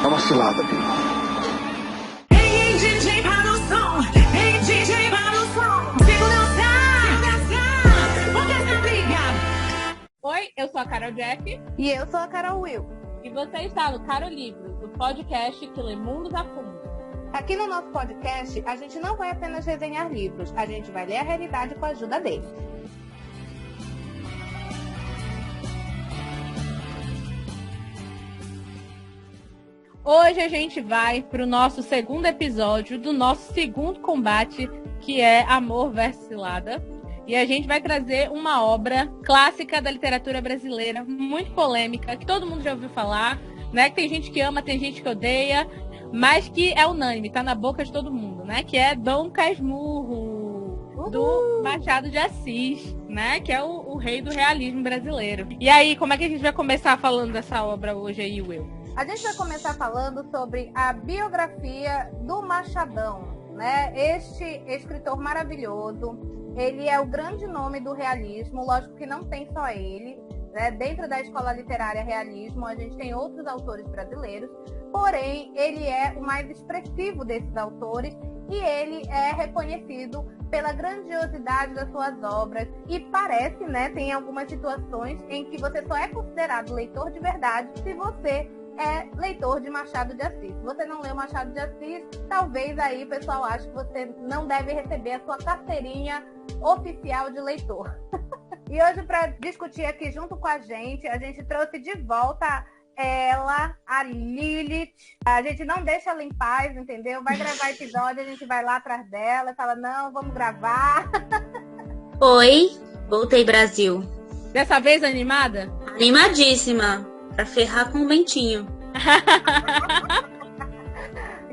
É uma cilada, Bia. Ei, DJ, para o som. Ei, DJ, para o som. Segurança, porque está brigado. Oi, eu sou a Carol Jeff. E eu sou a Carol Will. E você está no Caro Livros, o podcast que lê mundos a fundo. Aqui no nosso podcast, a gente não vai apenas resenhar livros, a gente vai ler a realidade com a ajuda deles. Hoje a gente vai para o nosso segundo episódio do nosso segundo combate, que é Amor versus Cilada. E a gente vai trazer uma obra clássica da literatura brasileira, muito polêmica, que todo mundo já ouviu falar, né? Que tem gente que ama, tem gente que odeia, mas que é unânime, tá na boca de todo mundo, né? Que é Dom Casmurro, do Machado de Assis, né? Que é o rei do realismo brasileiro. E aí, como é que a gente vai começar falando dessa obra hoje aí, Will? A gente vai começar falando sobre a biografia do Machadão, né? Este escritor maravilhoso, ele é o grande nome do realismo, lógico que não tem só ele, né? Dentro da escola literária realismo, a gente tem outros autores brasileiros, porém, ele é o mais expressivo desses autores e ele é reconhecido pela grandiosidade das suas obras e parece, né, tem algumas situações em que você só é considerado leitor de verdade se você é leitor de Machado de Assis. Se você não leu Machado de Assis, talvez aí o pessoal ache que você não deve receber a sua carteirinha oficial de leitor. E hoje, para discutir aqui junto com a gente trouxe de volta ela, a Lilith. A gente não deixa ela em paz, entendeu? Vai gravar episódio, a gente vai lá atrás dela e fala, não, vamos gravar. Oi, voltei Brasil. Dessa vez animada? Animadíssima. Pra ferrar com o Bentinho.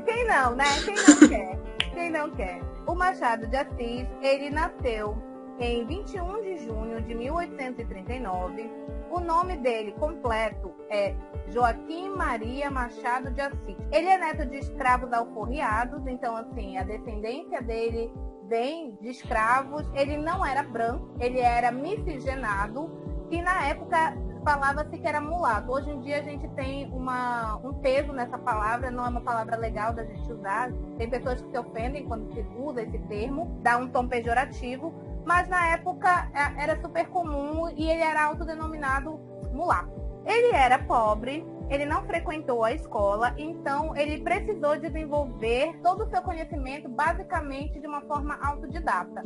Quem não, né? Quem não quer? Quem não quer? O Machado de Assis, ele nasceu em 21 de junho de 1839. O nome dele completo é Joaquim Maria Machado de Assis. Ele é neto de escravos alforriados, então, assim, a descendência dele vem de escravos. Ele não era branco, ele era miscigenado, que na época falava-se que era mulato. Hoje em dia a gente tem um peso nessa palavra, não é uma palavra legal da gente usar. Tem pessoas que se ofendem quando se usa esse termo, dá um tom pejorativo, mas na época era super comum e ele era autodenominado mulato. Ele era pobre, ele não frequentou a escola, então ele precisou desenvolver todo o seu conhecimento basicamente de uma forma autodidata.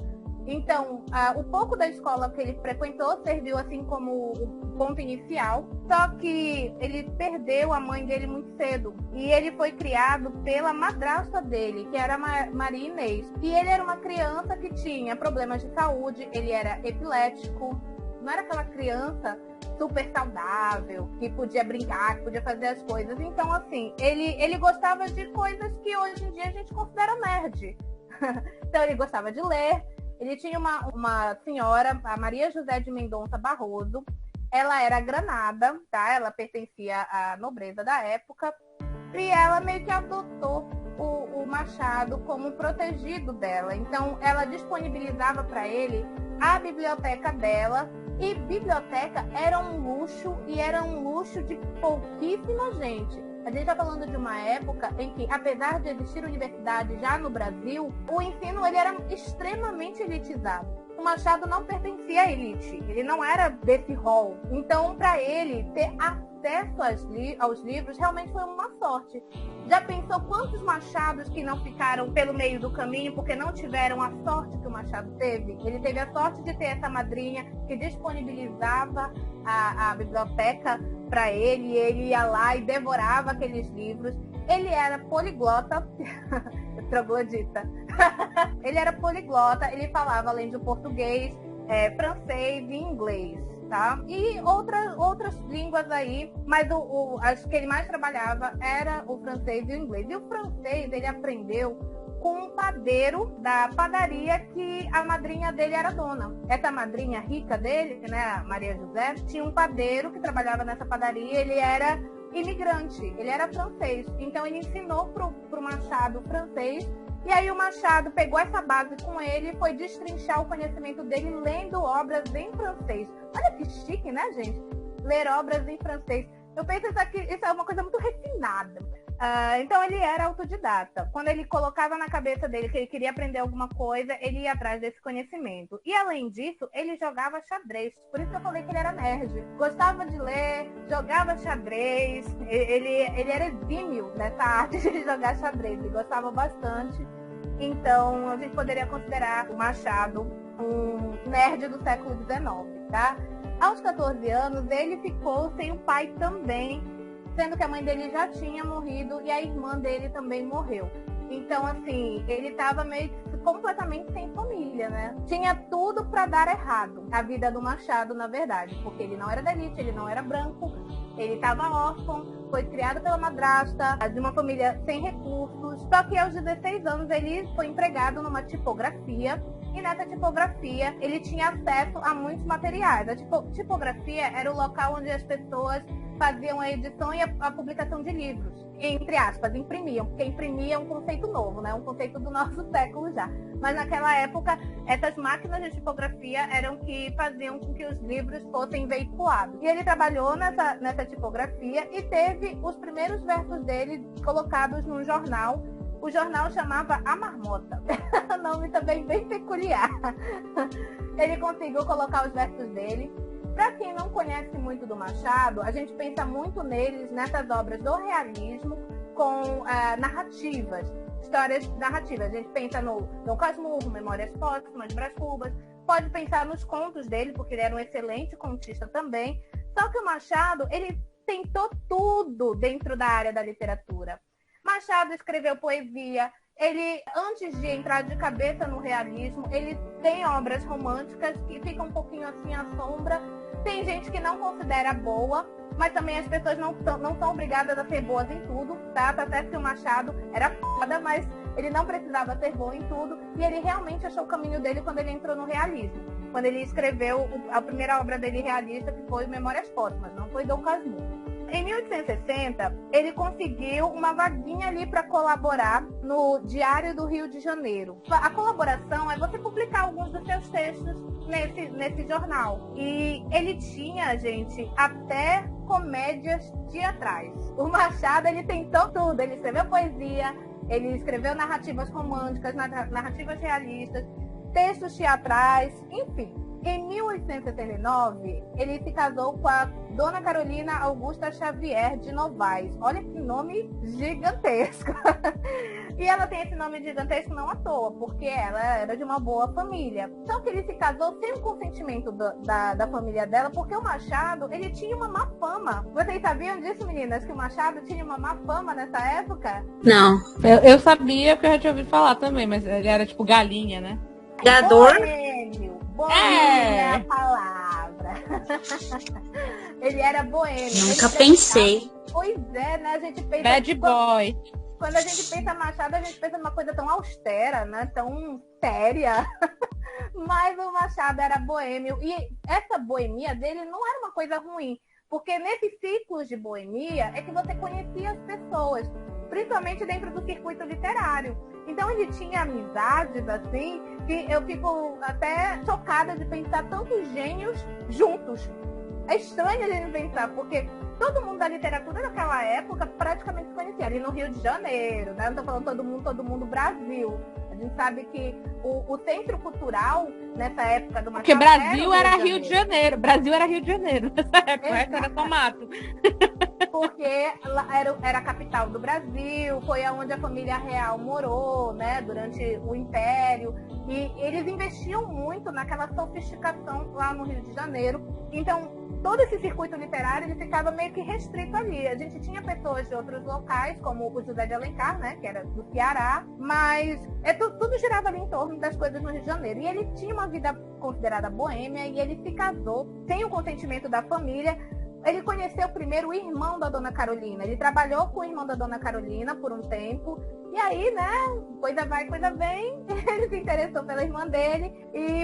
Então, o pouco da escola que ele frequentou serviu assim como o ponto inicial, só que ele perdeu a mãe dele muito cedo. E ele foi criado pela madrasta dele, que era Maria Inês. E ele era uma criança que tinha problemas de saúde, ele era epilético, não era aquela criança super saudável, que podia brincar, que podia fazer as coisas. Então, assim, ele gostava de coisas que hoje em dia a gente considera nerd. Então, ele gostava de ler. Ele tinha uma senhora, a Maria José de Mendonça Barroso. Ela era granada, tá? Ela pertencia à nobreza da época. E ela meio que adotou o Machado como protegido dela. Então, ela disponibilizava para ele a biblioteca dela. E biblioteca era um luxo, e era um luxo de pouquíssima gente. A gente está falando de uma época em que, apesar de existir universidade já no Brasil, o ensino ele era extremamente elitizado. O Machado não pertencia à elite, ele não era desse rol. Então, para ele ter acesso aos livros, realmente foi uma sorte. Já pensou quantos Machados que não ficaram pelo meio do caminho porque não tiveram a sorte que o Machado teve? Ele teve a sorte de ter essa madrinha que disponibilizava a biblioteca para ele, ele ia lá e devorava aqueles livros. Ele era poliglota, troglodita. Ele era poliglota, ele falava além de português, francês e inglês, tá? E outras línguas aí, mas acho que ele mais trabalhava era o francês e o inglês. E o francês ele aprendeu com um padeiro da padaria que a madrinha dele era dona. Essa madrinha rica dele, né, a Maria José, tinha um padeiro que trabalhava nessa padaria, ele era imigrante, ele era francês. Então ele ensinou pro Machado francês, e aí o Machado pegou essa base com ele e foi destrinchar o conhecimento dele lendo obras em francês. Olha que chique, né, gente? Ler obras em francês. Eu penso isso é uma coisa muito refinada. Então ele era autodidata. Quando ele colocava na cabeça dele que ele queria aprender alguma coisa, ele ia atrás desse conhecimento. E além disso, ele jogava xadrez. Por isso que eu falei que ele era nerd. Gostava de ler, jogava xadrez. Ele era exímio nessa arte de jogar xadrez. Ele gostava bastante. Então a gente poderia considerar o Machado um nerd do século XIX, tá? Aos 14 anos, ele ficou sem o pai também, sendo que a mãe dele já tinha morrido e a irmã dele também morreu. Então, assim, ele estava meio que completamente sem família, né? Tinha tudo para dar errado a vida do Machado, na verdade, porque ele não era da elite, ele não era branco, ele estava órfão, foi criado pela madrasta, de uma família sem recursos. Só que aos 16 anos ele foi empregado numa tipografia. E nessa tipografia, ele tinha acesso a muitos materiais. A tipografia era o local onde as pessoas faziam a edição e a publicação de livros. Entre aspas, imprimiam, porque imprimir é um conceito novo, né? Um conceito do nosso século já. Mas naquela época, essas máquinas de tipografia eram que faziam com que os livros fossem veiculados. E ele trabalhou nessa tipografia e teve os primeiros versos dele colocados num jornal. O jornal chamava A Marmota. Nome também bem peculiar. Ele conseguiu colocar os versos dele. Para quem não conhece muito do Machado, a gente pensa muito neles, nessas obras do realismo, com narrativas, histórias narrativas. A gente pensa no Dom Casmurro, Memórias Póstumas, Brás Cubas. Pode pensar nos contos dele, porque ele era um excelente contista também. Só que o Machado, ele tentou tudo dentro da área da literatura. Machado escreveu poesia, ele, antes de entrar de cabeça no realismo, ele tem obras românticas que ficam um pouquinho assim à sombra. Tem gente que não considera boa, mas também as pessoas não são obrigadas a ser boas em tudo, tá? Até que o Machado era foda, mas ele não precisava ser bom em tudo, e ele realmente achou o caminho dele quando ele entrou no realismo. Quando ele escreveu a primeira obra dele realista, que foi Memórias Póstumas, não foi Dom Casmurro. Em 1860, ele conseguiu uma vaguinha ali para colaborar no Diário do Rio de Janeiro. A colaboração é você publicar alguns dos seus textos nesse jornal. E ele tinha, gente, até comédias teatrais. O Machado, ele tentou tudo. Ele escreveu poesia, ele escreveu narrativas românticas, narrativas realistas, textos teatrais, enfim. Em 1879, ele se casou com a Dona Carolina Augusta Xavier de Novaes. Olha que nome gigantesco. E ela tem esse nome gigantesco não à toa, porque ela era de uma boa família. Só que ele se casou sem o consentimento da família dela, porque o Machado, ele tinha uma má fama. Vocês sabiam disso, meninas? Que o Machado tinha uma má fama nessa época? Não. Eu sabia, porque eu já tinha ouvido falar também, mas ele era tipo galinha, né? Gador? Boêmio. Boêmio é a palavra. Ele era boêmio. Nunca pensei. Pois é, né? A gente pensa... Bad boy. Quando a gente pensa Machado, a gente pensa numa coisa tão austera, né? Tão séria. Mas o Machado era boêmio. E essa boemia dele não era uma coisa ruim. Porque nesses ciclos de boemia é que você conhecia as pessoas. Principalmente dentro do circuito literário. Então ele tinha amizades, assim, que eu fico até chocada de pensar tantos gênios juntos. É estranho a gente pensar, porque todo mundo da literatura naquela época praticamente se conhecia. Ali no Rio de Janeiro, né? Não estou falando todo mundo Brasil. A gente sabe que o centro cultural, nessa época do Machado... Porque Brasil era Rio de Janeiro. Brasil era Rio de Janeiro nessa época. Essa era só mato. Porque era a capital do Brasil, foi onde a família real morou, né, durante o Império. E eles investiam muito naquela sofisticação lá no Rio de Janeiro. Então, todo esse circuito literário ele ficava meio que restrito ali. A gente tinha pessoas de outros locais, como o José de Alencar, né, que era do Ceará, mas tudo girava ali em torno das coisas no Rio de Janeiro. E ele tinha uma vida considerada boêmia e ele se casou sem o consentimento da família. Ele conheceu primeiro o irmão da Dona Carolina. Ele trabalhou com o irmão da Dona Carolina por um tempo. E aí, né, coisa vai, coisa vem. Ele se interessou pela irmã dele.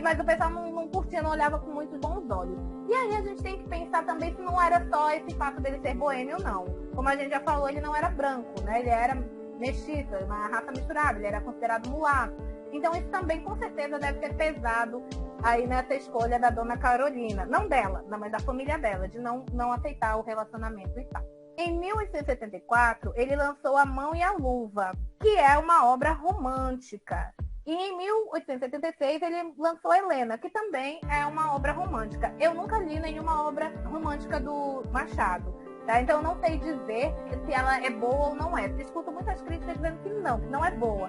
Mas o pessoal não curtia, não olhava com muitos bons olhos. E aí a gente tem que pensar também se não era só esse fato dele ser boêmio, não. Como a gente já falou, ele não era branco, né? Ele era mestiço, uma raça misturada. Ele era considerado mulato. Então isso também, com certeza, deve ter pesado aí nessa escolha da Dona Carolina. Não dela, mas da família dela, de não aceitar o relacionamento e tal. Em 1874, ele lançou A Mão e a Luva, que é uma obra romântica. E em 1876 ele lançou Helena, que também é uma obra romântica. Eu nunca li nenhuma obra romântica do Machado, tá? Então eu não sei dizer se ela é boa ou não é. Eu escuto muitas críticas dizendo que não é boa.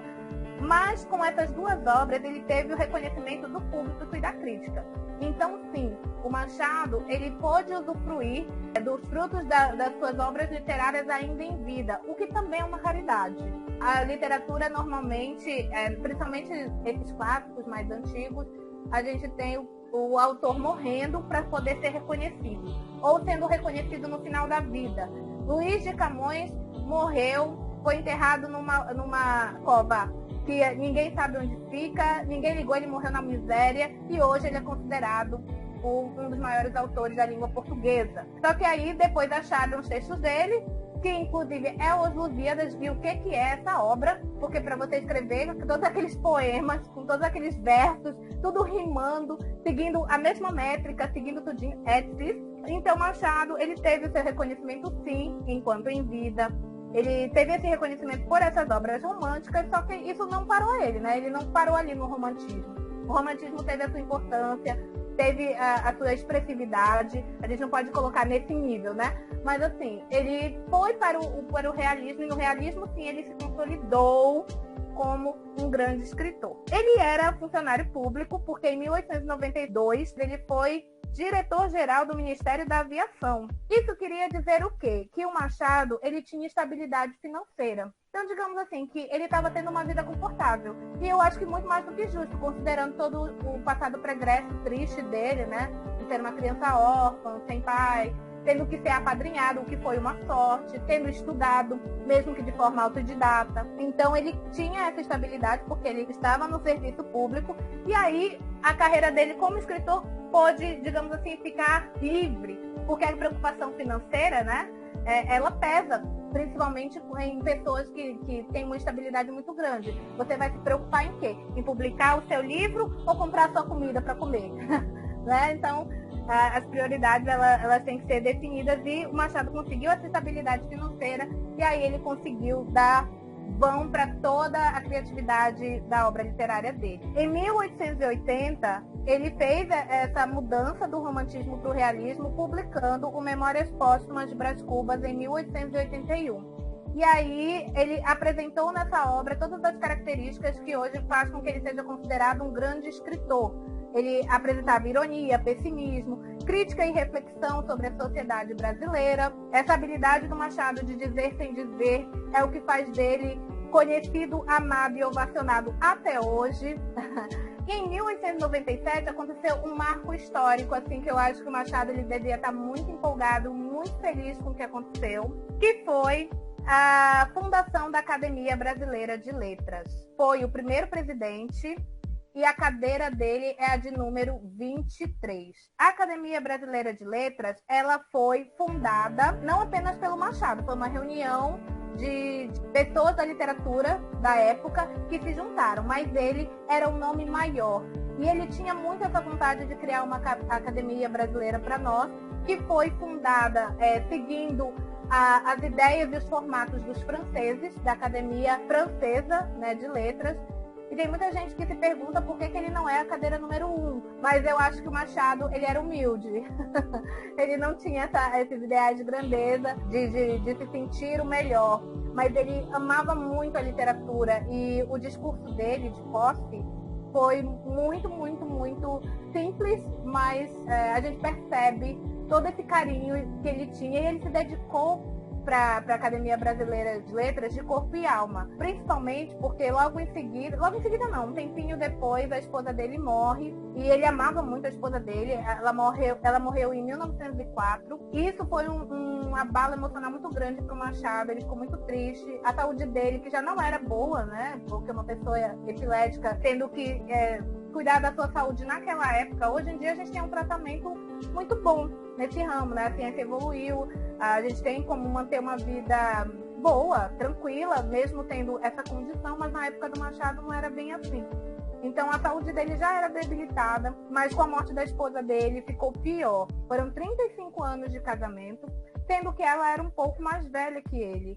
Mas com essas duas obras ele teve o reconhecimento do público e da crítica. Então sim, o Machado ele pôde usufruir dos frutos das suas obras literárias ainda em vida, o que também é uma raridade. A literatura normalmente, principalmente esses clássicos mais antigos, a gente tem o autor morrendo para poder ser reconhecido, ou sendo reconhecido no final da vida. Luís de Camões morreu, foi enterrado numa cova que ninguém sabe onde fica, ninguém ligou, ele morreu na miséria e hoje ele é considerado um dos maiores autores da língua portuguesa. Só que aí depois acharam os textos dele, que inclusive é Os Lusíadas, e o que é essa obra, porque para você escrever todos aqueles poemas, com todos aqueles versos, tudo rimando, seguindo a mesma métrica, seguindo tudinho, é difícil. Então Machado, ele teve o seu reconhecimento sim, enquanto em vida. Ele teve esse reconhecimento por essas obras românticas, só que isso não parou ele, né? Ele não parou ali no romantismo. O romantismo teve a sua importância, teve a sua expressividade, a gente não pode colocar nesse nível, né? Mas assim, ele foi para o realismo, e no realismo, sim, ele se consolidou como um grande escritor. Ele era funcionário público, porque em 1892 ele foi diretor-geral do Ministério da Aviação. Isso queria dizer o quê? Que o Machado, ele tinha estabilidade financeira. Então, digamos assim, que ele estava tendo uma vida confortável. E eu acho que muito mais do que justo, considerando todo o passado pregresso triste dele, né? De ser uma criança órfã, sem pai, tendo que ser apadrinhado, o que foi uma sorte, tendo estudado, mesmo que de forma autodidata. Então, ele tinha essa estabilidade porque ele estava no serviço público. E aí, a carreira dele como escritor pôde, digamos assim, ficar livre, porque a preocupação financeira, né, ela pesa, principalmente em pessoas que têm uma estabilidade muito grande. Você vai se preocupar em quê? Em publicar o seu livro ou comprar a sua comida para comer? Né? Então, as prioridades elas têm que ser definidas, e o Machado conseguiu essa estabilidade financeira, e aí ele conseguiu dar vão para toda a criatividade da obra literária dele. Em 1880, ele fez essa mudança do romantismo para o realismo, publicando o Memórias Póstumas de Brás Cubas em 1881. E aí ele apresentou nessa obra todas as características que hoje fazem com que ele seja considerado um grande escritor. Ele apresentava ironia, pessimismo, crítica e reflexão sobre a sociedade brasileira. Essa habilidade do Machado de dizer sem dizer é o que faz dele conhecido, amado e ovacionado até hoje. E em 1897 aconteceu um marco histórico, assim, que eu acho que o Machado ele devia estar muito empolgado, muito feliz com o que aconteceu, que foi a fundação da Academia Brasileira de Letras. Foi o primeiro presidente, e a cadeira dele é a de número 23. A Academia Brasileira de Letras, ela foi fundada não apenas pelo Machado, foi uma reunião de pessoas da literatura da época que se juntaram, mas ele era um nome maior. E ele tinha muito essa vontade de criar uma academia brasileira para nós, que foi fundada seguindo as ideias e os formatos dos franceses, da Academia Francesa, né, de Letras. E tem muita gente que se pergunta por que ele não é a cadeira número 1. Mas eu acho que o Machado, ele era humilde. Ele não tinha esses ideais de grandeza, de se sentir o melhor. Mas ele amava muito a literatura. E o discurso dele, de posse, foi muito, muito, muito simples. Mas a gente percebe todo esse carinho que ele tinha. E ele se dedicou para a Academia Brasileira de Letras de corpo e alma, principalmente porque logo em seguida não, um tempinho depois a esposa dele morre, e ele amava muito a esposa dele. Ela morreu em 1904, e isso foi um abalo emocional muito grande para o Machado. Ele ficou muito triste, a saúde dele, que já não era boa, né, porque uma pessoa epilética tendo que cuidar da sua saúde naquela época. Hoje em dia a gente tem um tratamento muito bom nesse ramo, né? A ciência evoluiu, a gente tem como manter uma vida boa, tranquila, mesmo tendo essa condição, mas na época do Machado não era bem assim. Então a saúde dele já era debilitada, mas com a morte da esposa dele ficou pior. Foram 35 anos de casamento, sendo que ela era um pouco mais velha que ele.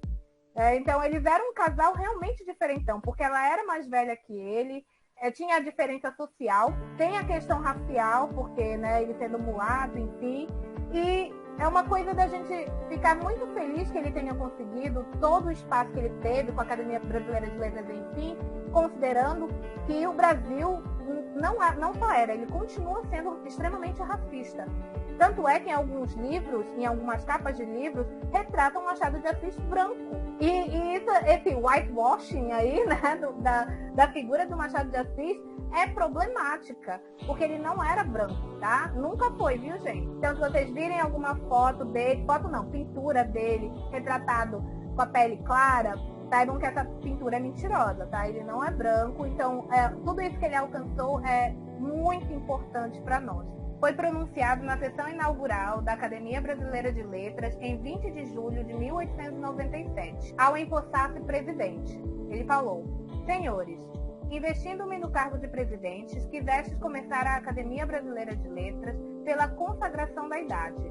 Então, eles eram um casal realmente diferentão, porque ela era mais velha que ele, tinha a diferença social, tem a questão racial, porque, né, ele sendo mulato, enfim, e é uma coisa da gente ficar muito feliz que ele tenha conseguido todo o espaço que ele teve com a Academia Brasileira de Letras, enfim, considerando que o Brasil não só era, ele continua sendo extremamente racista. Tanto é que em alguns livros, em algumas capas de livros, retratam Machado de Assis branco. E esse whitewashing aí, né, da figura do Machado de Assis é problemática, porque ele não era branco, tá? Nunca foi, viu, gente? Então, se vocês virem alguma foto dele, pintura dele, retratado com a pele clara, saibam que essa pintura é mentirosa, tá? Ele não é branco, então tudo isso que ele alcançou é muito importante para nós. Foi pronunciado na sessão inaugural da Academia Brasileira de Letras em 20 de julho de 1897, ao empossar-se presidente. Ele falou: Senhores, investindo-me no cargo de presidente, quisestes começar a Academia Brasileira de Letras pela consagração da idade.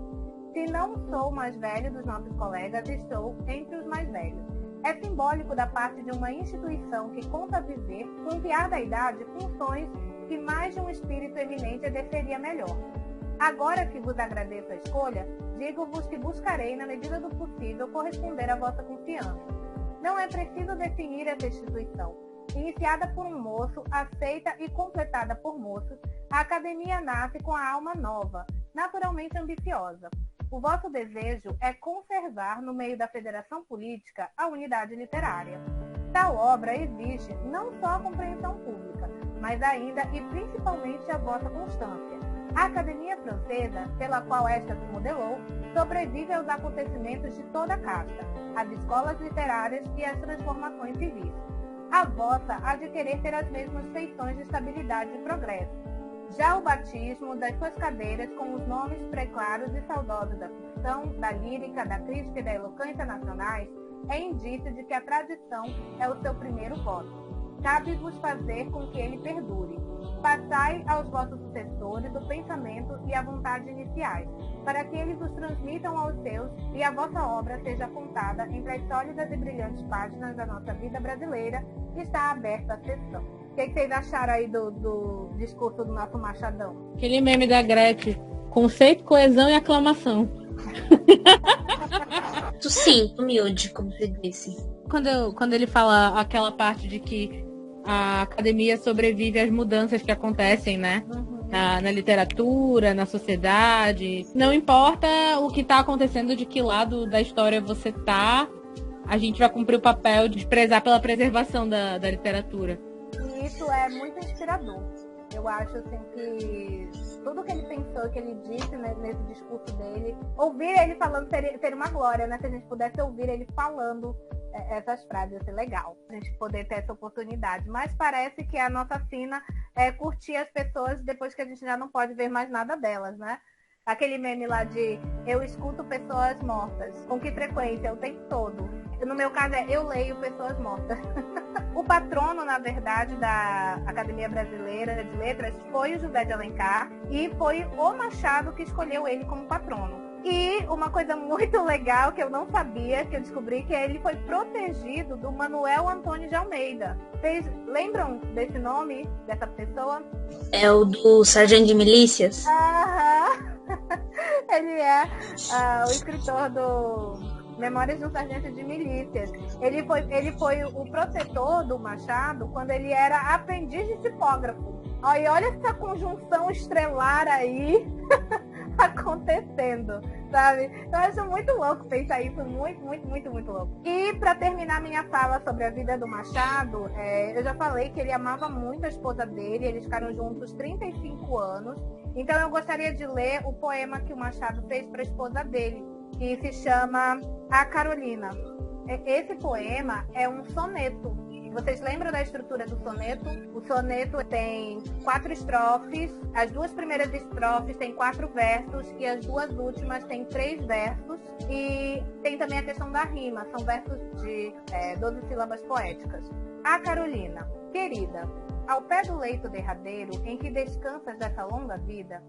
Se não sou o mais velho dos nossos colegas, estou entre os mais velhos. É simbólico da parte de uma instituição que conta viver, com o piar da idade, funções que mais de um espírito eminente exerceria melhor. Agora que vos agradeço a escolha, digo-vos que buscarei, na medida do possível, corresponder à vossa confiança. Não é preciso definir essa instituição. Iniciada por um moço, aceita e completada por moços, a academia nasce com a alma nova, naturalmente ambiciosa. O vosso desejo é conservar, no meio da federação política, a unidade literária. Tal obra exige não só a compreensão pública, mas ainda e principalmente a vossa constância. A Academia Francesa, pela qual esta se modelou, sobrevive aos acontecimentos de toda a casta, às escolas literárias e às transformações civis. A vossa há de querer ter as mesmas feições de estabilidade e progresso. Já o batismo das suas cadeiras com os nomes preclaros e saudosos da ficção, da lírica, da crítica e da eloquência nacionais é indício de que a tradição é o seu primeiro voto. Cabe-vos fazer com que ele perdure. Passai aos vossos sucessores o pensamento e a vontade iniciais, para que eles os transmitam aos seus e a vossa obra seja contada entre as sólidas e brilhantes páginas da nossa vida brasileira, que está aberta à sessão. O que vocês acharam aí do discurso do nosso Machadão? Aquele meme da Gretchen: conceito, coesão e aclamação. Sim, humilde, como você disse. Quando ele fala aquela parte de que a academia sobrevive às mudanças que acontecem, né? Na literatura, na sociedade. Não importa o que está acontecendo, de que lado da história você tá, a gente vai cumprir o papel de prezar pela preservação da literatura. E isso é muito inspirador. Eu acho assim que tudo que ele pensou, que ele disse, né, nesse discurso dele, ouvir ele falando seria uma glória, né? Se a gente pudesse ouvir ele falando essas frases, ia ser legal a gente poder ter essa oportunidade. Mas parece que a nossa sina é curtir as pessoas depois que a gente já não pode ver mais nada delas, né? Aquele meme lá de eu escuto pessoas mortas. Com que frequência? O tempo todo. No meu caso eu leio pessoas mortas. O patrono, na verdade, da Academia Brasileira de Letras foi o José de Alencar e foi o Machado que escolheu ele como patrono. E uma coisa muito legal que eu não sabia, que eu descobri, que ele foi protegido do Manuel Antônio de Almeida. Vocês lembram desse nome, dessa pessoa? É o do Sargento de Milícias? Aham. Ele é o escritor do Memórias de um Sargento de Milícias. Ele foi o protetor do Machado quando ele era aprendiz de tipógrafo. E olha essa conjunção estrelar aí acontecendo, sabe? Eu acho muito louco pensar isso, muito louco. E para terminar minha fala sobre a vida do Machado, eu já falei que ele amava muito a esposa dele, eles ficaram juntos 35 anos. Então eu gostaria de ler o poema que o Machado fez para a esposa dele, que se chama A Carolina. Esse poema é um soneto. Vocês lembram da estrutura do soneto? O soneto tem 4 estrofes, as 2 primeiras estrofes têm 4 versos e as 2 últimas têm 3 versos. E tem também a questão da rima, são versos de 12 sílabas poéticas. A Carolina, querida, ao pé do leito derradeiro em que descansas dessa longa vida,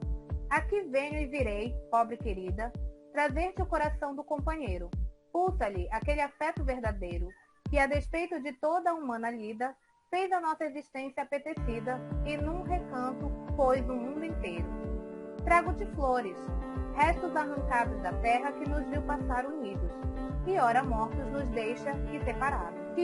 aqui venho e virei, pobre querida, trazer-te o coração do companheiro. Pulsa-lhe aquele afeto verdadeiro, que a despeito de toda a humana lida, fez a nossa existência apetecida e num recanto pôs o mundo inteiro. Trago-te flores, restos arrancados da terra que nos viu passar unidos, e ora mortos nos deixa e separados. Se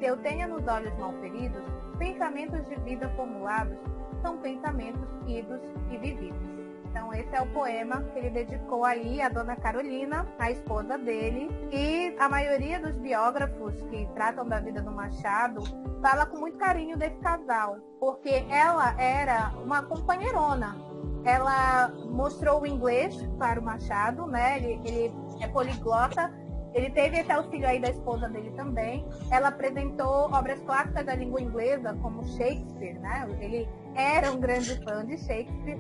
eu tenha nos olhos mal feridos, pensamentos de vida formulados, são pensamentos idos e vividos. Então esse é o poema que ele dedicou aí à Dona Carolina, a esposa dele, e a maioria dos biógrafos que tratam da vida do Machado fala com muito carinho desse casal, porque ela era uma companheirona. Ela mostrou o inglês para o Machado, né? Ele é poliglota. Ele teve esse auxílio aí da esposa dele também. Ela apresentou obras clássicas da língua inglesa, como Shakespeare, né? Ele era um grande fã de Shakespeare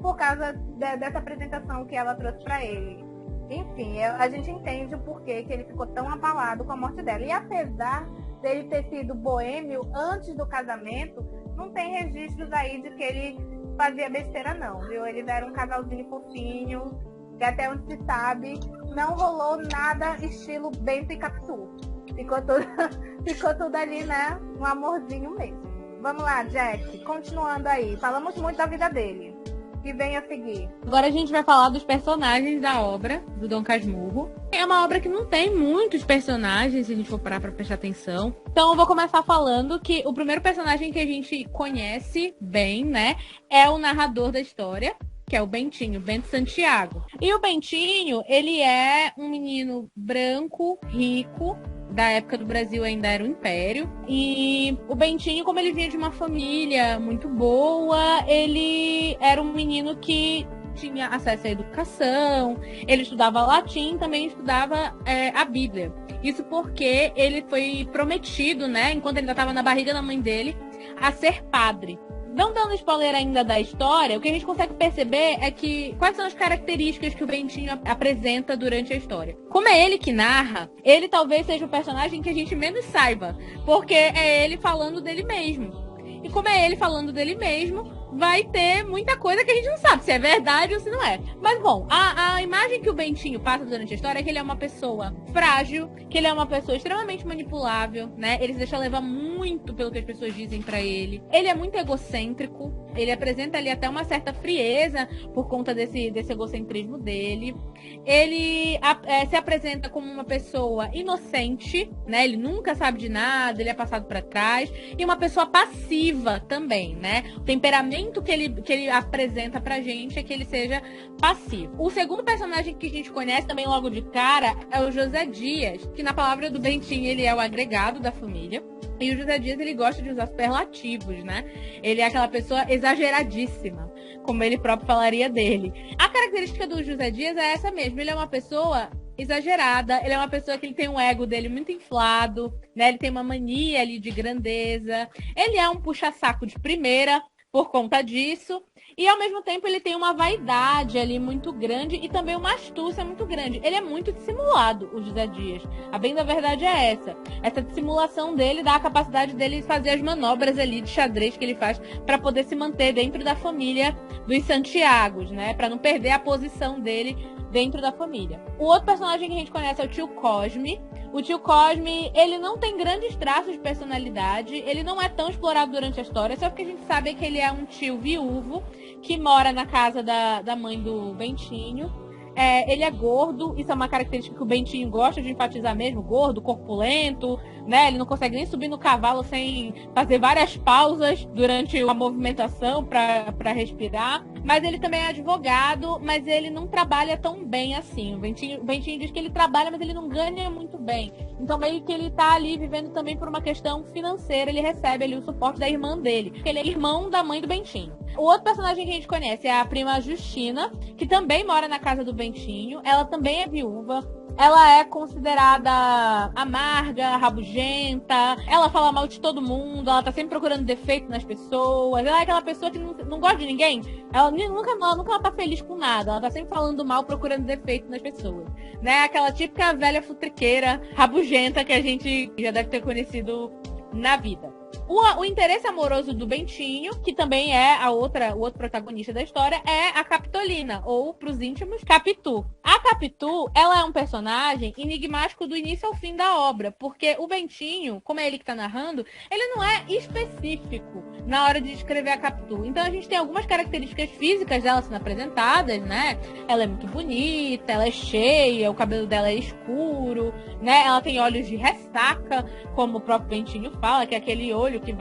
por causa dessa apresentação que ela trouxe para ele. Enfim, a gente entende o porquê que ele ficou tão abalado com a morte dela. E apesar dele ter sido boêmio antes do casamento, não tem registros aí de que ele fazia besteira não, viu? Eles eram um casalzinho fofinho, que até onde se sabe, não rolou nada estilo Bento e Capitu. Ficou tudo ali, né? Um amorzinho mesmo. Vamos lá, Jack, continuando aí. Falamos muito da vida dele. Que vem a seguir. Agora a gente vai falar dos personagens da obra, do Dom Casmurro. É uma obra que não tem muitos personagens, se a gente for parar pra prestar atenção. Então eu vou começar falando que o primeiro personagem que a gente conhece bem, né, é o narrador da história, que é o Bentinho, Bento Santiago. E o Bentinho, ele é um menino branco, rico, da época do Brasil ainda era o Império. E o Bentinho, como ele vinha de uma família muito boa, ele era um menino que tinha acesso à educação, ele estudava latim, também estudava a Bíblia. Isso porque ele foi prometido, né, enquanto ele ainda estava na barriga da mãe dele, a ser padre. Não dando spoiler ainda da história, o que a gente consegue perceber é que quais são as características que o Bentinho apresenta durante a história. Como é ele que narra, ele talvez seja o personagem que a gente menos saiba, porque é ele falando dele mesmo. E como é ele falando dele mesmo, vai ter muita coisa que a gente não sabe se é verdade ou se não é. Mas bom, a imagem que o Bentinho passa durante a história é que ele é uma pessoa frágil, que ele é uma pessoa extremamente manipulável, né? Ele se deixa levar muito pelo que as pessoas dizem pra ele. Ele é muito egocêntrico, ele apresenta ali até uma certa frieza por conta desse egocentrismo dele. Ele se apresenta como uma pessoa inocente, né? Ele nunca sabe de nada, ele é passado pra trás. E uma pessoa passiva também, né? O temperamento que ele apresenta pra gente é que ele seja passivo. O segundo personagem que a gente conhece também logo de cara é o José Dias, que na palavra do Bentinho ele é o agregado da família. E o José Dias, ele gosta de usar superlativos, né? Ele é aquela pessoa exageradíssima, como ele próprio falaria dele. A característica do José Dias é essa mesmo. Ele é uma pessoa exagerada, ele é uma pessoa que ele tem um ego dele muito inflado, né? Ele tem uma mania ali de grandeza. Ele é um puxa-saco de primeira por conta disso. E ao mesmo tempo ele tem uma vaidade ali muito grande e também uma astúcia muito grande. Ele é muito dissimulado, o José Dias. A bem da verdade é essa. Essa dissimulação dele dá a capacidade dele fazer as manobras ali de xadrez que ele faz para poder se manter dentro da família dos Santiagos, né? Para não perder a posição dele dentro da família. O outro personagem que a gente conhece é o tio Cosme. O tio Cosme, ele não tem grandes traços de personalidade, ele não é tão explorado durante a história, só porque a gente sabe que ele é um tio viúvo que mora na casa da mãe do Bentinho. Ele é gordo, isso é uma característica que o Bentinho gosta de enfatizar mesmo, gordo, corpulento, né? Ele não consegue nem subir no cavalo sem fazer várias pausas durante a movimentação para respirar. Mas ele também é advogado, mas ele não trabalha tão bem assim. O Bentinho diz que ele trabalha, mas ele não ganha muito bem. Então meio que ele tá ali vivendo também por uma questão financeira, ele recebe ali o suporte da irmã dele, porque ele é irmão da mãe do Bentinho. O outro personagem que a gente conhece é a prima Justina, que também mora na casa do Bentinho. Ela também é viúva. Ela é considerada amarga, rabugenta, ela fala mal de todo mundo, ela tá sempre procurando defeito nas pessoas, ela é aquela pessoa que não gosta de ninguém, ela nunca tá feliz com nada, ela tá sempre falando mal, procurando defeito nas pessoas, né? Aquela típica velha futriqueira, rabugenta que a gente já deve ter conhecido na vida. O interesse amoroso do Bentinho, que também é o outro protagonista da história, é a Capitolina, ou pros íntimos, Capitu. A Capitu, ela é um personagem enigmático do início ao fim da obra, porque o Bentinho, como é ele que tá narrando, ele não é específico na hora de descrever a Capitu. Então a gente tem algumas características físicas dela sendo apresentadas, né? Ela é muito bonita, ela é cheia, o cabelo dela é escuro, né? Ela tem olhos de ressaca, como o próprio Bentinho fala, que é aquele olho que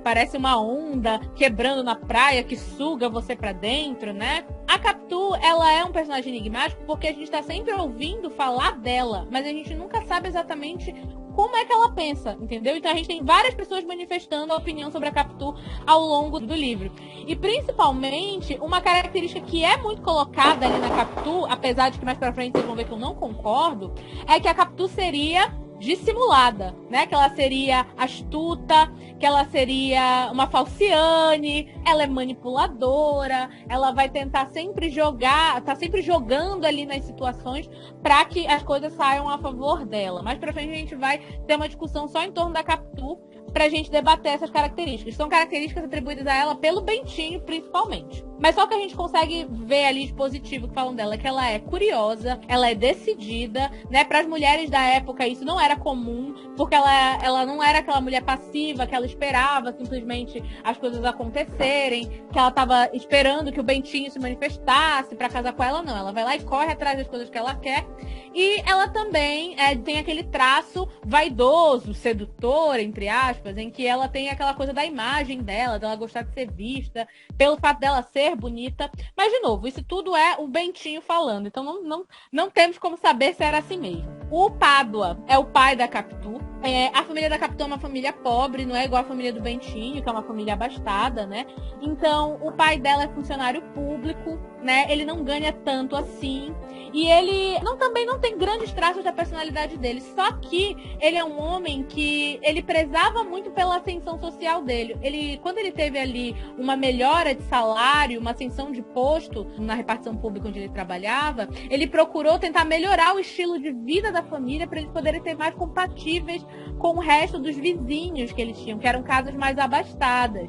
parece uma onda quebrando na praia, que suga você pra dentro, né? A Capitu, ela é um personagem enigmático porque a gente tá sempre ouvindo falar dela, mas a gente nunca sabe exatamente como é que ela pensa, entendeu? Então a gente tem várias pessoas manifestando a opinião sobre a Capitu ao longo do livro. E principalmente, uma característica que é muito colocada ali na Capitu, apesar de que mais pra frente vocês vão ver que eu não concordo, é que a Capitu seria dissimulada, né? Que ela seria astuta, que ela seria uma falciane, ela é manipuladora, ela vai tentar sempre tá sempre jogando ali nas situações para que as coisas saiam a favor dela. Mais pra frente a gente vai ter uma discussão só em torno da Capitu pra gente debater essas características. São características atribuídas a ela pelo Bentinho, principalmente. Mas só que a gente consegue ver ali de positivo que falam dela, que ela é curiosa, ela é decidida, né? Para as mulheres da época isso não era comum, porque ela não era aquela mulher passiva, que ela esperava simplesmente as coisas acontecerem, que ela tava esperando que o Bentinho se manifestasse para casar com ela, não. Ela vai lá e corre atrás das coisas que ela quer. E ela também tem aquele traço vaidoso, sedutor, entre aspas, em que ela tem aquela coisa da imagem dela gostar de ser vista, pelo fato dela ser bonita. Mas, de novo, isso tudo é o Bentinho falando. Então não temos como saber se era assim mesmo. O Pádua é o pai da Capitu. A família da Capitu é uma família pobre, não é igual a família do Bentinho, que é uma família abastada, né? Então, o pai dela é funcionário público, né? Ele não ganha tanto assim. E ele também não tem grandes traços da personalidade dele. Só que ele é um homem que ele prezava muito pela ascensão social dele. Quando ele teve ali uma melhora de salário, uma ascensão de posto na repartição pública onde ele trabalhava, ele procurou tentar melhorar o estilo de vida da família para eles poderem ser mais compatíveis com o resto dos vizinhos que eles tinham, que eram casas mais abastadas.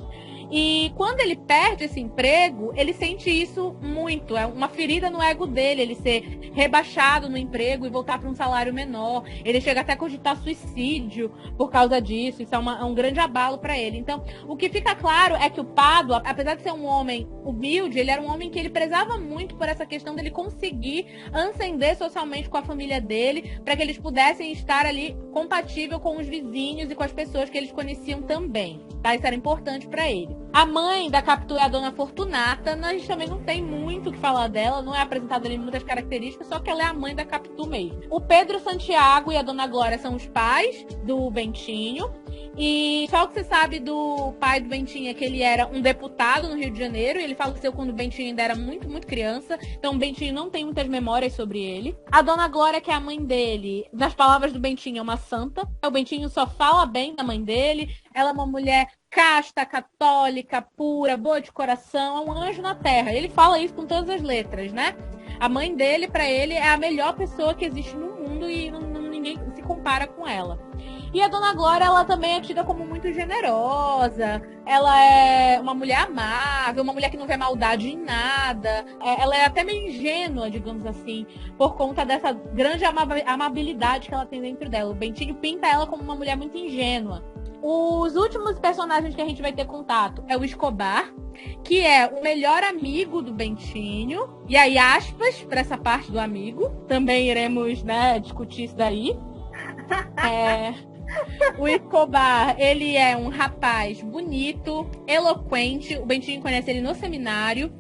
E quando ele perde esse emprego, ele sente isso muito. É uma ferida no ego dele, ele ser rebaixado no emprego e voltar para um salário menor. Ele chega até a cogitar suicídio por causa disso. Isso é um grande abalo para ele. Então, o que fica claro é que o Pádua, apesar de ser um homem humilde, ele era um homem que ele prezava muito por essa questão dele conseguir ascender socialmente com a família dele, para que eles pudessem estar ali compatível com os vizinhos e com as pessoas que eles conheciam também. Tá? Isso era importante para ele. A mãe da Capitu é a Dona Fortunata. A gente também não tem muito o que falar dela, não é apresentada ali muitas características, só que ela é a mãe da Capitu mesmo. O Pedro Santiago e a Dona Glória são os pais do Bentinho. E só o que você sabe do pai do Bentinho é que ele era um deputado no Rio de Janeiro, e ele faleceu quando o Bentinho ainda era muito, muito criança, então o Bentinho não tem muitas memórias sobre ele. A Dona Glória, que é a mãe dele, nas palavras do Bentinho, é uma santa. O Bentinho só fala bem da mãe dele, ela é uma mulher casta, católica, pura, boa de coração, é um anjo na terra. Ele fala isso com todas as letras, né? A mãe dele, pra ele, é a melhor pessoa que existe no mundo e ninguém se compara com ela. E a Dona Glória, ela também é tida como muito generosa, ela é uma mulher amável, uma mulher que não vê maldade em nada, ela é até meio ingênua, digamos assim, por conta dessa grande amabilidade que ela tem dentro dela. O Bentinho pinta ela como uma mulher muito ingênua. Os últimos personagens que a gente vai ter contato é o Escobar, que é o melhor amigo do Bentinho. E aí, aspas, para essa parte do amigo. Também iremos, né, discutir isso daí. O Escobar, ele é um rapaz bonito, eloquente. O Bentinho conhece ele no seminário.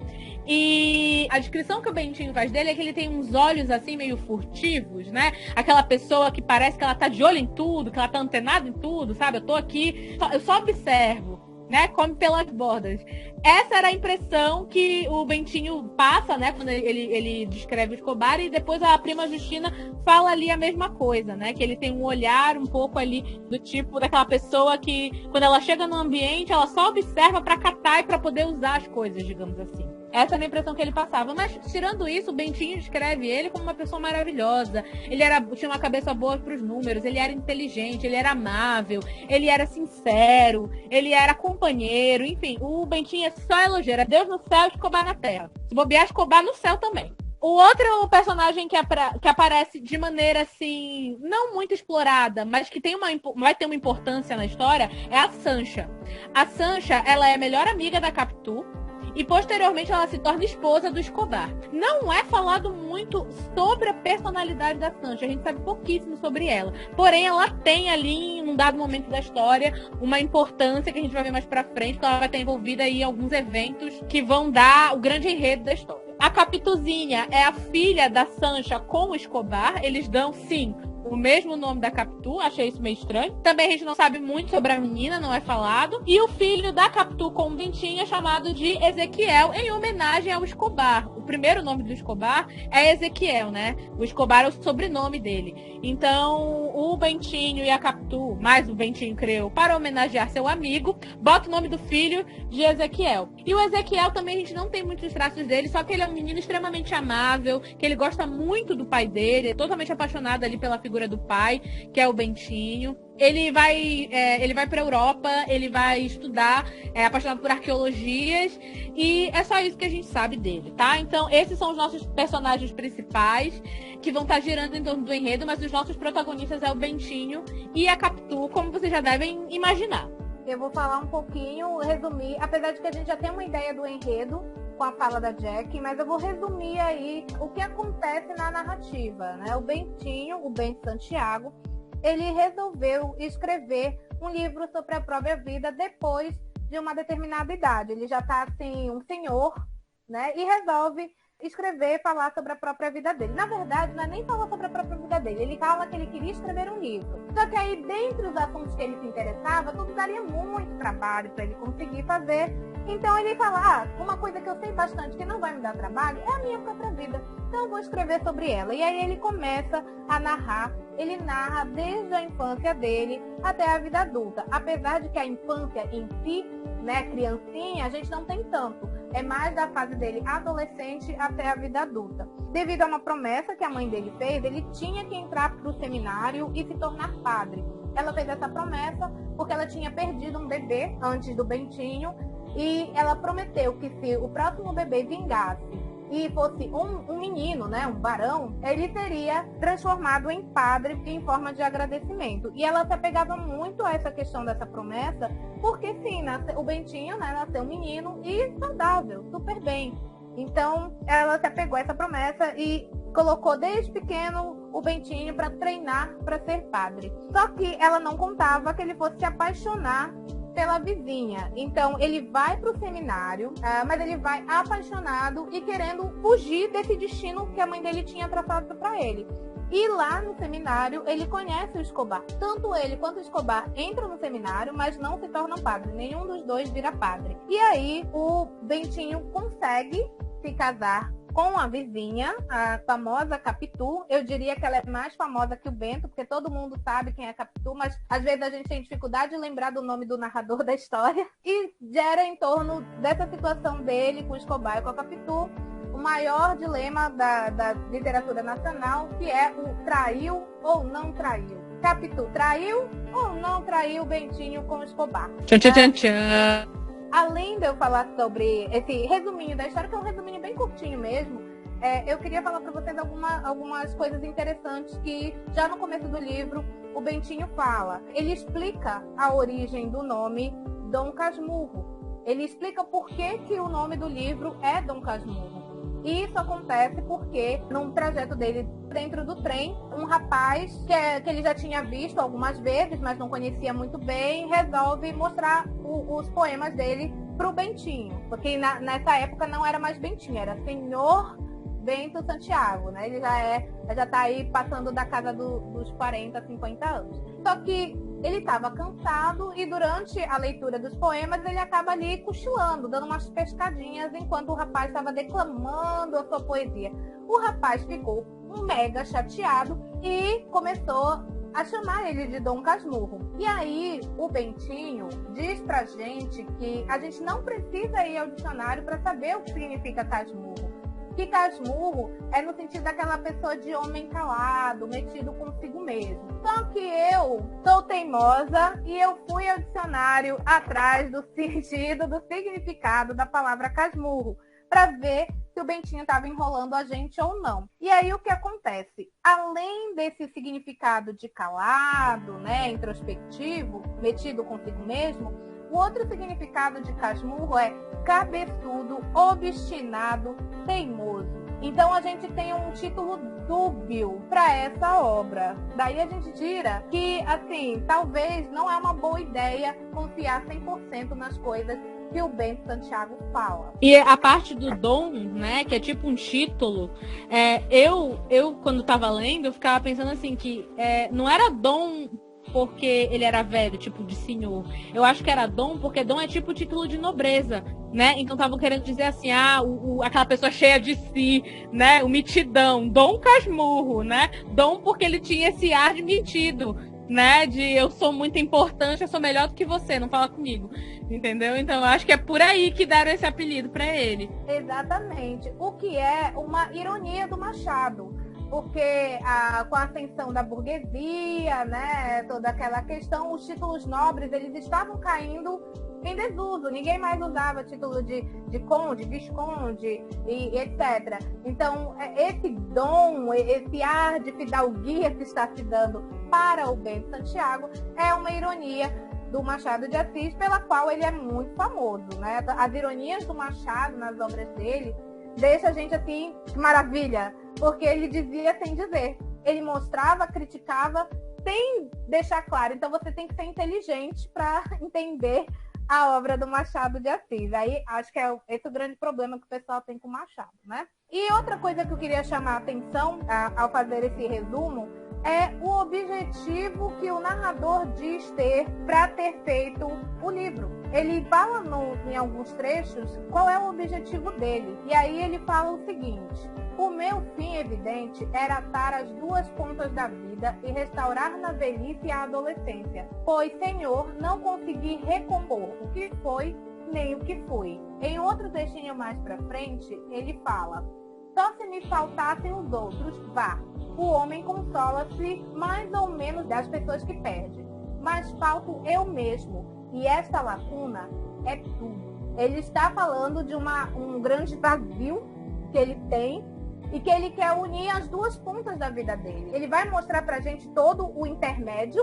E a descrição que o Bentinho faz dele é que ele tem uns olhos assim meio furtivos, né? Aquela pessoa que parece que ela tá de olho em tudo, que ela tá antenada em tudo, sabe? Eu tô aqui, eu só observo, né? Come pelas bordas. Essa era a impressão que o Bentinho passa, né? Quando ele descreve o Escobar, e depois a prima Justina fala ali a mesma coisa, né? Que ele tem um olhar um pouco ali do tipo daquela pessoa que, quando ela chega no ambiente, ela só observa para catar e para poder usar as coisas, digamos assim. Essa era a impressão que ele passava. Mas, tirando isso, o Bentinho descreve ele como uma pessoa maravilhosa. Ele tinha uma cabeça boa pros números, ele era inteligente, ele era amável, ele era sincero, ele era companheiro, enfim. O Bentinho é só elogio. Era Deus no céu e Escobar na terra. Se bobear, Escobar no céu também. O outro personagem que aparece de maneira, assim, não muito explorada, mas que vai ter uma importância na história, é a Sancha. A Sancha, ela é a melhor amiga da Capitu e, posteriormente, ela se torna esposa do Escobar. Não é falado muito sobre a personalidade da Sancha, a gente sabe pouquíssimo sobre ela. Porém, ela tem ali, em um dado momento da história, uma importância que a gente vai ver mais pra frente, que ela vai estar envolvida aí em alguns eventos que vão dar o grande enredo da história. A Capituzinha é a filha da Sancha com o Escobar. Eles dão, sim, o mesmo nome da Capitu. Achei isso meio estranho. Também a gente não sabe muito sobre a menina, não é falado. E o filho da Capitu com o Bentinho é chamado de Ezequiel, em homenagem ao Escobar. O primeiro nome do Escobar é Ezequiel, né? O Escobar é o sobrenome dele. Então, o Bentinho e a Capitu, mais o Bentinho criou, para homenagear seu amigo, bota o nome do filho de Ezequiel. E o Ezequiel também a gente não tem muitos traços dele, só que ele é um menino extremamente amável, que ele gosta muito do pai dele, é totalmente apaixonado ali pela figura do pai, que é o Bentinho. Ele vai para a Europa, ele vai estudar, é apaixonado por arqueologias, e é só isso que a gente sabe dele, tá? Então, esses são os nossos personagens principais, que vão estar girando em torno do enredo, mas os nossos protagonistas é o Bentinho e a Capitu, como vocês já devem imaginar. Eu vou falar um pouquinho, resumir, apesar de que a gente já tem uma ideia do enredo com a fala da Jack, mas eu vou resumir aí o que acontece na narrativa, né? O Bentinho, o Bento Santiago, ele resolveu escrever um livro sobre a própria vida depois de uma determinada idade. Ele já está, assim, um senhor, né? E resolve escrever, falar sobre a própria vida dele. Na verdade, não é nem falar sobre a própria vida dele. Ele fala que ele queria escrever um livro. Só que aí, dentre os assuntos que ele se interessava, tudo daria muito trabalho para ele conseguir fazer. Então ele fala, uma coisa que eu sei bastante que não vai me dar trabalho é a minha própria vida. Então eu vou escrever sobre ela. E aí ele começa a narrar. Ele narra desde a infância dele até a vida adulta. Apesar de que a infância em si, né, criancinha, a gente não tem tanto. É mais da fase dele adolescente até a vida adulta. Devido a uma promessa que a mãe dele fez, ele tinha que entrar para o seminário e se tornar padre. Ela fez essa promessa porque ela tinha perdido um bebê antes do Bentinho. E ela prometeu que se o próximo bebê vingasse e fosse um menino, né, um varão, ele seria transformado em padre em forma de agradecimento. E ela se apegava muito a essa questão dessa promessa, porque sim, o Bentinho, né, nasceu um menino e saudável, super bem. Então, ela se apegou a essa promessa e colocou desde pequeno o Bentinho para treinar para ser padre. Só que ela não contava que ele fosse se apaixonar pela vizinha. Então, ele vai para o seminário, mas ele vai apaixonado e querendo fugir desse destino que a mãe dele tinha traçado para ele. E lá no seminário, ele conhece o Escobar. Tanto ele quanto o Escobar entram no seminário, mas não se tornam padre. Nenhum dos dois vira padre. E aí, o Bentinho consegue se casar com a vizinha, a famosa Capitu. Eu diria que ela é mais famosa que o Bento, porque todo mundo sabe quem é a Capitu, mas às vezes a gente tem dificuldade de lembrar do nome do narrador da história. E gera em torno dessa situação dele com o Escobar e com a Capitu o maior dilema da literatura nacional, que é o traiu ou não traiu. Capitu traiu ou não traiu Bentinho com o Escobar? Tchan, tchan, tchan, tchan. Além de eu falar sobre esse resuminho da história, que é um resuminho bem curtinho mesmo, eu queria falar para vocês algumas coisas interessantes que já no começo do livro o Bentinho fala. Ele explica a origem do nome Dom Casmurro. Ele explica por que o nome do livro é Dom Casmurro. E isso acontece porque, num trajeto dele dentro do trem, um rapaz que ele já tinha visto algumas vezes, mas não conhecia muito bem, resolve mostrar os poemas dele para o Bentinho. Porque nessa época não era mais Bentinho, era Senhor Bento Santiago, né? Ele já tá aí passando da casa dos 40, 50 anos. Só que ele estava cansado e durante a leitura dos poemas ele acaba ali cochilando, dando umas pescadinhas enquanto o rapaz estava declamando a sua poesia. O rapaz ficou mega chateado e começou a chamar ele de Dom Casmurro. E aí, o Bentinho diz pra gente que a gente não precisa ir ao dicionário para saber o que significa casmurro. Que casmurro é no sentido daquela pessoa de homem calado, metido consigo mesmo. Só que eu sou teimosa e eu fui ao dicionário atrás do sentido, do significado da palavra casmurro, para ver se o Bentinho estava enrolando a gente ou não. E aí o que acontece? Além desse significado de calado, né, introspectivo, metido consigo mesmo, o outro significado de casmurro é cabeçudo, obstinado, teimoso. Então a gente tem um título dúbio para essa obra. Daí a gente tira que, assim, talvez não é uma boa ideia confiar 100% nas coisas que o Bento Santiago fala. E a parte do dom, né, que é tipo um título, eu quando tava lendo, eu ficava pensando assim, que não era dom porque ele era velho, tipo de senhor. Eu acho que era dom, porque dom é tipo título de nobreza, né? Então estavam querendo dizer assim, aquela pessoa cheia de si, né? O mitidão, Dom Casmurro, né? Dom porque ele tinha esse ar de metido, né? De eu sou muito importante, eu sou melhor do que você, não fala comigo. Entendeu? Então eu acho que é por aí que deram esse apelido para ele. Exatamente. O que é uma ironia do Machado. Porque com a ascensão da burguesia, né, toda aquela questão, os títulos nobres, eles estavam caindo em desuso. Ninguém mais usava título de conde, visconde e etc. Então, esse dom, esse ar de fidalguia que está se dando para o Bento Santiago é uma ironia do Machado de Assis, pela qual ele é muito famoso, né? As ironias do Machado nas obras dele deixa a gente assim, que maravilha, porque ele dizia sem dizer. Ele mostrava, criticava, sem deixar claro. Então você tem que ser inteligente para entender a obra do Machado de Assis. Aí acho que é esse o grande problema que o pessoal tem com o Machado, né? E outra coisa que eu queria chamar a atenção ao fazer esse resumo é o objetivo que o narrador diz ter para ter feito o livro. Ele fala em alguns trechos qual é o objetivo dele. E aí ele fala o seguinte: o meu fim evidente era atar as duas pontas da vida e restaurar na velhice a adolescência, pois, Senhor, não consegui recompor o que foi nem o que fui. Em outro trechinho mais para frente, ele fala: só se me faltassem os outros, vá. O homem consola-se mais ou menos das pessoas que perde. Mas falto eu mesmo. E esta lacuna é tudo. Ele está falando de um grande vazio que ele tem e que ele quer unir as duas pontas da vida dele. Ele vai mostrar pra gente todo o intermédio,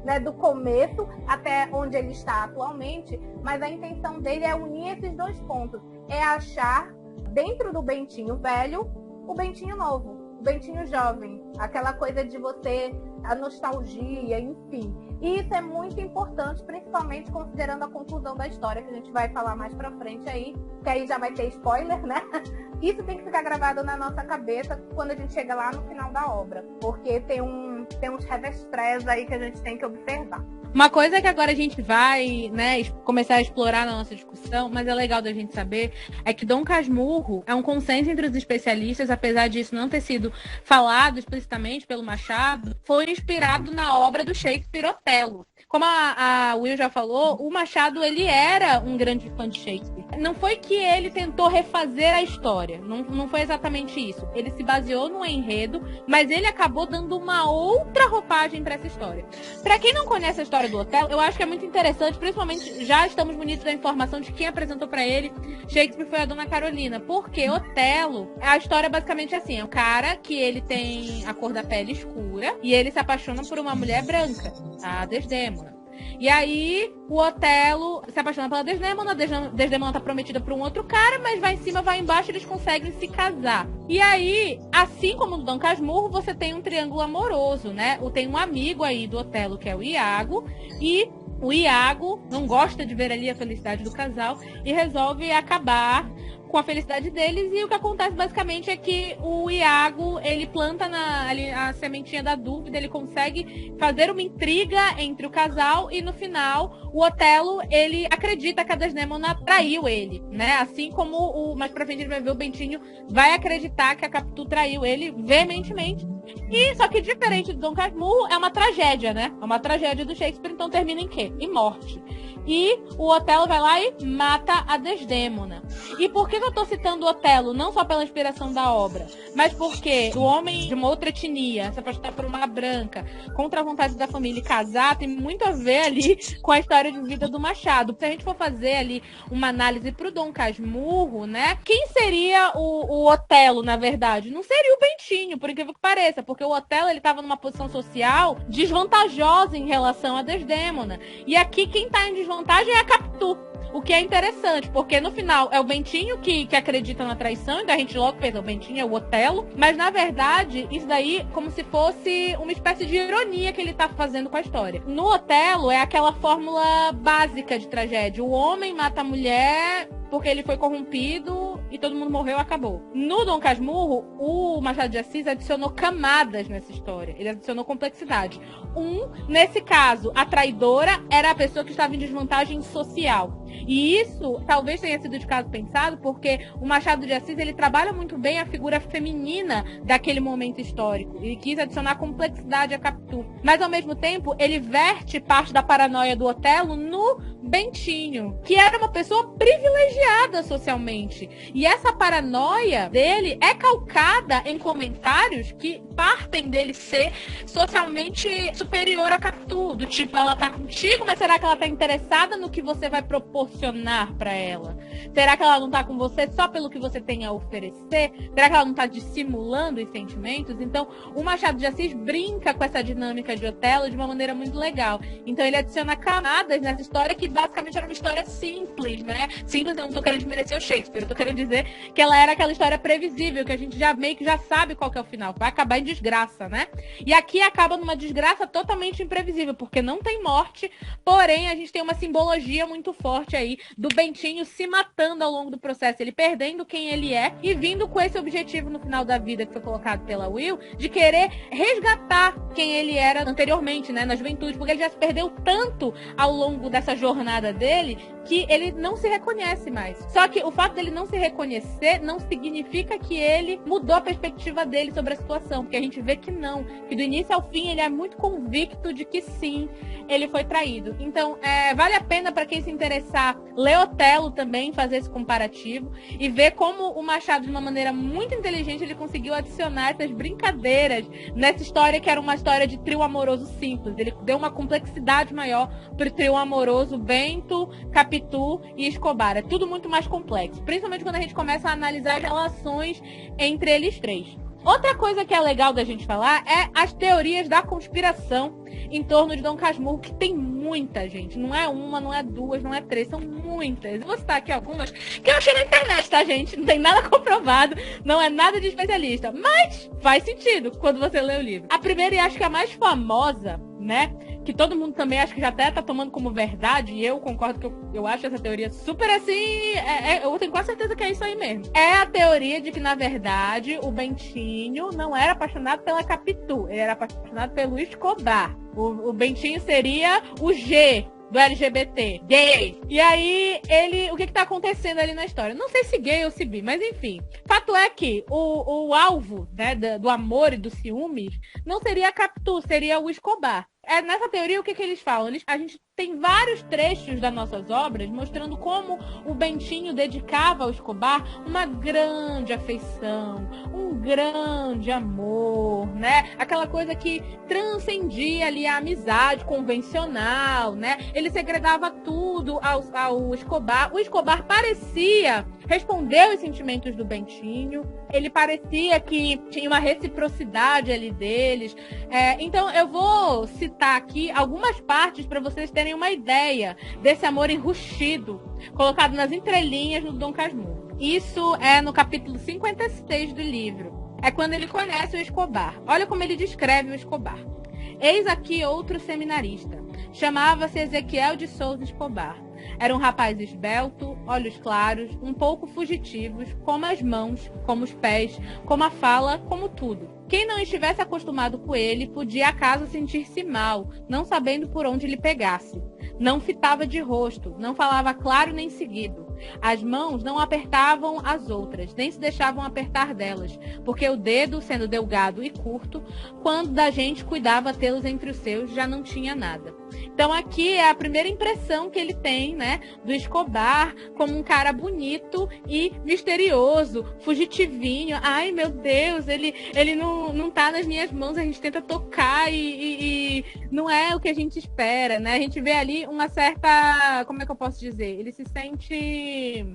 né, do começo até onde ele está atualmente, mas a intenção dele é unir esses dois pontos. É achar dentro do Bentinho velho o Bentinho novo. O Bentinho jovem, aquela coisa de você, a nostalgia, enfim. E isso é muito importante, principalmente considerando a conclusão da história, que a gente vai falar mais pra frente aí, que aí já vai ter spoiler, né? Isso tem que ficar gravado na nossa cabeça quando a gente chega lá no final da obra, porque tem uns revestrés aí que a gente tem que observar. Uma coisa que agora a gente vai, né, começar a explorar na nossa discussão, mas é legal da gente saber, é que Dom Casmurro é um consenso entre os especialistas, apesar disso não ter sido falado explicitamente pelo Machado, foi inspirado na obra do Shakespeare, Otelo. Como a Will já falou, o Machado, ele era um grande fã de Shakespeare. Não foi que ele tentou refazer a história, não foi exatamente isso. Ele se baseou no enredo, mas ele acabou dando uma outra roupagem para essa história. Para quem não conhece a história do Otelo, eu acho que é muito interessante, principalmente já estamos munidos da informação de quem apresentou para ele Shakespeare foi a Dona Carolina, porque Otelo, a história basicamente é assim, é um cara que ele tem a cor da pele escura e ele se apaixona por uma mulher branca, a Desdémona. E aí, o Otelo se apaixona pela Desdémona, a Desdémona tá prometida pra um outro cara, mas vai em cima, vai embaixo, eles conseguem se casar. E aí, assim como no Dom Casmurro, você tem um triângulo amoroso, né? Tem um amigo aí do Otelo, que é o Iago, e o Iago não gosta de ver ali a felicidade do casal e resolve acabar com a felicidade deles, e o que acontece basicamente é que o Iago, ele planta ali a sementinha da dúvida, ele consegue fazer uma intriga entre o casal e no final o Otelo, ele acredita que a Desdémona traiu ele, né? Assim como mais pra frente a gente vai ver o Bentinho vai acreditar que a Capitu traiu ele veementemente. E só que diferente do Dom Casmurro, é uma tragédia, né? É uma tragédia do Shakespeare, então termina em quê? Em morte. E o Otelo vai lá e mata a Desdémona. E por que eu tô citando o Otelo? Não só pela inspiração da obra, mas porque o homem de uma outra etnia se apaixonar por uma branca, contra a vontade da família e casar, tem muito a ver ali com a história de vida do Machado. Se a gente for fazer ali uma análise pro Dom Casmurro, né? Quem seria o Otelo, na verdade? Não seria o Bentinho, por incrível que pareça, porque o Otelo, ele tava numa posição social desvantajosa em relação a Desdémona. E aqui quem tá em desvantagem é a Capitu. O que é interessante, porque no final é o Bentinho que acredita na traição, então a gente logo pensa, o Bentinho é o Otelo, mas na verdade, isso daí como se fosse uma espécie de ironia que ele tá fazendo com a história. No Otelo é aquela fórmula básica de tragédia, o homem mata a mulher porque ele foi corrompido e todo mundo morreu, acabou. No Dom Casmurro, o Machado de Assis adicionou camadas nessa história, ele adicionou complexidade. Nesse caso, a traidora era a pessoa que estava em desvantagem social. E isso talvez tenha sido de caso pensado, porque o Machado de Assis, ele trabalha muito bem a figura feminina daquele momento histórico. Ele quis adicionar complexidade à Capitu. Mas, ao mesmo tempo, ele verte parte da paranoia do Otelo no Bentinho, que era uma pessoa privilegiada socialmente. E essa paranoia dele é calcada em comentários que partem dele ser socialmente superior a Capitu. Do tipo, ela tá contigo, mas será que ela tá interessada no que você vai proporcionar pra ela? Será que ela não tá com você só pelo que você tem a oferecer? Será que ela não tá dissimulando os sentimentos? Então, o Machado de Assis brinca com essa dinâmica de Otelo de uma maneira muito legal. Então, ele adiciona camadas nessa história que basicamente era uma história simples, né? Simples, eu não tô querendo desmerecer o Shakespeare, eu tô querendo dizer que ela era aquela história previsível, que a gente já meio que já sabe qual que é o final. Vai acabar em desgraça, né? E aqui acaba numa desgraça totalmente imprevisível, porque não tem morte, porém a gente tem uma simbologia muito forte aí do Bentinho se matando ao longo do processo, ele perdendo quem ele é e vindo com esse objetivo no final da vida que foi colocado pela Will, de querer resgatar quem ele era anteriormente, né, na juventude, porque ele já se perdeu tanto ao longo dessa jornada dele que ele não se reconhece mais. Só que o fato dele não se reconhecer não significa que ele mudou a perspectiva dele sobre a situação, porque a gente vê que não, que do início ao fim ele é muito convicto de que sim, ele foi traído. Então, vale a pena para quem se interessar ler Otelo também, fazer esse comparativo e ver como o Machado, de uma maneira muito inteligente, ele conseguiu adicionar essas brincadeiras nessa história que era uma história de trio amoroso simples. Ele deu uma complexidade maior pro trio amoroso Bento, Capitu e Escobar. É tudo muito mais complexo, principalmente quando a gente começa a analisar as relações entre eles três. Outra coisa que é legal da gente falar é as teorias da conspiração em torno de Dom Casmurro, que tem muita, gente. Não é uma, não é duas, não é três, são muitas. Eu vou citar aqui algumas que eu achei na internet, tá, gente? Não tem nada comprovado, não é nada de especialista, mas faz sentido quando você lê o livro. A primeira, e acho que a mais famosa, né, que todo mundo também acho que já até tá tomando como verdade, e eu concordo que eu acho essa teoria super assim, eu tenho quase certeza que é isso aí mesmo. É a teoria de que, na verdade, o Bentinho não era apaixonado pela Capitu, ele era apaixonado pelo Escobar. O Bentinho seria o G do LGBT, gay. E aí, o que tá acontecendo ali na história? Não sei se gay ou se bi, mas enfim. Fato é que o alvo, né, do amor e dos ciúmes não seria a Capitu, seria o Escobar. Nessa teoria, o que eles falam? A gente tem vários trechos das nossas obras mostrando como o Bentinho dedicava ao Escobar uma grande afeição, um grande amor, né? Aquela coisa que transcendia ali a amizade convencional, né? Ele segredava tudo ao Escobar. O Escobar parecia responder os sentimentos do Bentinho. Ele parecia que tinha uma reciprocidade ali deles. Então, eu vou citar aqui algumas partes para vocês terem uma ideia desse amor enrustido, colocado nas entrelinhas no Dom Casmurro. Isso é no capítulo 56 do livro. É quando ele conhece o Escobar. Olha como ele descreve o Escobar. Eis aqui outro seminarista. Chamava-se Ezequiel de Souza Escobar. Era um rapaz esbelto, olhos claros, um pouco fugitivos, como as mãos, como os pés, como a fala, como tudo. Quem não estivesse acostumado com ele podia acaso sentir-se mal, não sabendo por onde lhe pegasse. não fitava de rosto, não falava claro nem seguido. As mãos não apertavam as outras, nem se deixavam apertar delas, porque o dedo, sendo delgado e curto, quando da gente cuidava tê-los entre os seus, já não tinha nada. Então aqui é a primeira impressão que ele tem, né, do Escobar como um cara bonito e misterioso, fugitivinho. Ai, meu Deus, ele não tá nas minhas mãos, a gente tenta tocar e não é o que a gente espera, né? A gente vê ali uma certa, como é que eu posso dizer? Ele se sente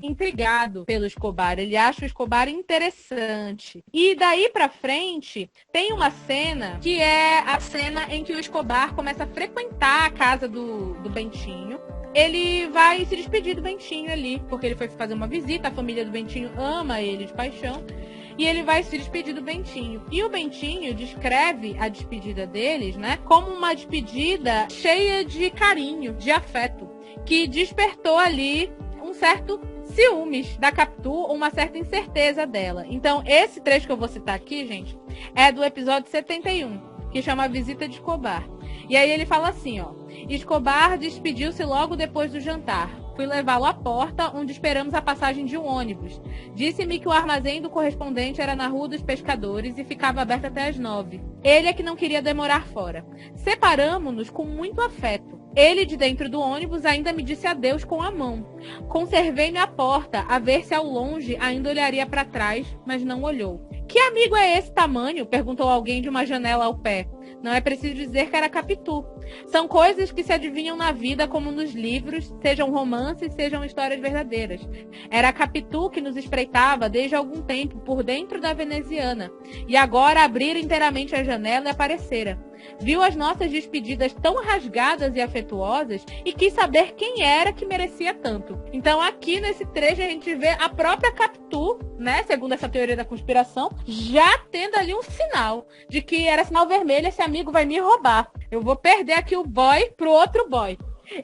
intrigado pelo Escobar, ele acha o Escobar interessante. E daí pra frente, tem uma cena que é a cena em que o Escobar começa a frequentar a casa do Bentinho. Ele vai se despedir do Bentinho ali, porque ele foi fazer uma visita, a família do Bentinho ama ele de paixão, e ele vai se despedir do Bentinho. E o Bentinho descreve a despedida deles, né, como uma despedida cheia de carinho, de afeto, que despertou ali um certo ciúmes da Capitu, ou uma certa incerteza dela. Então, esse trecho que eu vou citar aqui, gente, é do episódio 71, que chama A Visita de Escobar. E aí ele fala assim, ó: Escobar despediu-se logo depois do jantar. Fui levá-lo à porta, onde esperamos a passagem de um ônibus. Disse-me que o armazém do correspondente era na Rua dos Pescadores e ficava aberto até às 9. Ele é que não queria demorar fora. Separamo-nos com muito afeto. Ele, de dentro do ônibus, ainda me disse adeus com a mão. Conservei-me à porta, a ver se ao longe ainda olharia para trás, mas não olhou. Que amigo é esse tamanho? Perguntou alguém de uma janela ao pé. Não é preciso dizer que era Capitu. São coisas que se adivinham na vida como nos livros, sejam romances, sejam histórias verdadeiras. Era a Capitu que nos espreitava desde algum tempo por dentro da veneziana. E agora abrira inteiramente a janela e aparecera. Viu as nossas despedidas tão rasgadas e afetuosas e quis saber quem era que merecia tanto. Então aqui nesse trecho a gente vê a própria Capitu, né, segundo essa teoria da conspiração, já tendo ali um sinal de que era sinal vermelho, esse amigo vai me roubar. Eu vou perder aqui o boy pro outro boy.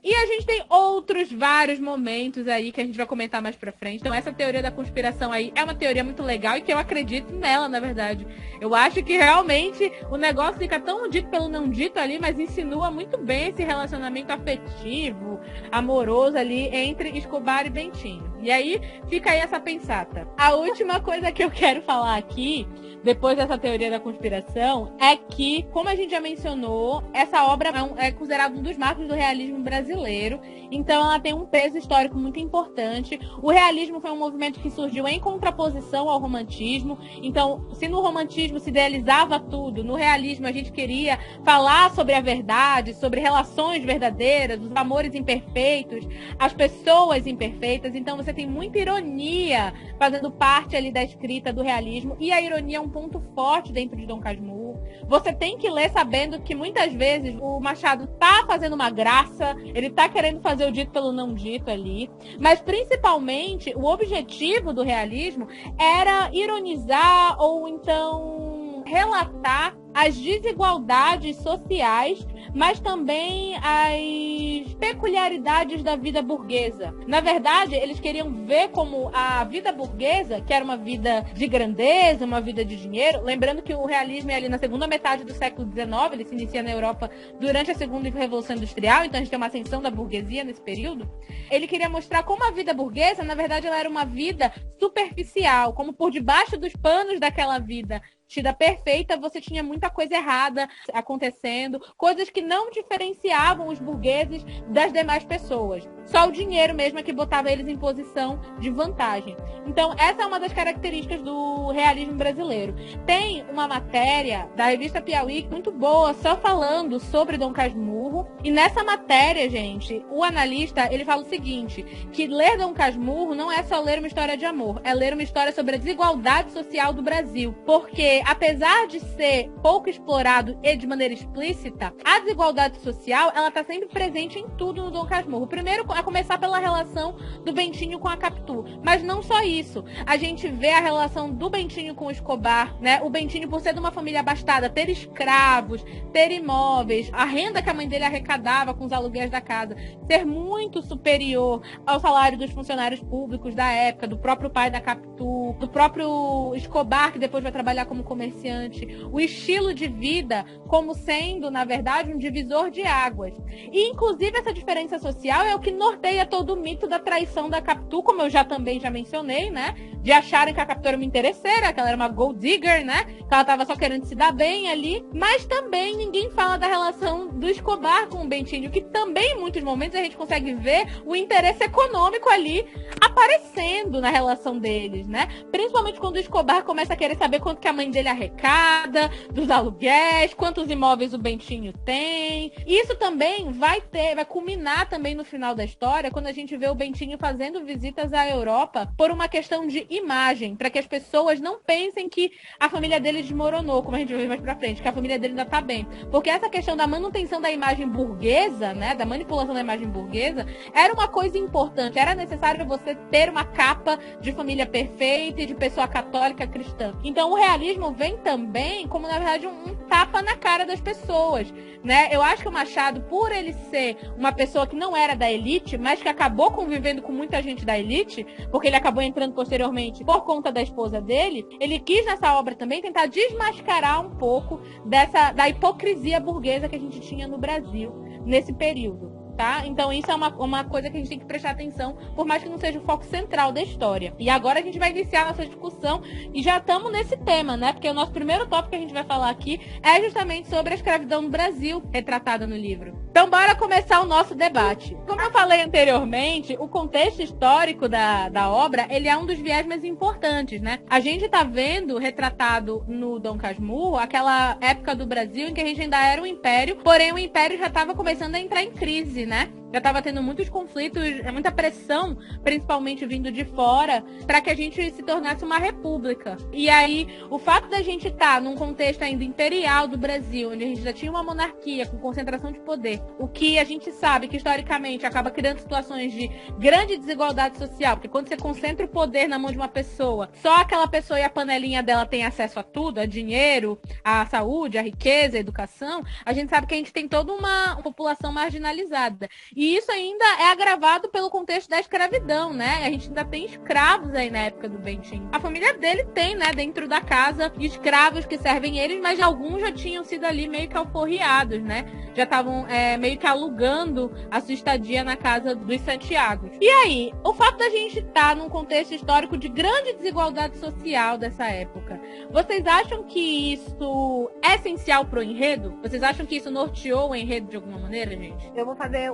E a gente tem outros vários momentos aí que a gente vai comentar mais pra frente. Então essa teoria da conspiração aí é uma teoria muito legal e que eu acredito nela, na verdade. Eu acho que realmente o negócio fica tão dito pelo não dito ali, mas insinua muito bem esse relacionamento afetivo, amoroso ali entre Escobar e Bentinho. E aí fica aí essa pensata. A última coisa que eu quero falar aqui, depois dessa teoria da conspiração, é que, como a gente já mencionou, essa obra é considerada um dos marcos do realismo brasileiro, então ela tem um peso histórico muito importante. O realismo foi um movimento que surgiu em contraposição ao romantismo, então se no romantismo se idealizava tudo, no realismo a gente queria falar sobre a verdade, sobre relações verdadeiras, os amores imperfeitos, as pessoas imperfeitas, então você tem muita ironia fazendo parte ali da escrita do realismo, e a ironia é um ponto forte dentro de Dom Casmurro. Você tem que ler sabendo que muitas vezes o Machado tá fazendo uma graça, ele tá querendo fazer o dito pelo não dito ali, mas principalmente o objetivo do realismo era ironizar ou então relatar as desigualdades sociais, mas também as peculiaridades da vida burguesa. Na verdade, eles queriam ver como a vida burguesa, que era uma vida de grandeza, uma vida de dinheiro, lembrando que o realismo é ali na segunda metade do século XIX, ele se inicia na Europa durante a segunda Revolução Industrial, então a gente tem uma ascensão da burguesia nesse período. Ele queria mostrar como a vida burguesa, na verdade, ela era uma vida superficial, como por debaixo dos panos daquela vida tida perfeita, você tinha muita coisa errada acontecendo, coisas que não diferenciavam os burgueses das demais pessoas. Só o dinheiro mesmo é que botava eles em posição de vantagem. Então, essa é uma das características do realismo brasileiro. Tem uma matéria da revista Piauí muito boa, só falando sobre Dom Casmurro, e nessa matéria, gente, o analista, ele fala o seguinte, que ler Dom Casmurro não é só ler uma história de amor, é ler uma história sobre a desigualdade social do Brasil, porque apesar de ser pouco explorado e de maneira explícita, a desigualdade social, ela está sempre presente em tudo no Dom Casmurro. Primeiro, a começar pela relação do Bentinho com a Capitu. Mas não só isso. A gente vê a relação do Bentinho com o Escobar, né? O Bentinho, por ser de uma família abastada, ter escravos, ter imóveis, a renda que a mãe dele arrecadava com os aluguéis da casa, ser muito superior ao salário dos funcionários públicos da época, do próprio pai da Capitu, do próprio Escobar, que depois vai trabalhar como comerciante. O estilo de vida como sendo, na verdade, um divisor de águas. E, inclusive, essa diferença social é o que norteia todo o mito da traição da Capitu, como eu também já mencionei, né? De acharem que a Capitu era uma interesseira, que ela era uma gold digger, né? Que ela tava só querendo se dar bem ali. Mas também ninguém fala da relação do Escobar com o Bentinho, que também, em muitos momentos, a gente consegue ver o interesse econômico ali aparecendo na relação deles, né? Principalmente quando o Escobar começa a querer saber quanto que a mãe dele arrecada, dos aluguéis, quantos imóveis o Bentinho tem. Isso também vai culminar também no final da história, quando a gente vê o Bentinho fazendo visitas à Europa por uma questão de imagem, para que as pessoas não pensem que a família dele desmoronou, como a gente vai ver mais pra frente, que a família dele ainda tá bem. Porque essa questão da manutenção da imagem burguesa, né, da manipulação da imagem burguesa, era uma coisa importante. Era necessário você ter uma capa de família perfeita e de pessoa católica cristã. Então o realismo vem também como, na verdade, um tapa na cara das pessoas, né? Eu acho que o Machado, por ele ser uma pessoa que não era da elite, mas que acabou convivendo com muita gente da elite, porque ele acabou entrando posteriormente por conta da esposa dele, ele quis nessa obra também tentar desmascarar um pouco da hipocrisia burguesa que a gente tinha no Brasil nesse período. Tá? Então isso é uma coisa que a gente tem que prestar atenção, por mais que não seja o foco central da história. E agora a gente vai iniciar a nossa discussão e já estamos nesse tema, né? Porque o nosso primeiro tópico que a gente vai falar aqui é justamente sobre a escravidão no Brasil, retratada no livro. Então bora começar o nosso debate. Como eu falei anteriormente, o contexto histórico da obra, ele é um dos viés mais importantes, né? A gente tá vendo retratado no Dom Casmurro aquela época do Brasil em que a gente ainda era um império, porém o império já estava começando a entrar em crise, né? Já estava tendo muitos conflitos, muita pressão, principalmente vindo de fora, para que a gente se tornasse uma república. E aí, o fato da gente estar num contexto ainda imperial do Brasil, onde a gente já tinha uma monarquia com concentração de poder, o que a gente sabe que, historicamente, acaba criando situações de grande desigualdade social, porque quando você concentra o poder na mão de uma pessoa, só aquela pessoa e a panelinha dela tem acesso a tudo, a dinheiro, a saúde, a riqueza, a educação, a gente sabe que a gente tem toda uma população marginalizada. E isso ainda é agravado pelo contexto da escravidão, né? A gente ainda tem escravos aí na época do Bentinho. A família dele tem, né, dentro da casa, escravos que servem eles, mas alguns já tinham sido ali meio que alforriados, né? Já estavam meio que alugando a sua estadia na casa dos Santiagos. E aí, o fato da gente estar num contexto histórico de grande desigualdade social dessa época, vocês acham que isso é essencial pro enredo? Vocês acham que isso norteou o enredo de alguma maneira, gente? Eu vou fazer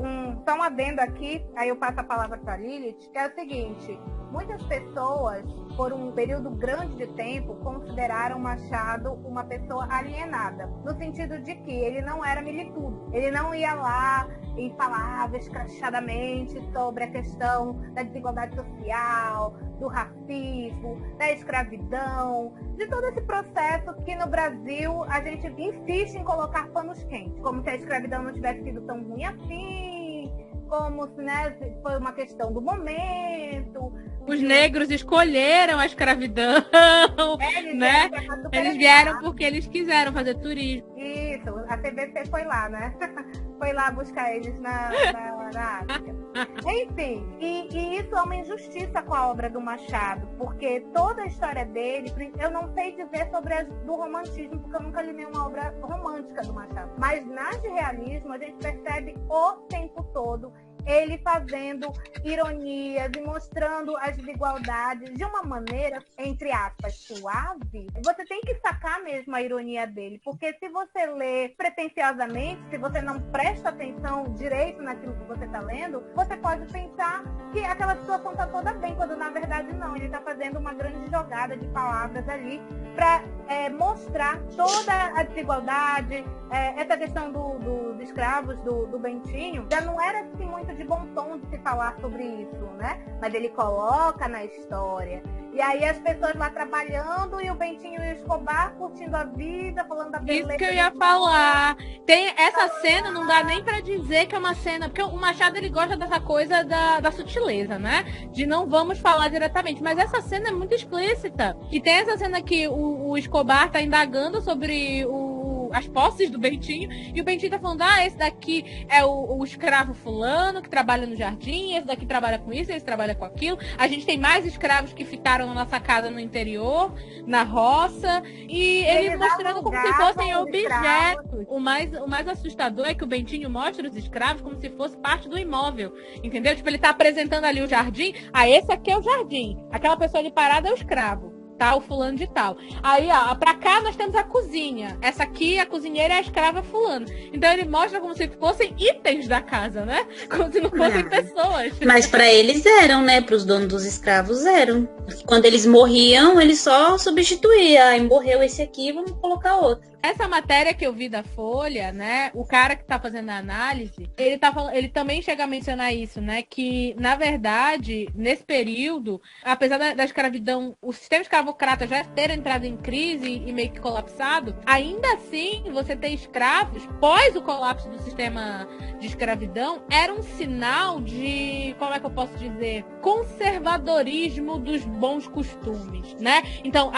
só um adendo aqui, aí eu passo a palavra para a Lilith, que é o seguinte: muitas pessoas, por um período grande de tempo, consideraram Machado uma pessoa alienada, no sentido de que ele não era militudo, ele não ia lá e falava escrachadamente sobre a questão da desigualdade social, do racismo, da escravidão, de todo esse processo que no Brasil a gente insiste em colocar panos quentes, como se a escravidão não tivesse sido tão ruim assim, como se, né, foi uma questão do momento. Os negros escolheram a escravidão, né? Eles vieram porque eles quiseram fazer turismo. Isso, a CBC foi lá, né? Foi lá buscar eles na África. Enfim, e isso é uma injustiça com a obra do Machado, porque toda a história dele, eu não sei dizer sobre do romantismo, porque eu nunca li nenhuma obra romântica do Machado, mas nas de realismo a gente percebe o tempo todo ele fazendo ironias e mostrando as desigualdades de uma maneira, entre aspas, suave. Você tem que sacar mesmo a ironia dele, porque se você lê pretensiosamente, se você não presta atenção direito naquilo que você está lendo, você pode pensar que aquela situação está toda bem, quando na verdade não. Ele está fazendo uma grande jogada de palavras ali para mostrar toda a desigualdade, essa questão dos escravos do Bentinho, já não era assim muito muito de bom tom de se falar sobre isso, né? Mas ele coloca na história. E aí as pessoas lá trabalhando e o Bentinho e o Escobar curtindo a vida, falando da beleza. Isso que eu ia falar. Tem essa cena, não dá nem pra dizer que é uma cena, porque o Machado ele gosta dessa coisa da sutileza, né? De não vamos falar diretamente, mas essa cena é muito explícita. E tem essa cena que o Escobar tá indagando sobre as posses do Bentinho, e o Bentinho tá falando, esse daqui é o escravo fulano que trabalha no jardim, esse daqui trabalha com isso, esse trabalha com aquilo. A gente tem mais escravos que ficaram na nossa casa no interior, na roça, e ele mostrando como se fossem objetos. O mais assustador é que o Bentinho mostra os escravos como se fosse parte do imóvel, entendeu? Tipo, ele tá apresentando ali o jardim, esse aqui é o jardim, aquela pessoa ali parada é o escravo. Tá, o fulano de tal. Aí, pra cá nós temos a cozinha. Essa aqui, a cozinheira é a escrava fulano. Então ele mostra como se fossem itens da casa, né? Como se não fossem pessoas. Mas pra eles eram, né? Pros donos dos escravos eram. Quando eles morriam, eles só substituíam. Aí morreu esse aqui, vamos colocar outro. Essa matéria que eu vi da Folha, né? O cara que tá fazendo a análise, ele também chega a mencionar isso, né? Que, na verdade, nesse período, apesar da escravidão, o sistema escravocrata já ter entrado em crise e meio que colapsado, ainda assim, você ter escravos, pós o colapso do sistema de escravidão, era um sinal de, como é que eu posso dizer, conservadorismo dos bons costumes, né? Então,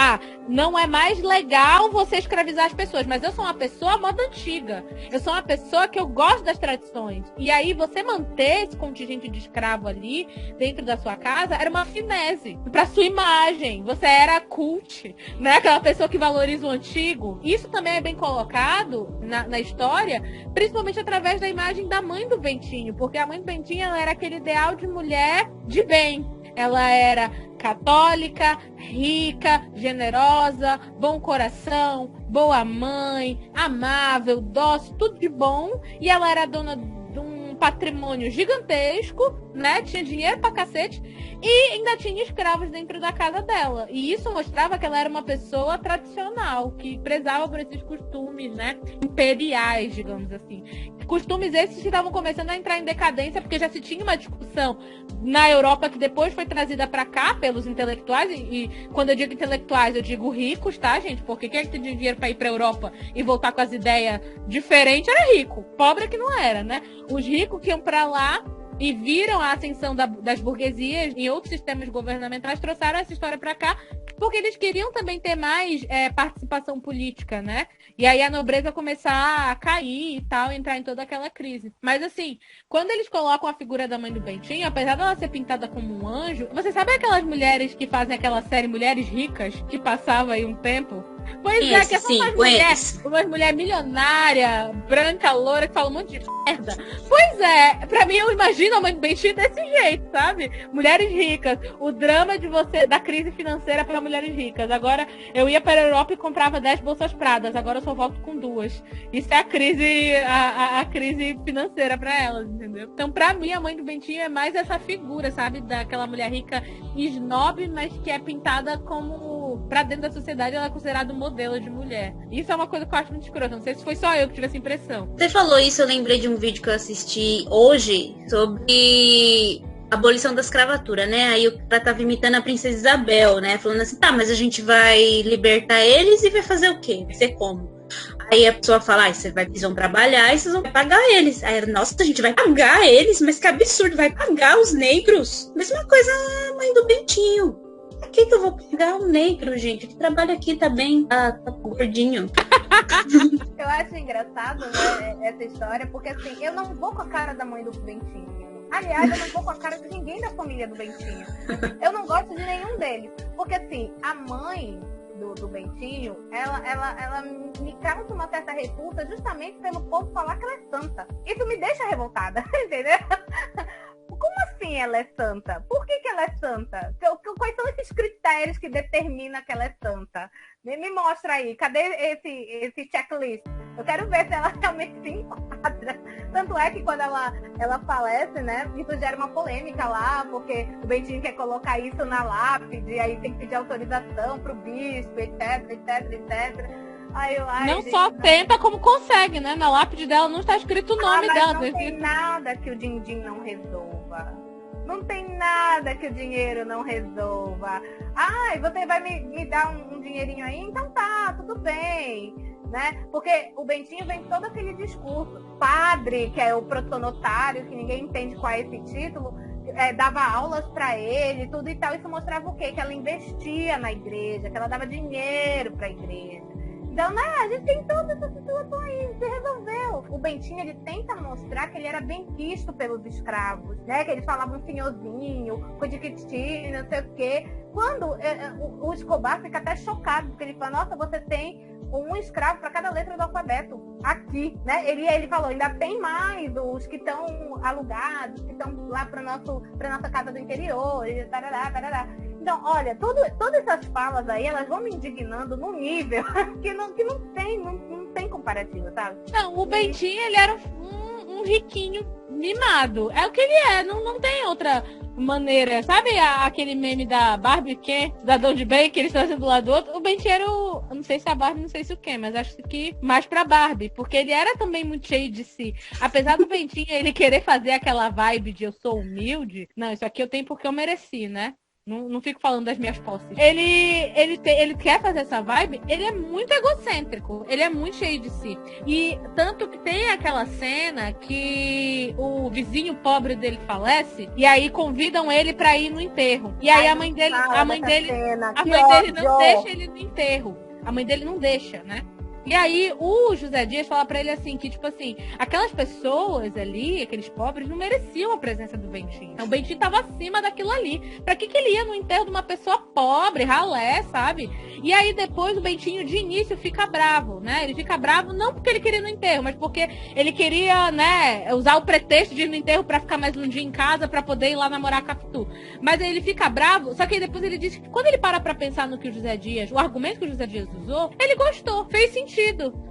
não é mais legal você escravizar as pessoas, mas eu sou uma pessoa moda antiga. Eu sou uma pessoa que eu gosto das tradições. E aí você manter esse contingente de escravo ali dentro da sua casa era uma finese pra sua imagem. Você era cult, né? Aquela pessoa que valoriza o antigo. Isso também é bem colocado na história, principalmente através da imagem da mãe do Bentinho, porque a mãe do Bentinho ela era aquele ideal de mulher de bem. Ela era católica, rica, generosa, bom coração, boa mãe, amável, dócil, tudo de bom. E ela era dona de um patrimônio gigantesco, né? Tinha dinheiro pra cacete. E ainda tinha escravos dentro da casa dela. E isso mostrava que ela era uma pessoa tradicional, que prezava por esses costumes, né? Imperiais, digamos assim. Costumes esses que estavam começando a entrar em decadência, porque já se tinha uma discussão na Europa que depois foi trazida para cá pelos intelectuais, e quando eu digo intelectuais, eu digo ricos, tá, gente? Porque quem é que tem dinheiro para ir para Europa e voltar com as ideias diferentes era rico. Pobre que não era, né? Os ricos que iam para lá e viram a ascensão das burguesias em outros sistemas governamentais, trouxeram essa história para cá, porque eles queriam também ter mais participação política, né? E aí a nobreza começar a cair e tal, entrar em toda aquela crise. Mas assim, quando eles colocam a figura da mãe do Bentinho, apesar dela ser pintada como um anjo, você sabe aquelas mulheres que fazem aquela série Mulheres Ricas, que passava aí um tempo? Pois isso, que são umas mulheres milionárias, branca, loura, que falam um monte de merda. Pois é, pra mim eu imagino a mãe do Bentinho desse jeito, sabe? Mulheres ricas, o drama de você, da crise financeira para mulheres ricas. Agora, eu ia para a Europa e comprava 10 bolsas pradas, agora eu só volto com 2. Isso é a crise financeira para elas, entendeu? Então, pra mim, a mãe do Bentinho é mais essa figura, sabe? Daquela mulher rica snob, mas que é pintada como, pra dentro da sociedade, ela é considerada um modelo de mulher. Isso é uma coisa que eu acho muito escrota. Não sei se foi só eu que tive essa impressão. Você falou isso, eu lembrei de um vídeo que eu assisti hoje sobre a abolição da escravatura, né? Aí o cara tava imitando a princesa Isabel, né? Falando assim, tá, mas a gente vai libertar eles e vai fazer o quê? Vai ser como? Aí a pessoa fala, vocês vão trabalhar e vocês vão pagar eles. Aí, nossa, a gente vai pagar eles? Mas que absurdo, vai pagar os negros? Mesma coisa a mãe do Bentinho. Por que eu vou pegar um negro, gente? Que trabalha aqui também, tá gordinho. Eu acho engraçado, né, essa história, porque assim, eu não vou com a cara da mãe do Bentinho. Aliás, eu não vou com a cara de ninguém da família do Bentinho. Eu não gosto de nenhum deles. Porque assim, a mãe do Bentinho, ela me causa uma certa repulsa justamente pelo povo falar que ela é santa. Isso me deixa revoltada, entendeu? Como assim ela é santa? Por que ela é santa? Quais são esses critérios que determinam que ela é santa? Me mostra aí, cadê esse checklist? Eu quero ver se ela realmente se enquadra. Tanto é que quando ela falece, né, isso gera uma polêmica lá, porque o Bentinho quer colocar isso na lápide, aí tem que pedir autorização pro bispo, etc. Ai, Não gente, só não. tenta, como consegue, né? Na lápide dela não está escrito o nome Mas dela. não tá tem escrito- nada que o din-din não resolva. Não tem nada que o dinheiro não resolva. Ai, você vai me dar um dinheirinho aí? Então tá, tudo bem. Né? Porque o Bentinho vem com todo aquele discurso. Padre, que é o protonotário, que ninguém entende qual é esse título, dava aulas para ele, tudo e tal. Isso mostrava o quê? Que ela investia na igreja, que ela dava dinheiro para a igreja. Então, né, a gente tem toda essa situação aí, se resolveu. O Bentinho, ele tenta mostrar que ele era bem visto pelos escravos, né? Que eles falavam senhorzinho, codiquiti, não sei o quê. Quando o Escobar fica até chocado, porque ele fala, nossa, você tem um escravo para cada letra do alfabeto aqui, né? Ele falou, ainda tem mais os que estão alugados, que estão lá para nossa casa do interior, e tarará, tarará. Então, olha, todas essas falas aí, elas vão me indignando num nível que não tem comparativo, sabe? Não, o Bentinho, ele era um riquinho mimado. É o que ele é, não tem outra maneira. Sabe aquele meme da Barbie Ken, cidadão de bem, que eles estão sendo do lado do outro? O Bentinho era eu não sei se a Barbie, não sei se o quê, mas acho que mais pra Barbie, porque ele era também muito cheio de si. Apesar do Bentinho ele querer fazer aquela vibe de eu sou humilde, não, isso aqui eu tenho porque eu mereci, né? Não fico falando das minhas posses. Ele quer fazer essa vibe, ele é muito egocêntrico, ele é muito cheio de si. E tanto que tem aquela cena que o vizinho pobre dele falece, e aí convidam ele pra ir no enterro. E aí a mãe dele não deixa ele no enterro. A mãe dele não deixa, né? E aí o José Dias fala pra ele assim, que tipo assim, aquelas pessoas ali, aqueles pobres, não mereciam a presença do Bentinho. Então, o Bentinho tava acima daquilo ali. Pra que ele ia no enterro de uma pessoa pobre, ralé, sabe? E aí depois o Bentinho de início fica bravo, né? Ele fica bravo não porque ele queria ir no enterro, mas porque ele queria, né, usar o pretexto de ir no enterro pra ficar mais um dia em casa, pra poder ir lá namorar a Capitu. Mas aí ele fica bravo, só que aí depois ele diz que quando ele para pra pensar no que o José Dias, o argumento que o José Dias usou, ele gostou, fez sentido.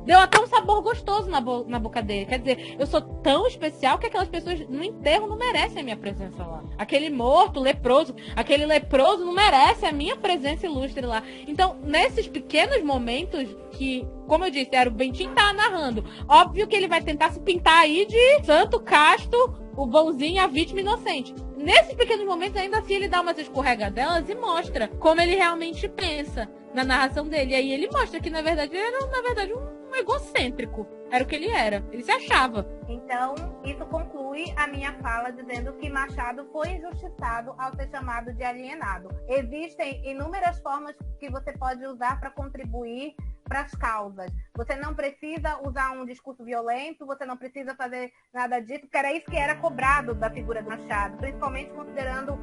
Deu até um sabor gostoso na boca dele. Quer dizer, eu sou tão especial que aquelas pessoas no enterro não merecem a minha presença lá. Aquele morto, leproso, aquele leproso não merece a minha presença ilustre lá. Então, nesses pequenos momentos que, como eu disse, era o Bentinho que tá narrando. Óbvio que ele vai tentar se pintar aí de santo, casto, o bonzinho, a vítima inocente. Nesses pequenos momentos, ainda assim, ele dá umas escorregadelas e mostra como ele realmente pensa na narração dele. E aí ele mostra que, na verdade, ele era, um egocêntrico. Era o que ele era. Ele se achava. Então, isso conclui a minha fala dizendo que Machado foi injustiçado ao ser chamado de alienado. Existem inúmeras formas que você pode usar para contribuir para as causas. Você não precisa usar um discurso violento, você não precisa fazer nada disso, porque era isso que era cobrado da figura do Machado, principalmente considerando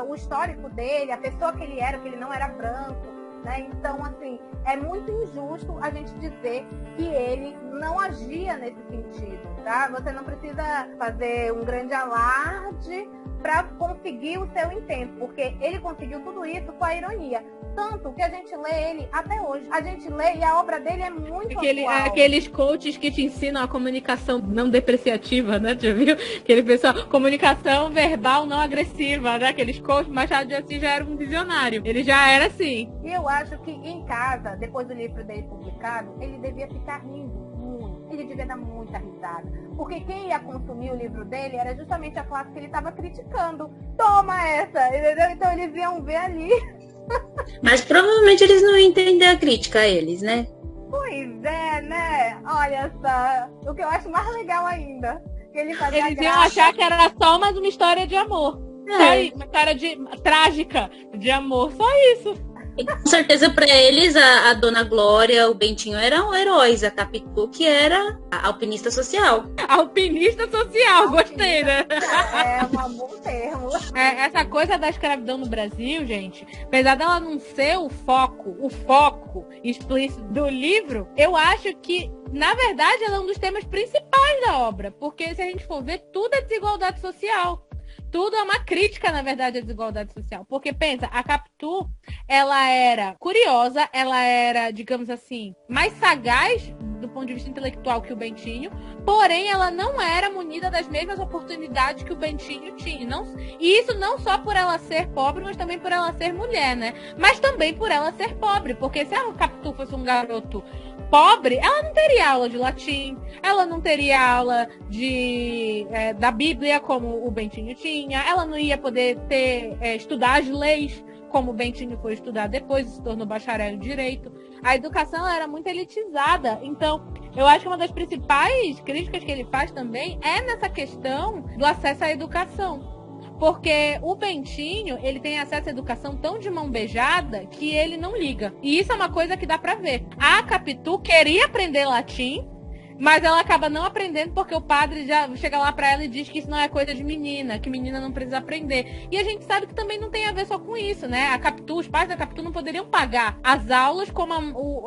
o histórico dele, a pessoa que ele era, que ele não era branco. Né? Então, assim, é muito injusto a gente dizer que ele não agia nesse sentido, tá? Você não precisa fazer um grande alarde para conseguir o seu intento, porque ele conseguiu tudo isso com a ironia. Tanto que a gente lê ele até hoje. A gente lê e a obra dele é muito atual. Aqueles coaches que te ensinam a comunicação não depreciativa, né? Já viu? Aquele pessoal, comunicação verbal não agressiva, né? Aqueles coaches, Machado de Assis já era um visionário. Ele já era assim. E eu acho que em casa, depois do livro dele publicado, ele devia ficar rindo muito. Ele devia dar muita risada. Porque quem ia consumir o livro dele era justamente a classe que ele estava criticando. Toma essa! Entendeu? Então eles iam ver ali. Mas provavelmente eles não entendem a crítica a eles, né? Pois é, né? Olha só. O que eu acho mais legal ainda. Que ele fazia Eles iam achar que era só mais uma história de amor. Só isso, uma história trágica de amor. Só isso. E com certeza para eles a Dona Glória, o Bentinho eram heróis, a Capitu que era a alpinista social. Alpinista social, gostei, né? É um bom termo. Essa coisa da escravidão no Brasil, gente, apesar dela não ser o foco explícito do livro, eu acho que, na verdade, ela é um dos temas principais da obra, porque se a gente for ver, tudo é desigualdade social. Tudo é uma crítica, na verdade, à desigualdade social. Porque, pensa, a Capitu, ela era curiosa, ela era, digamos assim, mais sagaz do ponto de vista intelectual que o Bentinho, porém ela não era munida das mesmas oportunidades que o Bentinho tinha. E isso não só por ela ser pobre, mas também por ela ser mulher, né? Mas também por ela ser pobre, porque se a Capitu fosse um garoto pobre, ela não teria aula de latim, ela não teria aula da Bíblia como o Bentinho tinha, ela não ia poder estudar as leis como o Bentinho foi estudar depois, se tornou bacharel em direito. A educação era muito elitizada, então eu acho que uma das principais críticas que ele faz também é nessa questão do acesso à educação. Porque o Bentinho, ele tem acesso à educação tão de mão beijada que ele não liga. E isso é uma coisa que dá pra ver. A Capitu queria aprender latim, mas ela acaba não aprendendo porque o padre já chega lá pra ela e diz que isso não é coisa de menina, que menina não precisa aprender. E a gente sabe que também não tem a ver só com isso, né? A Capitu, os pais da Capitu não poderiam pagar as aulas como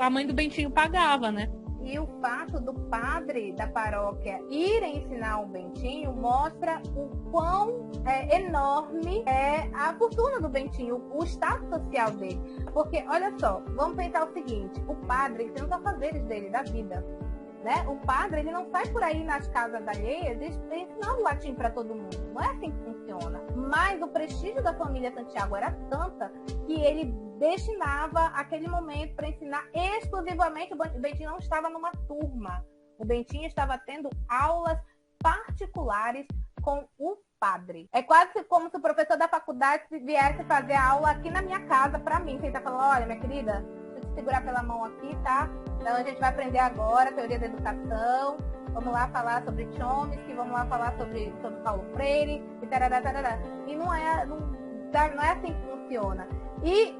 a mãe do Bentinho pagava, né? E o fato do padre da paróquia ir ensinar o Bentinho mostra o quão enorme é a fortuna do Bentinho, o status social dele. Porque, olha só, vamos pensar o seguinte, o padre tem os afazeres dele, da vida. Né? O padre, ele não sai por aí nas casas alheias ensinando latim para todo mundo. Não é assim que funciona. Mas o prestígio da família Santiago era tanta que ele destinava aquele momento para ensinar exclusivamente. O Bentinho não estava numa turma. O Bentinho estava tendo aulas particulares com o padre. É quase como se o professor da faculdade viesse fazer a aula aqui na minha casa para mim. Você está falando, olha, minha querida, segurar pela mão aqui, tá? Então a gente vai aprender agora teoria da educação, vamos lá falar sobre Chomsky, vamos lá falar sobre Paulo Freire, e tarará, tarará. E não é assim que funciona. E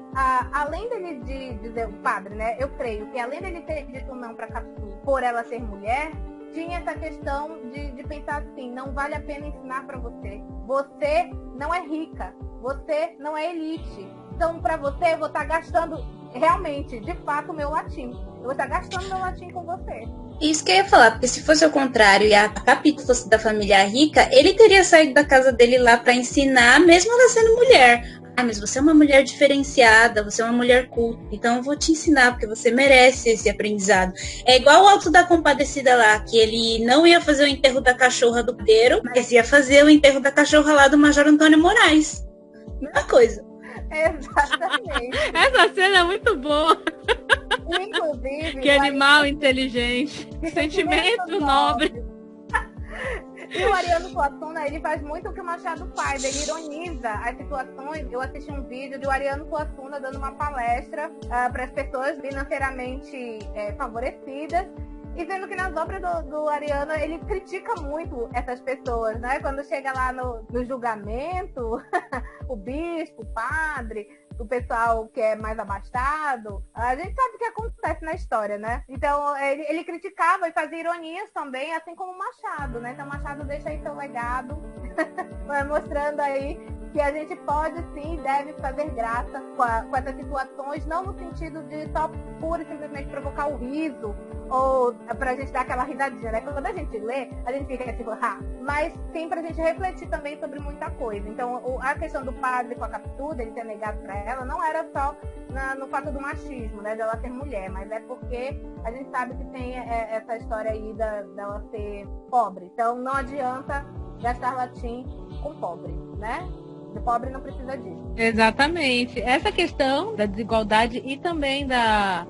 além dele dizer, o padre, né? Eu creio que além dele ter dito não para Capitu por ela ser mulher, tinha essa questão de pensar assim, não vale a pena ensinar para você. Você não é rica, você não é elite. Então, para você, eu vou estar gastando realmente, de fato, o meu latim. Eu vou estar gastando meu latim com você. Isso que eu ia falar, porque se fosse ao contrário e a Capitu fosse da família rica, ele teria saído da casa dele lá para ensinar, mesmo ela sendo mulher. Ah, mas você é uma mulher diferenciada, você é uma mulher culta, então eu vou te ensinar, porque você merece esse aprendizado. É igual o Alto da Compadecida lá, que ele não ia fazer o enterro da cachorra do Pedro, mas ia fazer o enterro da cachorra lá do Major Antônio Moraes. Mesma coisa. Exatamente. Essa cena é muito boa. Inclusive, que animal inteligente. Sentimento nobre. E o Ariano Suassuna, ele faz muito o que o Machado faz, ele ironiza as situações. Eu assisti um vídeo de o Ariano Suassuna dando uma palestra para as pessoas financeiramente favorecidas, e vendo que nas obras do Ariano, ele critica muito essas pessoas, né? Quando chega lá no julgamento, o bispo, o padre, o pessoal que é mais abastado, a gente sabe o que acontece na história, né? Então, ele criticava e fazia ironias também, assim como o Machado, né? Então, o Machado deixa aí seu legado, mostrando aí que a gente pode sim, deve fazer graça com essas situações, não no sentido de só pura e simplesmente provocar o riso, ou pra gente dar aquela risadinha, né? Quando a gente lê, a gente fica tipo, mas sim pra gente refletir também sobre muita coisa. Então, a questão do padre com a Capitu, ele ter negado pra ela, não era só no fato do machismo, né? Dela ser mulher, mas é porque a gente sabe que tem essa história aí dela ser pobre. Então, não adianta gastar latim com pobre, né? O pobre não precisa disso. Exatamente. Essa questão da desigualdade e também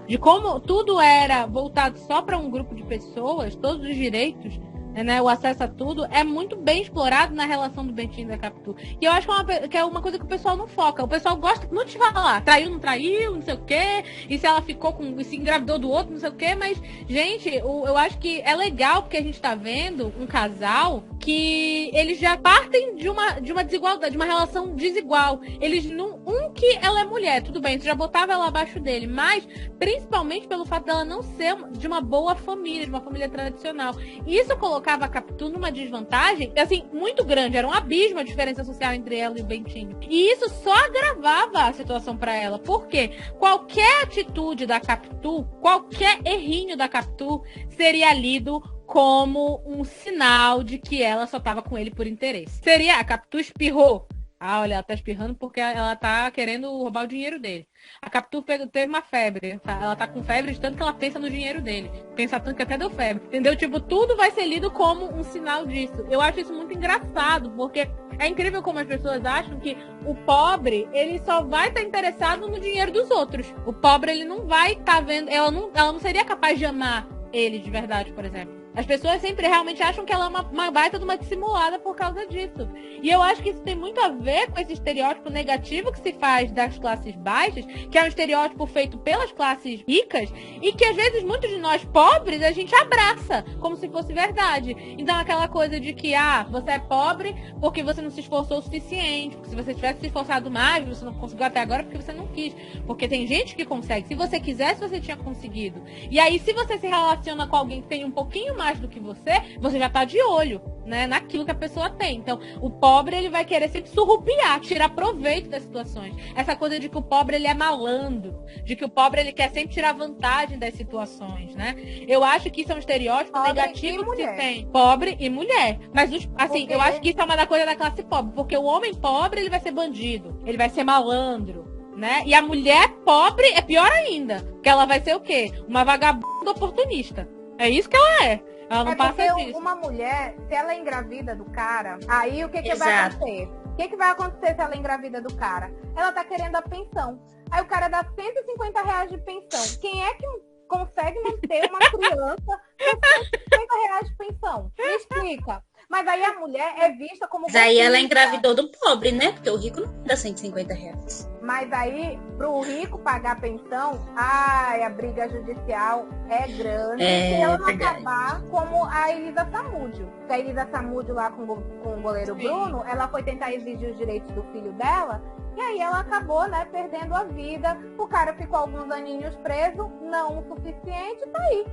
de como tudo era voltado só para um grupo de pessoas, todos os direitos, né, o acesso a tudo, é muito bem explorado na relação do Bentinho e da Capitu. E eu acho que é uma coisa que o pessoal não foca. O pessoal gosta muito de falar, traiu, não traiu, não sei o quê, e se ela se engravidou do outro, não sei o quê, mas, gente, eu acho que é legal porque a gente tá vendo um casal que eles já partem de uma desigualdade, de uma relação desigual. Eles não. Que ela é mulher, tudo bem, você já botava ela abaixo dele, mas principalmente pelo fato dela não ser de uma boa família, de uma família tradicional. Isso colocava a Capitu numa desvantagem, assim, muito grande. Era um abismo a diferença social entre ela e o Bentinho. E isso só agravava a situação para ela. Porque qualquer atitude da Capitu, qualquer errinho da Capitu seria lido como um sinal de que ela só estava com ele por interesse. Seria, a Capitu espirrou. Ah, olha, ela tá espirrando porque ela tá querendo roubar o dinheiro dele. A Capitu teve uma febre. Ela tá com febre de tanto que ela pensa no dinheiro dele. Pensa tanto que até deu febre. Entendeu? Tipo, tudo vai ser lido como um sinal disso. Eu acho isso muito engraçado, porque é incrível como as pessoas acham que o pobre, ele só vai estar interessado no dinheiro dos outros. O pobre, ele não vai estar vendo... Ela não seria capaz de amar ele de verdade, por exemplo. As pessoas sempre realmente acham que ela é uma baita de uma dissimulada por causa disso. E eu acho que isso tem muito a ver com esse estereótipo negativo que se faz das classes baixas, que é um estereótipo feito pelas classes ricas, e que às vezes muitos de nós pobres a gente abraça como se fosse verdade. Então aquela coisa de que, você é pobre porque você não se esforçou o suficiente, porque se você tivesse se esforçado mais, você não conseguiu até agora porque você não quis. Porque tem gente que consegue. Se você quisesse, você tinha conseguido. E aí, se você se relaciona com alguém que tem um pouquinho mais do que você já tá de olho, né, naquilo que a pessoa tem. Então, o pobre, ele vai querer sempre surrupiar, tirar proveito das situações. Essa coisa de que o pobre, ele é malandro, de que o pobre, ele quer sempre tirar vantagem das situações, né? Eu acho que isso é um estereótipo Pobre negativo e que se mulher. tem. Pobre e mulher. Mas, assim, Porque- eu acho que isso é uma coisa da classe pobre, porque o homem pobre, ele vai ser bandido, ele vai ser malandro, né? E a mulher pobre é pior ainda, porque ela vai ser o quê? Uma vagabunda oportunista. É isso que ela é. Ela não passa porque disso. uma mulher, se ela é engravida do cara, aí o que vai Exato. acontecer? O que vai acontecer se ela é engravida do cara? Ela tá querendo a pensão. Aí o cara dá R$150 de pensão. Quem é que consegue manter uma criança com R$150 de pensão? Me explica. Mas aí a mulher é vista como... Mas aí ela golpista. engravidou do pobre, né? Porque o rico não dá R$150. Mas aí, pro rico pagar pensão, a briga judicial é grande. É se ela não verdade. acabar como a Elisa Samúdio. Que a Elisa Samúdio lá com o goleiro Sim. Bruno, ela foi tentar exigir os direitos do filho dela. E aí ela acabou, né, perdendo a vida. O cara ficou alguns aninhos preso, não o suficiente, tá aí.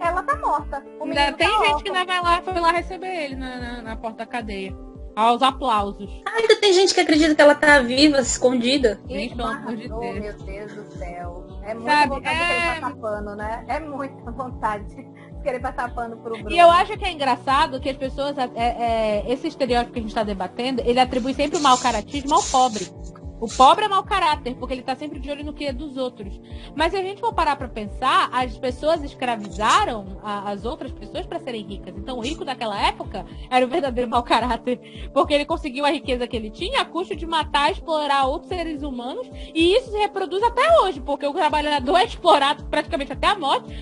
Ela tá morta. O Ainda menino tem tá gente órfão. que ainda foi lá receber ele na porta da cadeia. Aos aplausos. Ainda tem gente que acredita que ela tá viva, escondida. Gente, pelo amor de Oh, Deus. meu Deus do céu. É muita Sabe, vontade de querer passar pano, né? É muita vontade de querer passar pano pro Bruno. E eu acho que é engraçado que as pessoas, esse estereótipo que a gente está debatendo, ele atribui sempre o mau caratismo ao pobre. O pobre é mau caráter, porque ele tá sempre de olho no que é dos outros. Mas se a gente for parar pra pensar, as pessoas escravizaram as outras pessoas para serem ricas. Então o rico daquela época era o verdadeiro mau caráter, porque ele conseguiu a riqueza que ele tinha a custo de matar, explorar outros seres humanos, e isso se reproduz até hoje, porque o trabalhador é explorado praticamente até a morte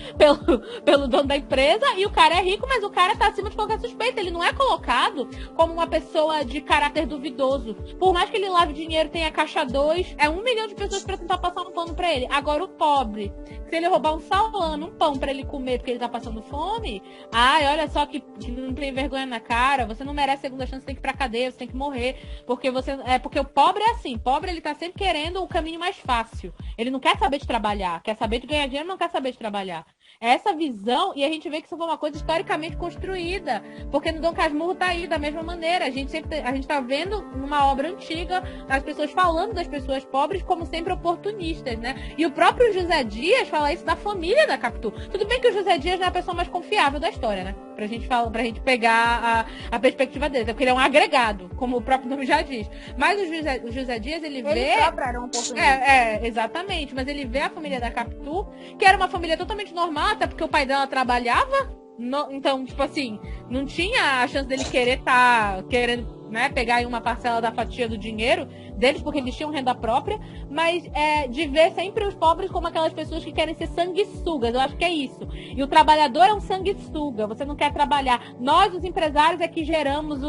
pelo dono da empresa, e o cara é rico, mas o cara tá acima de qualquer suspeita. Ele não é colocado como uma pessoa de caráter duvidoso. Por mais que ele lave dinheiro, tenha caixa 2, é 1 milhão de pessoas pra tentar passar um pano pra ele. Agora o pobre, se ele roubar um salame, um pão pra ele comer porque ele tá passando fome, ai, olha só que não tem vergonha na cara, você não merece segunda chance, você tem que ir pra cadeia, você tem que morrer, porque o pobre é assim, pobre ele tá sempre querendo o caminho mais fácil. Ele não quer saber de trabalhar, quer saber de ganhar dinheiro, mas não quer saber de trabalhar. Essa visão, e a gente vê que isso foi uma coisa historicamente construída, porque no Dom Casmurro tá aí da mesma maneira. A gente tá vendo numa obra antiga as pessoas falando das pessoas pobres como sempre oportunistas, né? E o próprio José Dias fala isso da família da Capitu. Tudo bem que o José Dias não é a pessoa mais confiável da história, né? Pra gente pegar a perspectiva dele, porque ele é um agregado, como o próprio nome já diz. Mas o José Dias, ele vê... Ele próprio era um oportunista. Exatamente. Mas ele vê a família da Capitu, que era uma família totalmente normal, até porque o pai dela trabalhava. Então, tipo assim, não tinha a chance dele querendo, né, pegar aí uma parcela da fatia do dinheiro deles, porque eles tinham renda própria, mas de ver sempre os pobres como aquelas pessoas que querem ser sanguessugas. Eu acho que é isso. E o trabalhador é um sanguessuga, você não quer trabalhar. Nós, os empresários, é que geramos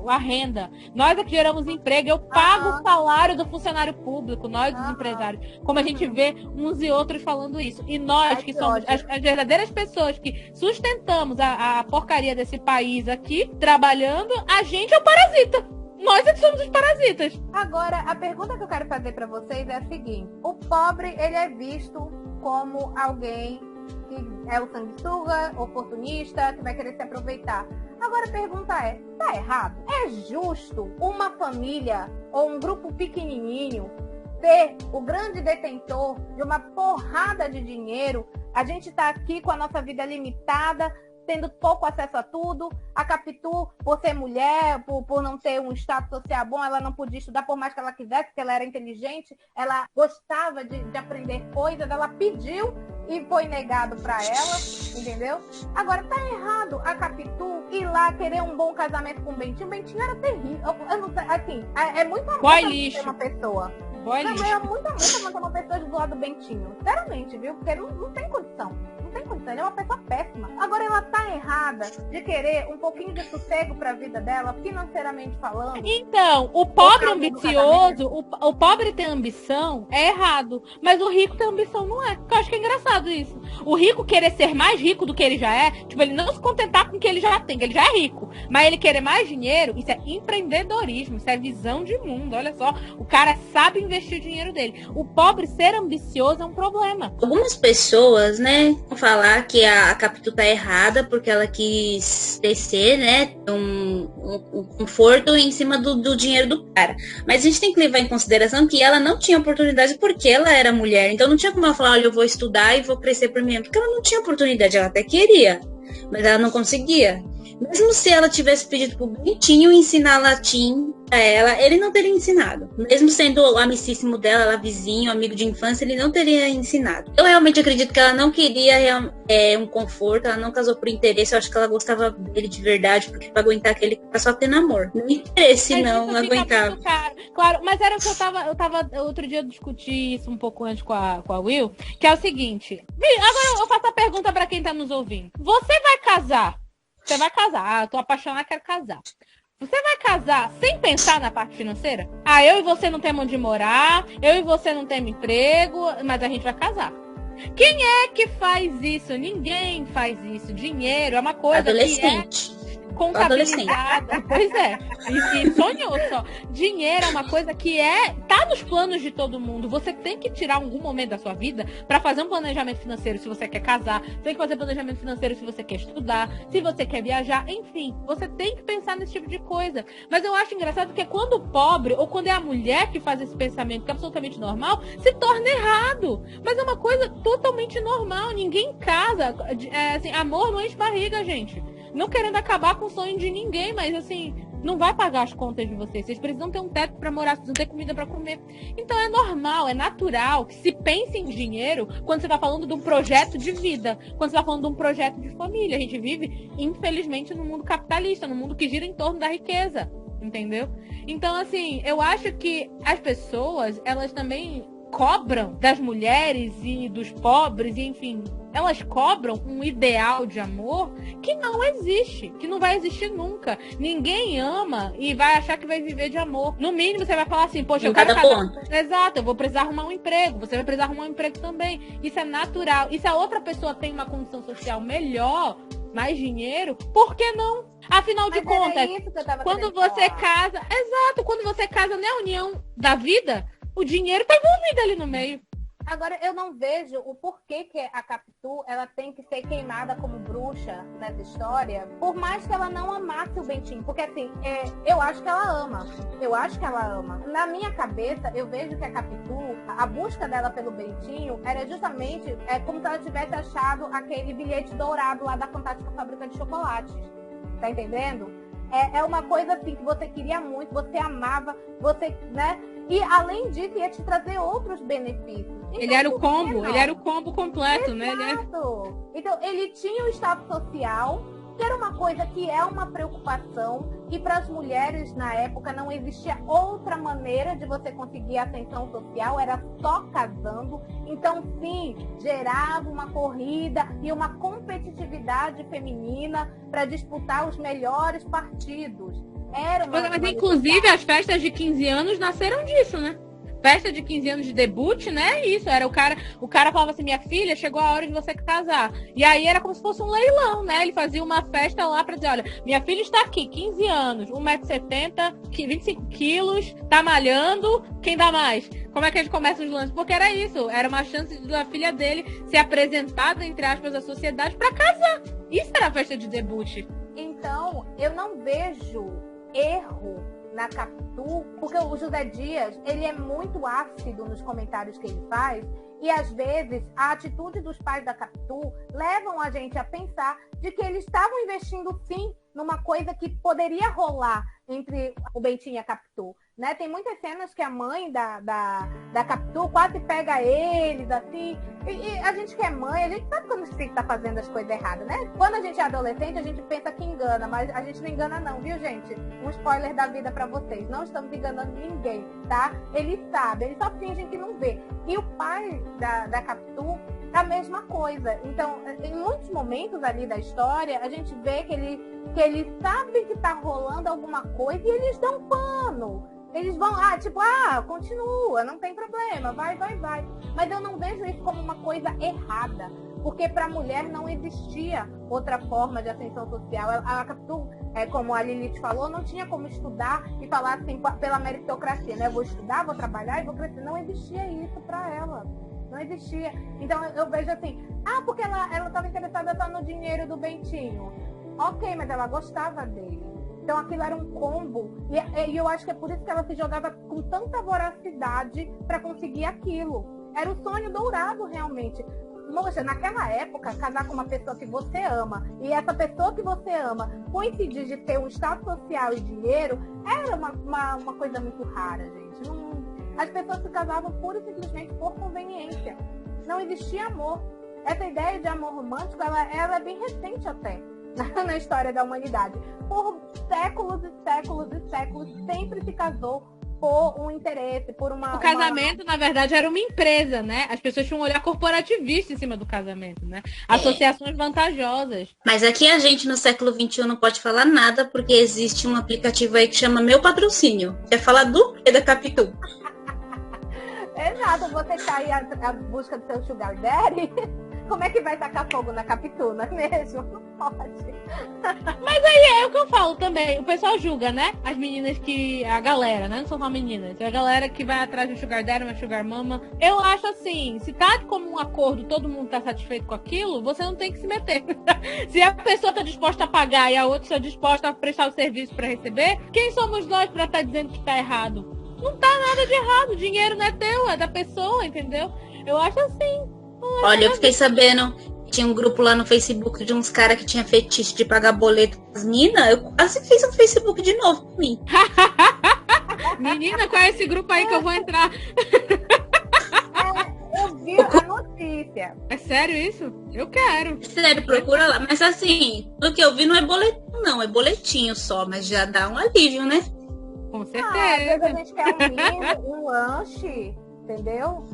a renda. Nós é que geramos emprego. Eu pago o salário do funcionário público, nós, os empresários. Como a gente vê uns e outros falando isso. E nós, que somos as verdadeiras pessoas que sustentamos a porcaria desse país aqui, trabalhando, a gente é o parasita. Nós é que somos os parasitas. Agora, a pergunta que eu quero fazer pra vocês é a seguinte. O pobre, ele é visto como alguém que é o sanguessuga, oportunista, que vai querer se aproveitar. Agora a pergunta é, tá errado? É justo uma família ou um grupo pequenininho ser o grande detentor de uma porrada de dinheiro? A gente tá aqui com a nossa vida limitada, tendo pouco acesso a tudo. A Capitu, por ser mulher, por não ter um status social bom, ela não podia estudar por mais que ela quisesse, porque ela era inteligente, ela gostava de aprender coisas, ela pediu e foi negado pra ela, entendeu? Agora, tá errado a Capitu ir lá querer um bom casamento com o Bentinho. O Bentinho era terrível. Eu não sei, assim, é muito amor Boy pra lixo. ter uma pessoa. Boy Não, lixo. é muito amor pra manter uma pessoa do lado do Bentinho. Sinceramente, viu? Porque não tem condição. Não tem condição. Ele é uma pessoa péssima. Agora, ela tá errada de querer um pouquinho de sossego pra vida dela, financeiramente falando. Então, o pobre causa do ambicioso, o pobre ter ambição é errado. Mas o rico ter ambição não é. Eu acho que é engraçado isso. O rico querer ser mais rico do que ele já é, tipo, ele não se contentar com o que ele já tem, que ele já é rico. Mas ele querer mais dinheiro, isso é empreendedorismo, isso é visão de mundo. Olha só, o cara sabe investir o dinheiro dele. O pobre ser ambicioso é um problema. Algumas pessoas, né, vão falar que a Capitu tá errada porque ela quis descer, né, ter um conforto em cima do dinheiro do cara. Mas a gente tem que levar em consideração que ela não tinha oportunidade porque ela era mulher. Então não tinha como ela falar, olha, eu vou estudar e vou crescer por mim. Porque ela não tinha oportunidade, ela até queria, mas ela não conseguia. Mesmo se ela tivesse pedido pro Bentinho ensinar latim pra ela, ele não teria ensinado. Mesmo sendo o amicíssimo dela, ela vizinho, amigo de infância, ele não teria ensinado. Eu realmente acredito que ela não queria um conforto, ela não casou por interesse, eu acho que ela gostava dele de verdade, porque pra aguentar aquele cara só tendo amor. Não interesse, Mas não isso fica aguentava. muito caro. Claro, mas era o que eu tava outro dia eu discuti isso um pouco antes com a Will, que é o seguinte. Agora eu faço a pergunta pra quem tá nos ouvindo. Você vai casar? Você vai casar. Ah, eu tô apaixonada, quero casar. Você vai casar sem pensar na parte financeira? Ah, eu e você não temos onde morar, eu e você não temos emprego, mas a gente vai casar. Quem é que faz isso? Ninguém faz isso. Dinheiro é uma coisa Adolescente. que é contabilizada. Pois é. E sonhou só. Dinheiro é uma coisa que tá nos planos de todo mundo. Você tem que tirar algum momento da sua vida para fazer um planejamento financeiro se você quer casar. Você tem que fazer planejamento financeiro se você quer estudar, se você quer viajar, enfim. Você tem que pensar nesse tipo de coisa. Mas eu acho engraçado que quando o pobre, ou quando é a mulher que faz esse pensamento que é absolutamente normal, se torna errado. Mas é uma coisa totalmente normal. Ninguém casa. Assim, amor não enche barriga, gente. Não querendo acabar com o sonho de ninguém, mas assim, não vai pagar as contas de vocês. Vocês precisam ter um teto para morar, precisam ter comida para comer. Então é normal, é natural que se pense em dinheiro quando você está falando de um projeto de vida, quando você está falando de um projeto de família. A gente vive, infelizmente, no mundo capitalista, no mundo que gira em torno da riqueza, entendeu? Então, assim, eu acho que as pessoas, elas também cobram das mulheres e dos pobres, e enfim, elas cobram um ideal de amor que não existe, que não vai existir nunca. Ninguém ama e vai achar que vai viver de amor. No mínimo, você vai falar assim, poxa, eu quero casar. Exato, eu vou precisar arrumar um emprego. Você vai precisar arrumar um emprego também. Isso é natural. E se a outra pessoa tem uma condição social melhor, mais dinheiro, por que não? Afinal de contas, quando você casa... Exato, quando você casa na união da vida, o dinheiro tá envolvido ali no meio. Agora, eu não vejo o porquê que a Capitu ela tem que ser queimada como bruxa nessa história, por mais que ela não amasse o Bentinho. Porque, assim, eu acho que ela ama. Eu acho que ela ama. Na minha cabeça, eu vejo que a Capitu, a busca dela pelo Bentinho era justamente como se ela tivesse achado aquele bilhete dourado lá da Fantástica Fábrica de Chocolates. Tá entendendo? É uma coisa, assim, que você queria muito, você amava, você, né? E, além disso, ia te trazer outros benefícios. Então, ele era o combo, ele era o combo completo, né? Então, ele tinha o status social, que era uma coisa que é uma preocupação, e para as mulheres, na época, não existia outra maneira de você conseguir ascensão social, era só casando. Então, sim, gerava uma corrida e uma competitividade feminina para disputar os melhores partidos. Mas inclusive as festas de 15 anos nasceram disso, né? Festa de 15 anos de debut, né? Isso, era o cara falava assim, minha filha, chegou a hora de você casar. E aí era como se fosse um leilão, né? Ele fazia uma festa lá pra dizer, olha, minha filha está aqui, 15 anos, 1,70 m, 25 quilos, tá malhando, quem dá mais? Como é que a gente começa os lances? Porque era isso, era uma chance da filha dele ser apresentada, entre aspas, à sociedade pra casar. Isso era a festa de debut. Então, eu não vejo erro na Capitu, porque o José Dias, ele é muito ácido nos comentários que ele faz, e às vezes a atitude dos pais da Capitu levam a gente a pensar de que eles estavam investindo sim numa coisa que poderia rolar entre o Bentinho e a Capitu, né? Tem muitas cenas que a mãe da Capitu quase pega eles, assim, e a gente que é mãe, a gente sabe quando o filho tá fazendo as coisas erradas, né? Quando a gente é adolescente, a gente pensa que engana, mas a gente não engana não, viu, gente? Um spoiler da vida pra vocês, não estamos enganando ninguém, tá? Eles sabem, eles só fingem que não vê. E o pai da Capitu é a mesma coisa. Então, em muitos momentos ali da história, a gente vê que eles sabem que tá rolando alguma coisa e eles dão pano. Eles vão, continua, não tem problema, vai. Mas eu não vejo isso como uma coisa errada, porque para a mulher não existia outra forma de ascensão social. A Capitu, como a Lilith falou, não tinha como estudar e falar assim, pela meritocracia, né? Eu vou estudar, vou trabalhar e vou crescer. Não existia isso para ela. Não existia. Então eu vejo assim, porque ela estava interessada só no dinheiro do Bentinho. Ok, mas ela gostava dele. Então aquilo era um combo. E eu acho que é por isso que ela se jogava com tanta voracidade para conseguir aquilo. Era o sonho dourado, realmente. Moça, naquela época, casar com uma pessoa que você ama, e essa pessoa que você ama coincidir de ter um status social e dinheiro, era uma coisa muito rara, gente. As pessoas se casavam pura e simplesmente por conveniência. Não existia amor. Essa ideia de amor romântico, ela é bem recente até na história da humanidade. Por séculos e séculos e séculos, sempre se casou por um interesse, por uma... O casamento, na verdade, era uma empresa, né? As pessoas tinham um olhar corporativista em cima do casamento, né? Associações vantajosas. Mas aqui a gente, no século XXI, não pode falar nada, porque existe um aplicativo aí que chama Meu Patrocínio. Quer falar do que da Capitu? Exato, você tá aí à busca do seu sugar daddy, como é que vai tacar fogo na Capitu, não é mesmo? Não pode. Mas aí é o que eu falo também, o pessoal julga, né? As meninas a galera, né? Não são só meninas, é a galera que vai atrás do sugar daddy, uma sugar mama. Eu acho assim, se tá como um acordo, todo mundo tá satisfeito com aquilo, você não tem que se meter. Se a pessoa tá disposta a pagar e a outra está disposta a prestar o serviço pra receber, quem somos nós pra estar dizendo que tá errado? Não tá nada de errado, o dinheiro não é teu, é da pessoa, entendeu? Eu acho assim. Olha, eu fiquei sabendo, tinha um grupo lá no Facebook de uns caras que tinha fetiche de pagar boleto pras minas, eu quase fiz um Facebook de novo pra mim. Menina, qual é esse grupo aí que eu vou entrar? Eu vi a notícia. É sério isso? Eu quero. Sério, procura lá. Mas assim, pelo que eu vi não é boletim não, é boletinho só, mas já dá um alívio, né? Com Às vezes a certeza. gente quer um lanche, entendeu?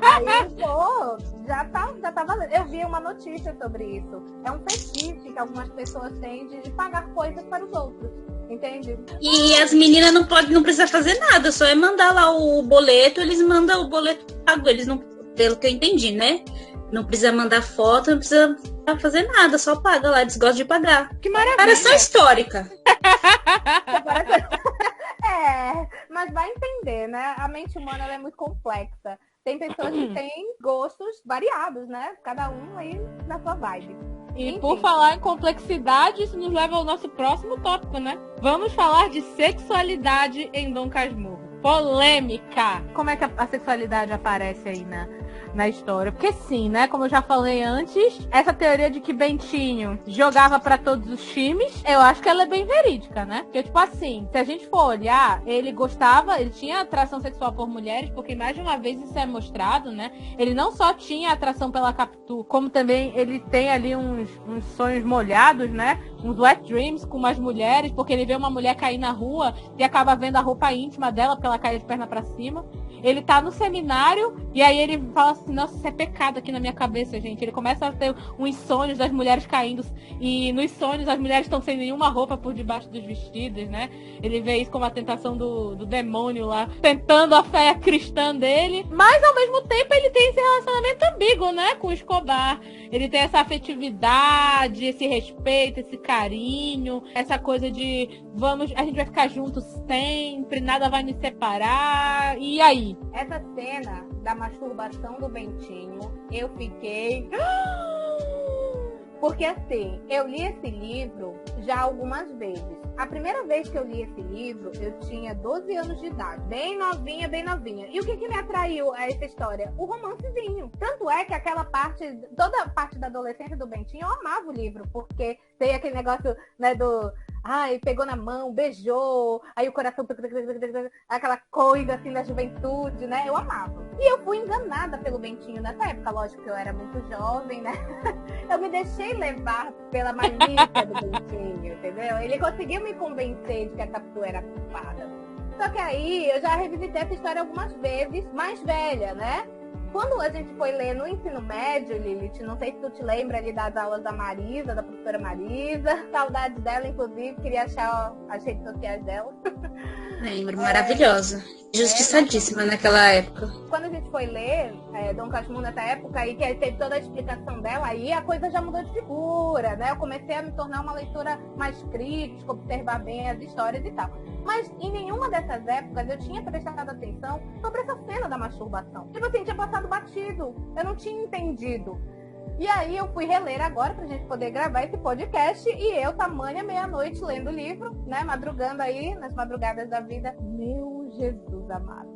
Aí, pô, já tá valendo. Eu vi uma notícia sobre isso. É um fetiche que algumas pessoas têm de pagar coisas para os outros, entende? E as meninas não precisam fazer nada, só é mandar lá o boleto, eles mandam o boleto pago, eles não, pelo que eu entendi, né? Não precisa mandar foto, não precisa fazer nada, só paga lá, eles gostam de pagar. Que maravilha. Comparação histórica. Mas vai entender, né? A mente humana ela é muito complexa. Tem pessoas que têm gostos variados, né? Cada um aí na sua vibe. E Enfim. por falar em complexidade, isso nos leva ao nosso próximo tópico, né? Vamos falar de sexualidade em Dom Casmurro. Polêmica! Como é que a sexualidade aparece aí na história? Porque sim, né? Como eu já falei antes, essa teoria de que Bentinho jogava pra todos os times, eu acho que ela é bem verídica, né? Porque, tipo assim, se a gente for olhar, ele tinha atração sexual por mulheres, porque mais de uma vez isso é mostrado, né? Ele não só tinha atração pela Capitu, como também ele tem ali uns sonhos molhados, né? Uns wet dreams com umas mulheres, porque ele vê uma mulher cair na rua e acaba vendo a roupa íntima dela, porque ela cai de perna pra cima. Ele tá no seminário e aí ele fala assim, nossa, isso é pecado aqui na minha cabeça, gente. Ele começa a ter uns sonhos das mulheres caindo e nos sonhos as mulheres estão sem nenhuma roupa por debaixo dos vestidos, né? Ele vê isso como a tentação do demônio lá, tentando a fé cristã dele. Mas ao mesmo tempo ele tem esse relacionamento ambíguo, né? Com o Escobar. Ele tem essa afetividade, esse respeito, esse carinho, essa coisa de a gente vai ficar juntos sempre, nada vai nos separar. E aí? Essa cena da masturbação do Bentinho, eu fiquei... Porque assim, eu li esse livro já algumas vezes. A primeira vez que eu li esse livro, eu tinha 12 anos de idade. Bem novinha, bem novinha. E o que me atraiu a essa história? O romancezinho. Tanto é que toda a parte da adolescência do Bentinho, eu amava o livro. Porque tem aquele negócio, né, ai, pegou na mão, beijou, aí o coração, aquela coisa assim da juventude, né? Eu amava. E eu fui enganada pelo Bentinho nessa época, lógico que eu era muito jovem, né? Eu me deixei levar pela malícia do Bentinho, entendeu? Ele conseguiu me convencer de que a Capitu era culpada. Só que aí eu já revisitei essa história algumas vezes, mais velha, né? Quando a gente foi ler no ensino médio, Lilith, não sei se tu te lembra ali das aulas da Marisa, da professora Marisa, saudades dela, inclusive, queria achar as redes sociais dela. Lembro, maravilhosa. Justiçadíssima naquela época. Quando a gente foi ler Dom Casmurro nessa época, aí que teve toda a explicação dela, aí a coisa já mudou de figura, né? Eu comecei a me tornar uma leitora mais crítica, observar bem as histórias e tal. Mas em nenhuma dessas épocas eu tinha prestado atenção sobre essa cena da masturbação. Tipo assim, tinha passado batido. Eu não tinha entendido. E aí eu fui reler agora pra gente poder gravar esse podcast. E eu, tamanha meia-noite, lendo o livro, né? Madrugando aí, nas madrugadas da vida. Meu Jesus amado.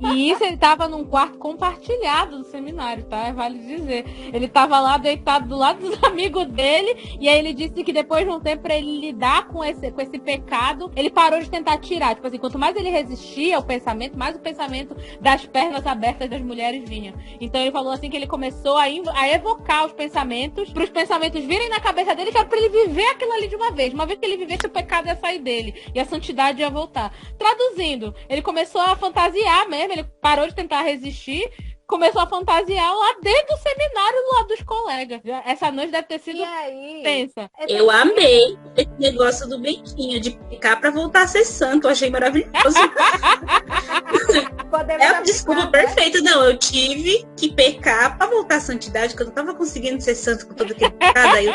E isso ele tava num quarto compartilhado do seminário, tá? Vale dizer. Ele tava lá deitado do lado dos amigos dele, e aí ele disse que depois de um tempo, pra ele lidar com esse pecado, ele parou de tentar tirar. Tipo assim, quanto mais ele resistia ao pensamento, mais o pensamento das pernas abertas das mulheres vinha. Então ele falou assim que ele começou a evocar os pensamentos, pros pensamentos virem na cabeça dele, que era pra ele viver aquilo ali de uma vez. Uma vez que ele vivesse, o pecado ia sair dele, e a santidade ia voltar. Traduzindo, ele começou a fantasiar mesmo, ele parou de tentar resistir, começou a fantasiar lá dentro do seminário, do lado dos colegas. Essa noite deve ter sido tensa. Eu amei esse negócio do Bentinho, de pecar pra voltar a ser santo. Eu achei maravilhoso. É a desculpa perfeita. Não, eu tive que pecar pra voltar à santidade, porque eu não tava conseguindo ser santo com todo aquele pecado. Aí eu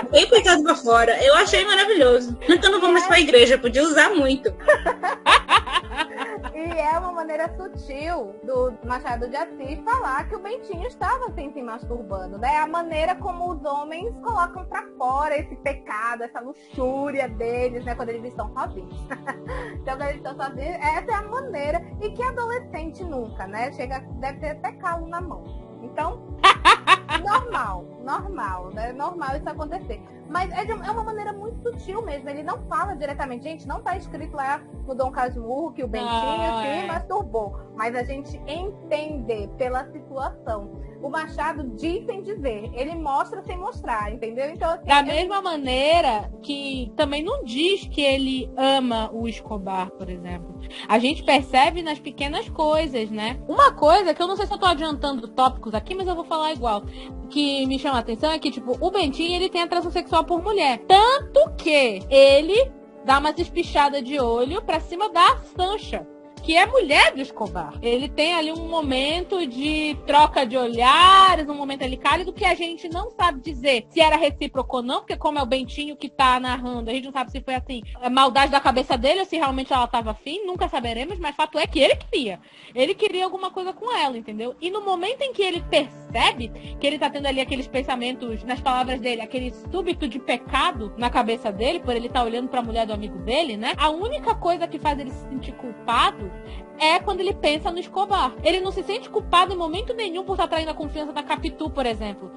fiquei pecado pra fora. Eu achei maravilhoso. Então não vou mais pra igreja, podia usar muito. E é uma maneira sutil do Machado de Assis falar que o Bentinho estava assim, se masturbando, né? A maneira como os homens colocam pra fora esse pecado, essa luxúria deles, né? Quando eles estão sozinhos. Então, quando eles estão sozinhos, essa é a maneira. E que adolescente nunca, né? Deve ter até calo na mão. Então, normal, né? Normal isso acontecer. Mas é uma maneira muito sutil mesmo. Ele não fala diretamente. Gente, não tá escrito lá no Dom Casmurro que o Bentinho se masturbou. Mas a gente entender pela situação. O Machado diz sem dizer. Ele mostra sem mostrar, entendeu? Então, assim, da mesma maneira que também não diz que ele ama o Escobar, por exemplo. A gente percebe nas pequenas coisas, né? Uma coisa que eu não sei se eu tô adiantando tópicos aqui, mas eu vou falar igual. Que me chama a atenção é que, tipo, o Bentinho, ele tem atração sexual por mulher. Tanto que ele dá umas espichadas de olho pra cima da Sancha, que é mulher do Escobar. Ele tem ali um momento de troca de olhares, um momento ali cálido, que a gente não sabe dizer se era recíproco ou não, porque como é o Bentinho que tá narrando, a gente não sabe se foi assim, a maldade da cabeça dele ou se realmente ela tava afim, nunca saberemos, mas fato é que ele queria. Ele queria alguma coisa com ela, entendeu? E no momento em que ele percebe que ele tá tendo ali aqueles pensamentos, nas palavras dele, aquele súbito de pecado na cabeça dele, por ele tá olhando pra mulher do amigo dele, né? A única coisa que faz ele se sentir culpado é quando ele pensa no Escobar. Ele não se sente culpado em momento nenhum por estar traindo a confiança da Capitu, por exemplo.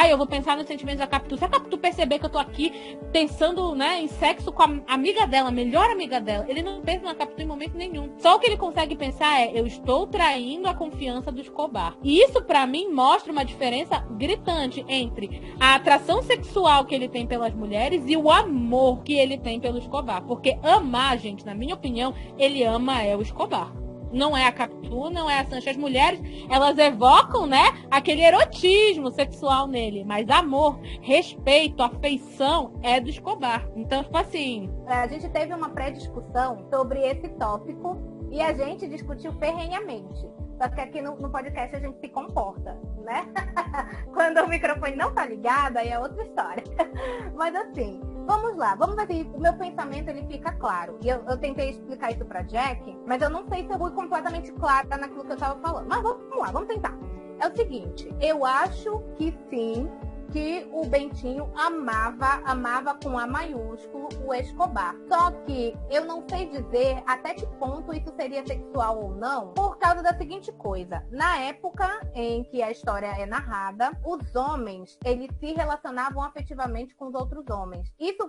Eu vou pensar nos sentimentos da Capitu. Se a Capitu perceber que eu tô aqui pensando, né, em sexo com a amiga dela, a melhor amiga dela, ele não pensa na Capitu em momento nenhum. Só o que ele consegue pensar é, eu estou traindo a confiança do Escobar. E isso, pra mim, mostra uma diferença gritante entre a atração sexual que ele tem pelas mulheres e o amor que ele tem pelo Escobar. Porque amar, gente, na minha opinião, ele ama o Escobar. Não é a Capitu, não é a Sancha. As mulheres, elas evocam, né, aquele erotismo sexual nele. Mas amor, respeito, afeição é do Escobar. Então, tipo assim... A gente teve uma pré-discussão sobre esse tópico e a gente discutiu ferrenhamente. Só que aqui no podcast a gente se comporta, né? Quando o microfone não tá ligado, aí é outra história. Mas assim, vamos lá. Vamos ver se o meu pensamento ele fica claro. E eu tentei explicar isso pra Jack, mas eu não sei se eu fui completamente clara naquilo que eu tava falando. Mas vamos lá, vamos tentar. É o seguinte, eu acho que sim, que o Bentinho amava com A maiúsculo o Escobar. Só que eu não sei dizer até que ponto isso seria sexual ou não, por causa da seguinte coisa. Na época em que a história é narrada, os homens, eles se relacionavam afetivamente com os outros homens. Isso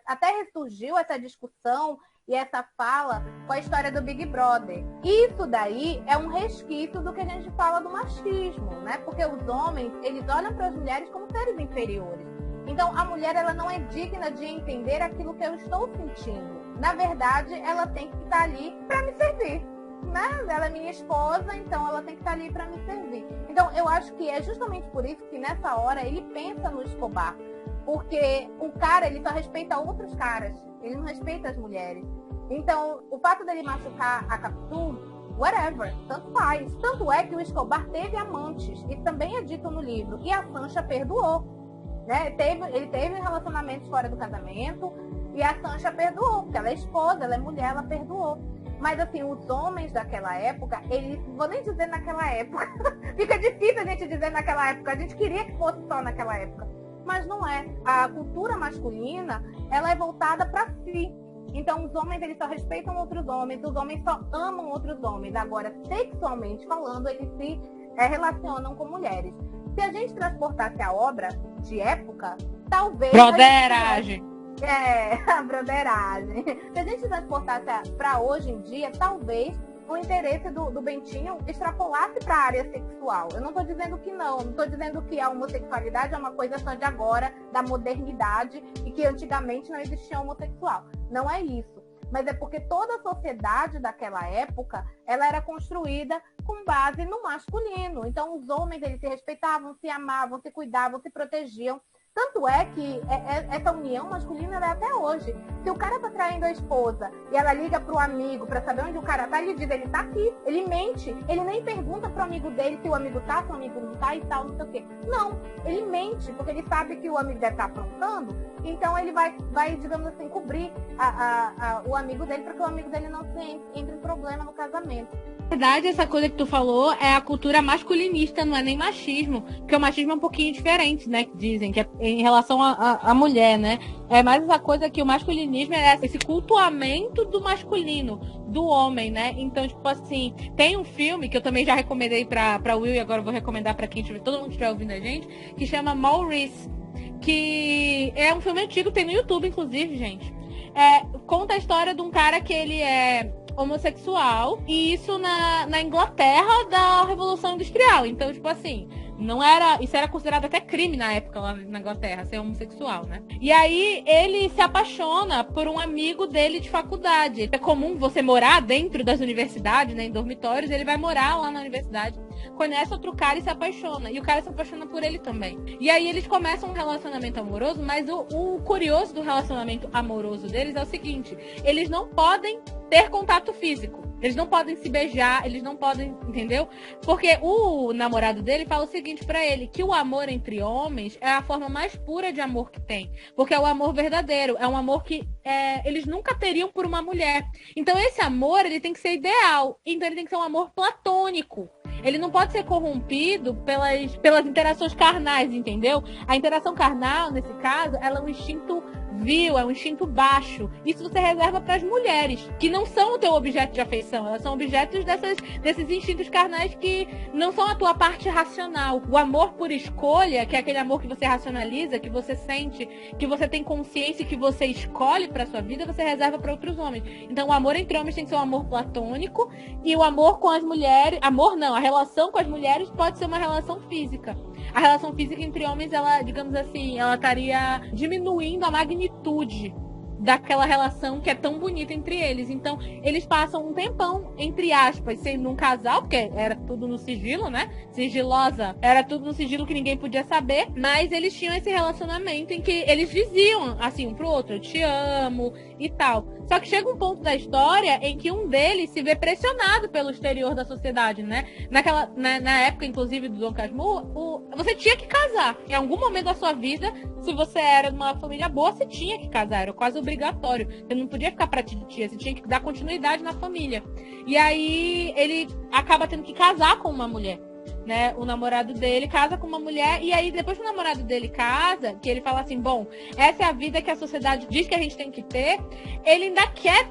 até ressurgiu essa discussão e essa fala com a história do Big Brother. Isso daí é um resquício do que a gente fala do machismo, né? Porque os homens, eles olham para as mulheres como seres inferiores. Então, a mulher, ela não é digna de entender aquilo que eu estou sentindo. Na verdade, ela tem que estar ali para me servir, né? Ela é minha esposa, então ela tem que estar ali para me servir. Então, eu acho que é justamente por isso que nessa hora ele pensa no Escobar. Porque o cara, ele só respeita outros caras. Ele não respeita as mulheres. Então, o fato dele machucar a Capitu, whatever, tanto faz. Tanto é que o Escobar teve amantes. Isso também é dito no livro. E a Sancha perdoou. Né? Ele teve relacionamentos fora do casamento. E a Sancha perdoou. Porque ela é esposa, ela é mulher, ela perdoou. Mas, assim, os homens daquela época, eles... Vou nem dizer naquela época. Fica difícil a gente dizer naquela época. A gente queria que fosse só naquela época. Mas não é. A cultura masculina, ela é voltada para si. Então, os homens, eles só respeitam outros homens, os homens só amam outros homens. Agora, sexualmente falando, eles se relacionam com mulheres. Se a gente transportasse a obra de época, talvez... Broderagem. A broderagem. Se a gente transportasse para hoje em dia, talvez o interesse do Bentinho extrapolasse para a área sexual. Eu não estou dizendo que não estou dizendo que a homossexualidade é uma coisa só de agora, da modernidade, e que antigamente não existia homossexual. Não é isso. Mas é porque toda a sociedade daquela época, ela era construída com base no masculino. Então os homens, eles se respeitavam, se amavam, se cuidavam, se protegiam. Tanto é que essa união masculina ela é até hoje. Se o cara tá traindo a esposa e ela liga pro amigo pra saber onde o cara tá, ele diz, ele tá aqui. Ele mente. Ele nem pergunta pro amigo dele se o amigo tá, se o amigo não tá e tal, não sei o quê. Não, ele mente, porque ele sabe que o amigo deve estar aprontando. Então ele vai, digamos assim, cobrir o amigo dele para que o amigo dele não se entre em problema no casamento. Na verdade, essa coisa que tu falou é a cultura masculinista, não é nem machismo, porque o machismo é um pouquinho diferente, né, que dizem, que é em relação à mulher, né, é mais essa coisa que o masculinismo é esse cultuamento do masculino, do homem, né, então, tipo assim, tem um filme que eu também já recomendei pra Will e agora eu vou recomendar pra quem tiver, todo mundo que estiver ouvindo a gente, que chama Maurice, que é um filme antigo, tem no YouTube, inclusive, gente, conta a história de um cara que ele é homossexual, e isso na Inglaterra da Revolução Industrial. Então, tipo assim, isso era considerado até crime na época lá na Inglaterra, ser homossexual, né? E aí ele se apaixona por um amigo dele de faculdade. É comum você morar dentro das universidades, né, em dormitórios, ele vai morar lá na universidade, conhece outro cara e se apaixona. E o cara se apaixona por ele também. E aí eles começam um relacionamento amoroso, mas o curioso do relacionamento amoroso deles é o seguinte, eles não podem ter contato físico. Eles não podem se beijar, eles não podem, entendeu? Porque o namorado dele fala o seguinte pra ele, que o amor entre homens é a forma mais pura de amor que tem. Porque é o amor verdadeiro, é um amor que eles nunca teriam por uma mulher. Então esse amor, ele tem que ser ideal. Então ele tem que ser um amor platônico. Ele não pode ser corrompido pelas interações carnais, entendeu? A interação carnal, nesse caso, ela é um instinto vil, é um instinto baixo. Isso você reserva para as mulheres, que não são o teu objeto de afeição. Elas são objetos desses instintos carnais que não são a tua parte racional. O amor por escolha, que é aquele amor que você racionaliza, que você sente, que você tem consciência, que você escolhe para sua vida, você reserva para outros homens. Então o amor entre homens tem que ser um amor platônico, e o amor com as mulheres... Amor não, a relação com as mulheres pode ser uma relação física. A relação física entre homens, ela, digamos assim, ela estaria diminuindo a magnitude daquela relação que é tão bonita entre eles. Então, eles passam um tempão, entre aspas, sendo um casal, porque era tudo no sigilo, né? Sigilosa, era tudo no sigilo que ninguém podia saber, mas eles tinham esse relacionamento em que eles diziam, assim, um pro outro, eu te amo e tal. Só que chega um ponto da história em que um deles se vê pressionado pelo exterior da sociedade, né? Na época, inclusive, do Dom Casmurro, você tinha que casar. Em algum momento da sua vida, se você era de uma família boa, você tinha que casar. Era quase obrigatório. Você não podia ficar pra titia, você tinha que dar continuidade na família. E aí, ele acaba tendo que casar com uma mulher. né, o namorado dele casa com uma mulher, e aí depois que o namorado dele casa, que ele fala assim, bom, essa é a vida que a sociedade diz que a gente tem que ter, ele ainda quer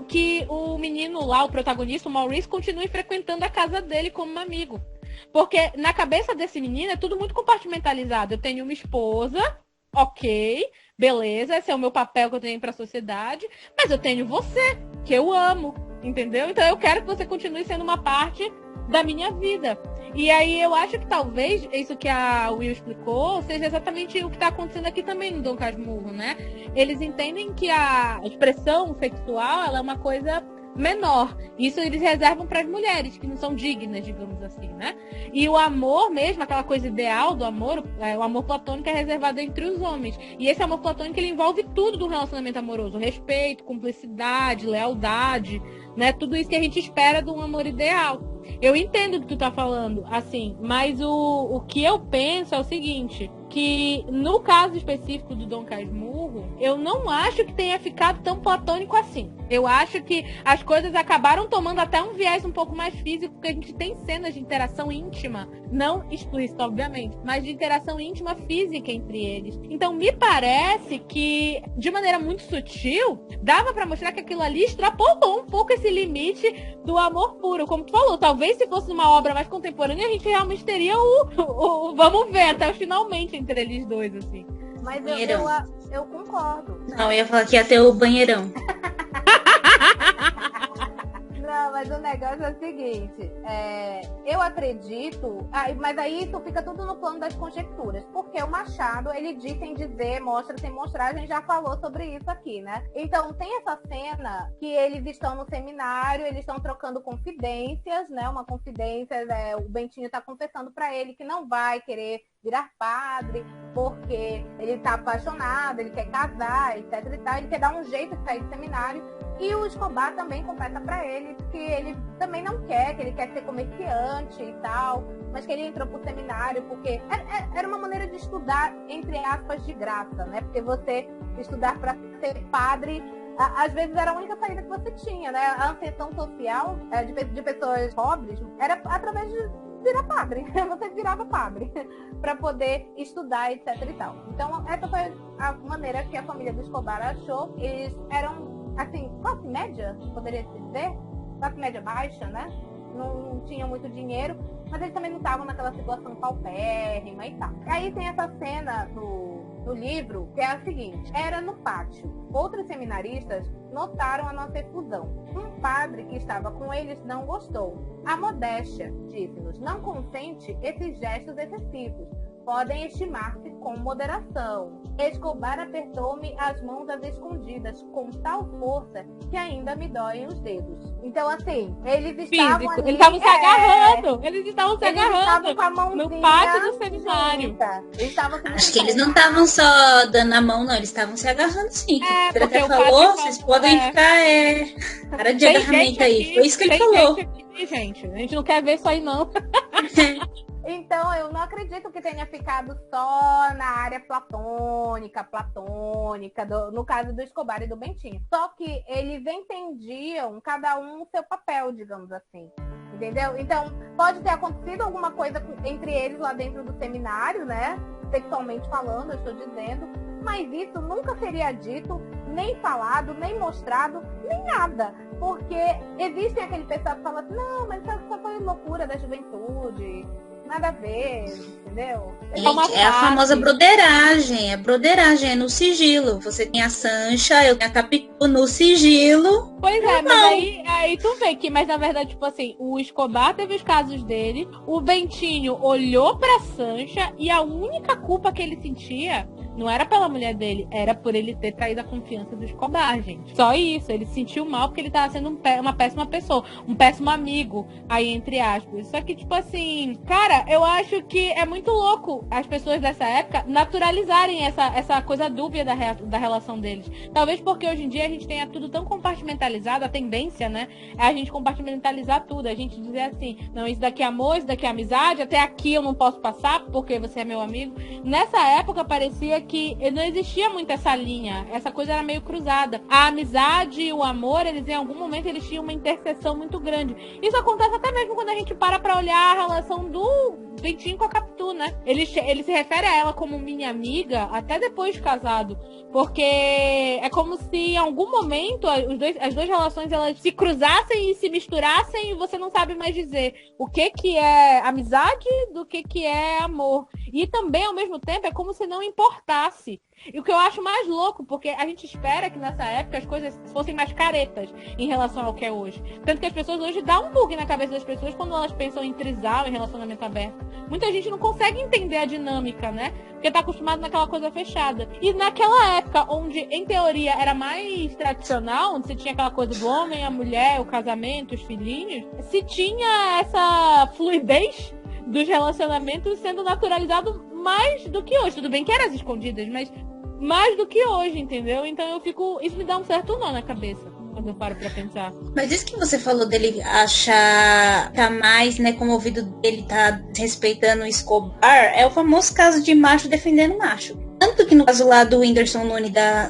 que o menino lá, o protagonista, o Maurice, continue frequentando a casa dele como um amigo. Porque na cabeça desse menino é tudo muito compartimentalizado. Eu tenho uma esposa, ok, beleza, esse é o meu papel que eu tenho para a sociedade, mas eu tenho você, que eu amo, entendeu? Então eu quero que você continue sendo uma parte da minha vida. E aí eu acho que talvez isso que a Will explicou seja exatamente o que está acontecendo aqui também no Dom Casmurro, né? Eles entendem que a expressão sexual ela é uma coisa menor. Isso eles reservam para as mulheres, que não são dignas, digamos assim, né? E o amor mesmo, aquela coisa ideal do amor, o amor platônico é reservado entre os homens. E esse amor platônico, ele envolve tudo do relacionamento amoroso. Respeito, cumplicidade, lealdade, né? Tudo isso que a gente espera de um amor ideal. Eu entendo o que tu tá falando, assim, mas o que eu penso é o seguinte, que no caso específico do Dom Casmurro, eu não acho que tenha ficado tão platônico assim. Eu acho que as coisas acabaram tomando até um viés um pouco mais físico, porque a gente tem cenas de interação íntima, não explícita, obviamente, mas de interação íntima física entre eles. Então, me parece que, de maneira muito sutil, dava pra mostrar que aquilo ali extrapolou um pouco esse limite do amor puro. Como tu falou, talvez se fosse uma obra mais contemporânea, a gente realmente teria o vamos ver, até o finalmente entre eles dois, assim. Mas eu concordo. Não, eu ia falar que ia ter o banheirão. Não, mas o negócio é o seguinte, eu acredito, mas aí isso fica tudo no plano das conjecturas, porque o Machado, ele diz sem dizer, mostra sem mostrar, a gente já falou sobre isso aqui, né? Então tem essa cena que eles estão no seminário, eles estão trocando confidências, né? Uma confidência, o Bentinho tá confessando pra ele que não vai querer virar padre, porque ele tá apaixonado, ele quer casar, etc e tal, ele quer dar um jeito de sair do seminário. E o Escobar também confessa pra ele que ele também não quer, que ele quer ser comerciante e tal, mas que ele entrou pro seminário porque era uma maneira de estudar, entre aspas, de graça, né? Porque você estudar para ser padre, às vezes era a única saída que você tinha, né? A ascensão social de pessoas pobres era através de virar padre. Você virava padre para poder estudar, etc e tal. Então, essa foi a maneira que a família do Escobar achou. Eles eram assim, classe média, poderia se dizer, classe média baixa, né? Não tinham muito dinheiro, mas eles também não estavam naquela situação paupérrima e tal. Aí tem essa cena no livro, que é a seguinte, era no pátio. Outros seminaristas notaram a nossa efusão. Um padre que estava com eles não gostou. A modéstia, disse-nos, não consente esses gestos excessivos. Podem estimar-se com moderação. Escobar apertou-me as mãos às escondidas com tal força que ainda me doem os dedos. Então, assim, eles estavam ali... Eles estavam se agarrando. Eles estavam se agarrando. Estavam com a mãozinha no pátio do seminário. Eles estavam Acho que eles não estavam só dando a mão, não. Eles estavam se agarrando, sim. Ele até falou, vocês podem ficar... Para de agarramento aí. Aqui, Foi isso que ele falou. Aqui, gente. A gente não quer ver isso aí, não. Então, eu não acredito que tenha ficado só na área platônica, no caso do Escobar e do Bentinho. Só que eles entendiam, cada um, o seu papel, digamos assim. Entendeu? Então, pode ter acontecido alguma coisa entre eles lá dentro do seminário, né? Sexualmente falando, eu estou dizendo. Mas isso nunca seria dito, nem falado, nem mostrado, nem nada. Porque existem aquele pessoal que fala assim, não, mas isso só foi loucura da juventude. Nada a ver, entendeu? Gente, é a famosa broderagem. É broderagem, é no sigilo. Você tem a Sancha, eu tenho a Capitu no sigilo. Pois é, mas aí tu vê que, mas na verdade, tipo assim, o Escobar teve os casos dele, o Bentinho olhou pra Sancha e a única culpa que ele sentia não era pela mulher dele, era por ele ter traído a confiança do Escobar, gente. Só isso, ele se sentiu mal porque ele tava sendo uma péssima pessoa, um péssimo amigo, aí entre aspas. Só que, tipo assim, cara, eu acho que é muito louco as pessoas dessa época naturalizarem essa coisa dúbia da relação deles. Talvez porque hoje em dia a gente tenha tudo tão compartimentalizado, a tendência, né, é a gente compartimentalizar tudo, a gente dizer assim, não, isso daqui é amor, isso daqui é amizade, até aqui eu não posso passar porque você é meu amigo. Nessa época parecia que não existia muito essa linha. Essa coisa era meio cruzada. A amizade e o amor, eles em algum momento eles tinham uma interseção muito grande. Isso acontece até mesmo quando a gente para olhar a relação do Bentinho com a Capitu, né? Ele se refere a ela como minha amiga até depois de casado. Porque é como se em algum momento as duas relações elas se cruzassem e se misturassem e você não sabe mais dizer o que é amizade do que é amor. E também, ao mesmo tempo, é como se não importasse. E o que eu acho mais louco, porque a gente espera que nessa época as coisas fossem mais caretas em relação ao que é hoje. Tanto que as pessoas hoje dão um bug na cabeça das pessoas quando elas pensam em trisal, em relacionamento aberto. Muita gente não consegue entender a dinâmica, né? Porque tá acostumado naquela coisa fechada. E naquela época, onde em teoria era mais tradicional, onde se tinha aquela coisa do homem, a mulher, o casamento, os filhinhos, se tinha essa fluidez dos relacionamentos sendo naturalizado mais do que hoje. Tudo bem que eram as escondidas, mas mais do que hoje, entendeu? Então isso me dá um certo nó na cabeça quando eu paro pra pensar. Mas isso que você falou dele achar tá mais, né, como o ouvido dele tá respeitando o Escobar, é o famoso caso de macho defendendo macho. Tanto que no caso lá do Whindersson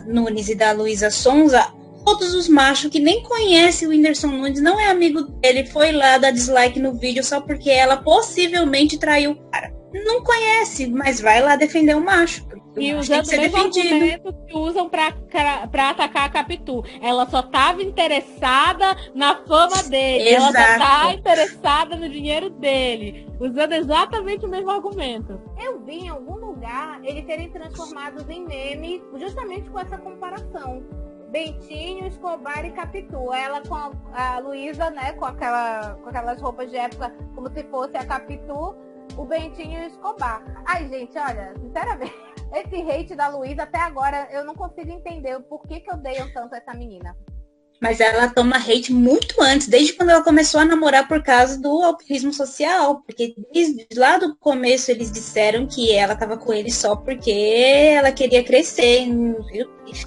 Nunes e da Luísa Sonza, todos os machos que nem conhecem o Whindersson Nunes, não é amigo dele, foi lá dar dislike no vídeo só porque ela possivelmente traiu o cara. Não conhece, mas vai lá defender o macho. E usando o mesmo argumento que usam pra atacar a Capitu. Ela só tava interessada na fama dele. Exato. Ela só tá interessada no dinheiro dele. Usando exatamente o mesmo argumento. Eu vi em algum lugar eles serem transformados em memes justamente com essa comparação. Bentinho, Escobar e Capitu. Ela com a Luísa, né, com aquelas roupas de época, como se fosse a Capitu, o Bentinho e o Escobar. Ai, gente, olha, sinceramente, esse hate da Luísa até agora eu não consigo entender o porquê que odeiam tanto essa menina. Mas ela toma hate muito antes, desde quando ela começou a namorar por causa do alpinismo social. Porque desde lá do começo eles disseram que ela tava com ele só porque ela queria crescer.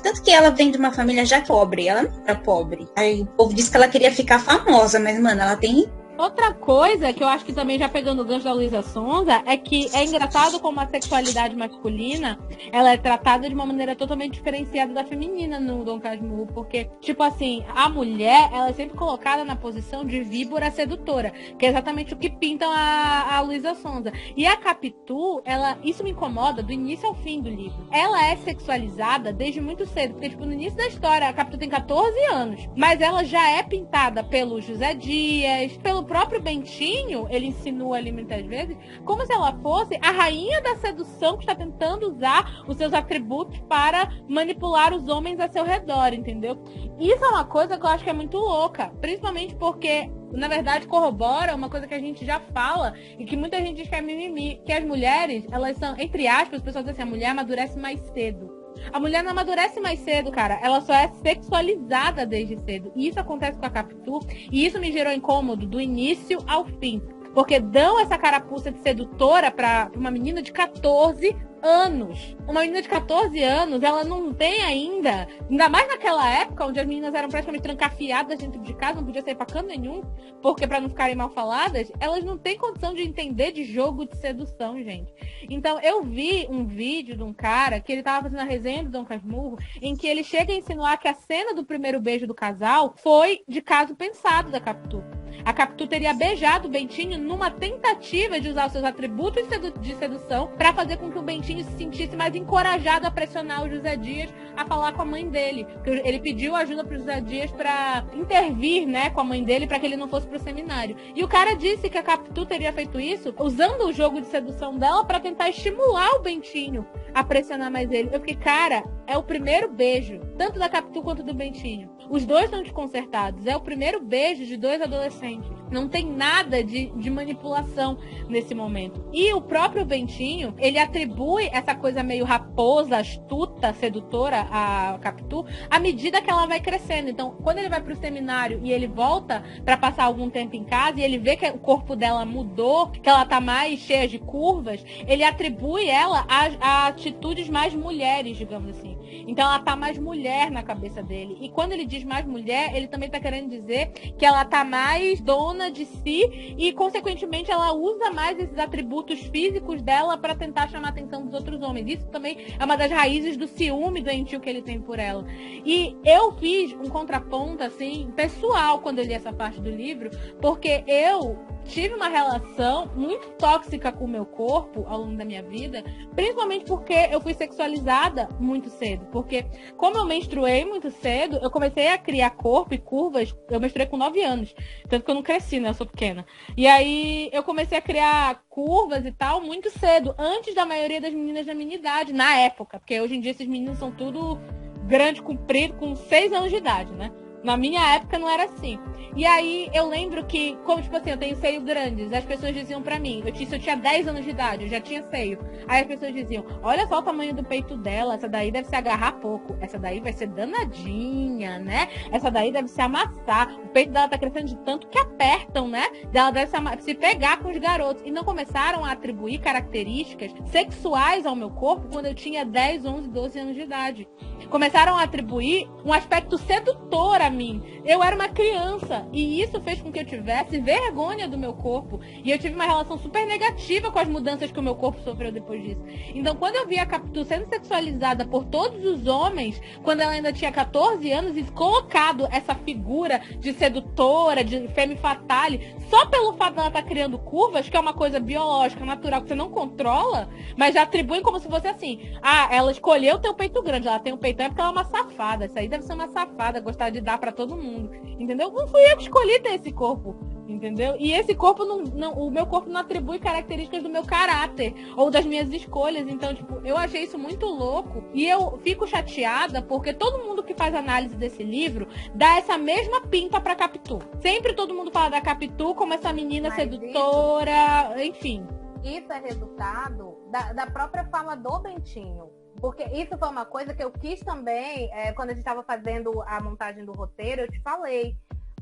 Tanto que ela vem de uma família já pobre, ela não era pobre. Aí o povo disse que ela queria ficar famosa, mas, mano, ela tem... Outra coisa que eu acho que também já pegando o gancho da Luísa Sonza é que é engraçado como a sexualidade masculina ela é tratada de uma maneira totalmente diferenciada da feminina no Dom Casmurro, porque, tipo assim, a mulher ela é sempre colocada na posição de víbora sedutora, que é exatamente o que pintam a Luísa Sonza. E a Capitu, isso me incomoda do início ao fim do livro. Ela é sexualizada desde muito cedo, porque, tipo, no início da história, a Capitu tem 14 anos, mas ela já é pintada pelo José Dias, pelo próprio Bentinho, ele insinua ali muitas vezes, como se ela fosse a rainha da sedução que está tentando usar os seus atributos para manipular os homens a seu redor, entendeu? Isso é uma coisa que eu acho que é muito louca, principalmente porque, na verdade, corrobora uma coisa que a gente já fala e que muita gente diz que é mimimi, que as mulheres, elas são, entre aspas, o pessoal diz assim, a mulher amadurece mais cedo. A mulher não amadurece mais cedo, cara. Ela só é sexualizada desde cedo. E isso acontece com a Capitu. E isso me gerou incômodo do início ao fim. Porque dão essa carapuça de sedutora pra uma menina de 14 anos. Uma menina de 14 anos, ela não tem ainda mais naquela época, onde as meninas eram praticamente trancafiadas dentro de casa, não podia sair pra canto nenhum, porque pra não ficarem mal faladas, elas não têm condição de entender de jogo de sedução, gente. Então, eu vi um vídeo de um cara, que ele tava fazendo a resenha do Dom Casmurro, em que ele chega a insinuar que a cena do primeiro beijo do casal foi de caso pensado da Capitu. A Capitu teria beijado o Bentinho numa tentativa de usar os seus atributos de sedução para fazer com que o Bentinho se sentisse mais encorajado a pressionar o José Dias a falar com a mãe dele. Ele pediu ajuda para o José Dias para intervir, né, com a mãe dele para que ele não fosse pro seminário. E o cara disse que a Capitu teria feito isso usando o jogo de sedução dela para tentar estimular o Bentinho a pressionar mais ele. Eu fiquei, cara, é o primeiro beijo, tanto da Capitu quanto do Bentinho. Os dois estão desconcertados. É o primeiro beijo de dois adolescentes. Não tem nada de manipulação nesse momento. E o próprio Bentinho, ele atribui essa coisa meio raposa, astuta, sedutora a Capitu, à medida que ela vai crescendo. Então, quando ele vai pro seminário e ele volta pra passar algum tempo em casa e ele vê que o corpo dela mudou, que ela tá mais cheia de curvas, ele atribui ela a atitudes mais mulheres, digamos assim. Então ela tá mais mulher na cabeça dele. E quando ele diz mais mulher, ele também tá querendo dizer que ela tá mais dona de si e, consequentemente, ela usa mais esses atributos físicos dela para tentar chamar a atenção dos outros homens. Isso também é uma das raízes do ciúme doentio que ele tem por ela. E eu fiz um contraponto, assim, pessoal quando eu li essa parte do livro, porque eu tive uma relação muito tóxica com o meu corpo ao longo da minha vida, principalmente porque eu fui sexualizada muito cedo. Porque, como eu menstruei muito cedo, eu comecei a criar corpo e curvas. Eu menstruei com 9 anos. Tanto que eu não cresci, né? Eu sou pequena. E aí, eu comecei a criar curvas e tal muito cedo. Antes da maioria das meninas da minha idade, na época. Porque hoje em dia esses meninos são tudo grande, comprido, com 6 anos de idade, né? Na minha época não era assim. E aí eu lembro que, como tipo assim, eu tenho seio grandes, as pessoas diziam pra mim, se eu tinha 10 anos de idade, eu já tinha seio. Aí as pessoas diziam, olha só o tamanho do peito dela, essa daí deve se agarrar pouco, essa daí vai ser danadinha, né? Essa daí deve se amassar, o peito dela tá crescendo de tanto que apertam, né? Ela deve se pegar com os garotos. E não começaram a atribuir características sexuais ao meu corpo quando eu tinha 10, 11, 12 anos de idade. Começaram a atribuir um aspecto sedutor a mim. Eu era uma criança e isso fez com que eu tivesse vergonha do meu corpo. E eu tive uma relação super negativa com as mudanças que o meu corpo sofreu depois disso. Então, quando eu vi a Capitu sendo sexualizada por todos os homens, quando ela ainda tinha 14 anos, e colocado essa figura de sedutora, de femme fatale, só pelo fato dela estar criando curvas, que é uma coisa biológica, natural, que você não controla, mas já atribuem como se fosse assim. Ah, ela escolheu ter o peito grande, ela tem o peitão é porque ela é uma safada. Essa aí deve ser uma safada, gostar de dar pra todo mundo. Entendeu? Não fui eu que escolhi ter esse corpo. Entendeu? E esse corpo o meu corpo não atribui características do meu caráter ou das minhas escolhas. Então, tipo, eu achei isso muito louco. E eu fico chateada porque todo mundo que faz análise desse livro dá essa mesma pinta pra Capitu. Sempre todo mundo fala da Capitu como essa menina sedutora, enfim. Isso é resultado da própria fala do Bentinho. Porque isso foi uma coisa que eu quis também, quando a gente estava fazendo a montagem do roteiro, eu te falei.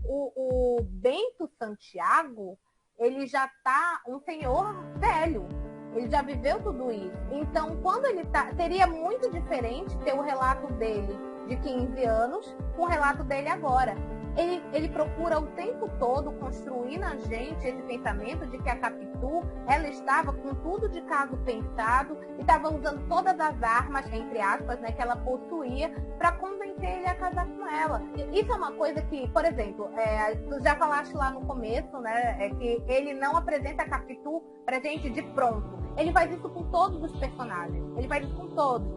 O Bento Santiago, ele já tá um senhor velho. Ele já viveu tudo isso. Então, quando ele tá... Seria muito diferente ter o relato dele de 15 anos com o relato dele agora. Ele procura o tempo todo construir na gente esse pensamento de que a Capitu, ela estava com tudo de caso pensado e estava usando todas as armas, entre aspas, né, que ela possuía para convencer ele a casar com ela. Isso é uma coisa que, por exemplo, tu já falaste lá no começo, né, que ele não apresenta a Capitu pra gente de pronto. Ele faz isso com todos os personagens. Ele faz isso com todos.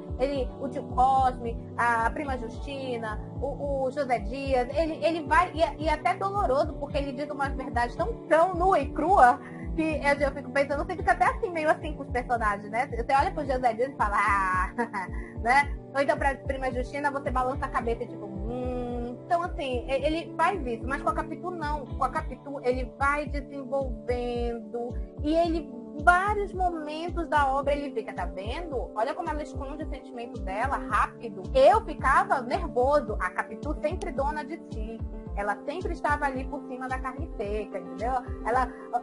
O tio Cosme, a prima Justina, o José Dias, ele vai, e é até doloroso, porque ele diz umas verdades tão nua e crua, que eu fico pensando, você fica até assim, meio assim com os personagens, né? Você olha pro José Dias e fala, né? Ou então pra prima Justina, você balança a cabeça e tipo, Então, assim, ele faz isso, mas com a Capitu não. Com a Capitu ele vai desenvolvendo e ele... vários momentos da obra ele fica, tá vendo? Olha como ela esconde o sentimento dela rápido. Eu ficava nervoso. A Capitu sempre dona de si. Ela sempre estava ali por cima da carne seca, entendeu?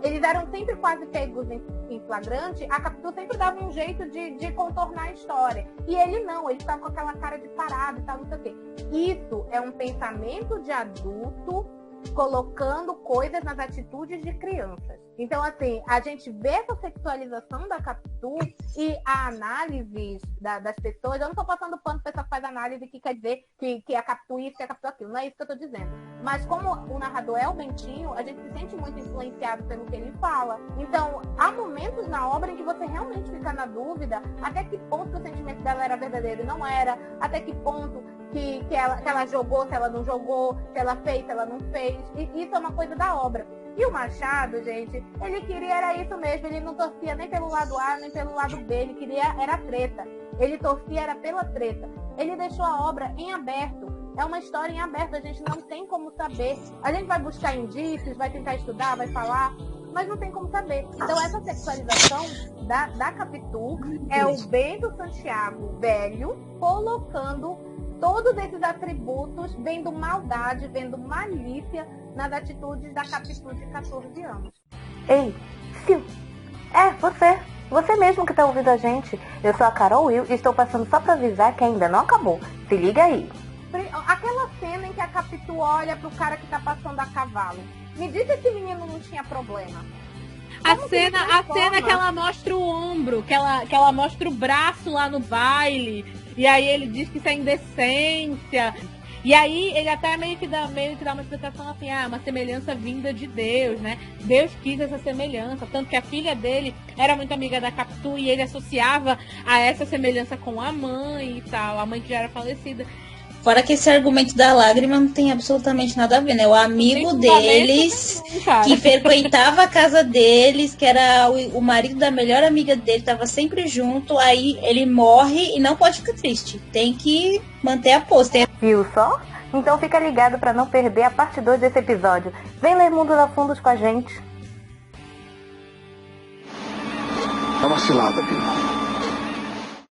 Eles eram sempre quase pegos em flagrante. A Capitu sempre dava um jeito de contornar a história. E ele não, ele estava com aquela cara de parado e tal, não sei o quê. Isso é um pensamento de adulto colocando coisas nas atitudes de crianças. Então, assim, a gente vê essa sexualização da Capitu e a análise das pessoas. Eu não tô passando pano pra pessoa que faz análise que quer dizer que a Capitu isso, que a Capitu aquilo. Não é isso que eu tô dizendo. Mas como o narrador é o Bentinho, a gente se sente muito influenciado pelo que ele fala. Então, há momentos na obra em que você realmente fica na dúvida até que ponto o sentimento dela era verdadeiro e não era, até que ponto que ela jogou, se ela não jogou, se ela fez, se ela não fez. E isso é uma coisa da obra. E o Machado, gente, ele queria era isso mesmo, ele não torcia nem pelo lado A, nem pelo lado B, ele queria era treta. Ele torcia era pela treta. Ele deixou a obra em aberto. É uma história em aberto, a gente não tem como saber. A gente vai buscar indícios, vai tentar estudar, vai falar, mas não tem como saber. Então essa sexualização da Capitu é o Bento Santiago velho colocando todos esses atributos, vendo maldade, vendo malícia nas atitudes da Capitu de 14 anos. Ei, Sil, você. Você mesmo que tá ouvindo a gente. Eu sou a Carol Will e estou passando só pra avisar que ainda não acabou. Se liga aí. Aquela cena em que a Capitu olha pro cara que tá passando a cavalo. Me diz se esse menino não tinha problema. A cena que ela mostra o ombro, que ela mostra o braço lá no baile, e aí ele diz que isso é indecência. E aí ele até meio que dá uma explicação assim, uma semelhança vinda de Deus, né? Deus quis essa semelhança, tanto que a filha dele era muito amiga da Capitu e ele associava a essa semelhança com a mãe e tal, a mãe que já era falecida. Fora que esse argumento da lágrima não tem absolutamente nada a ver, né? O amigo deles, que frequentava a casa deles, que era o marido da melhor amiga dele, tava sempre junto, aí ele morre e não pode ficar triste. Tem que manter a pose. Viu só? Então fica ligado pra não perder a parte 2 desse episódio. Vem ler Mundo da Fundos com a gente. É uma cilada, Bill.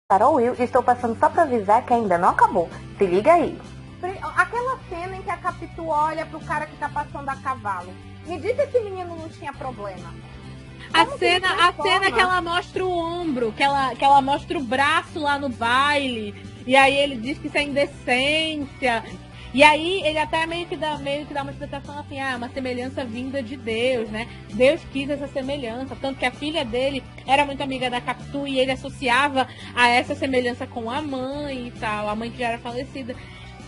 Carol Will, estou passando só pra avisar que ainda não acabou. Se liga aí. Aquela cena em que a Capitu olha pro cara que tá passando a cavalo. Me diz se esse menino não tinha problema. A cena que ela mostra o ombro, que ela mostra o braço lá no baile, e aí ele diz que isso é indecência. E aí ele até meio que dá uma explicação assim, uma semelhança vinda de Deus, né? Deus quis essa semelhança, tanto que a filha dele era muito amiga da Capitu e ele associava a essa semelhança com a mãe e tal, a mãe que já era falecida.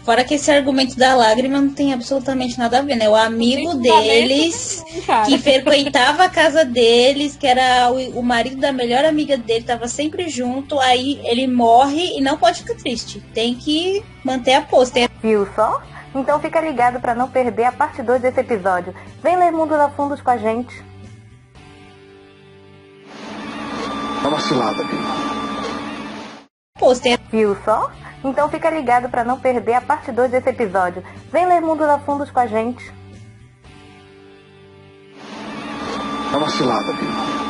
Fora que esse argumento da lágrima não tem absolutamente nada a ver, né? O amigo deles, que frequentava a casa deles, que era o marido da melhor amiga dele, tava sempre junto, aí ele morre e não pode ficar triste. Tem que manter a pose. Viu só? Então fica ligado pra não perder a parte 2 desse episódio. Vem ler Mundo da Fundos com a gente. É uma cilada, Bill. Viu só? Então fica ligado pra não perder a parte 2 desse episódio. Vem ler Mundo da Fundos com a gente. É uma cilada, Bill.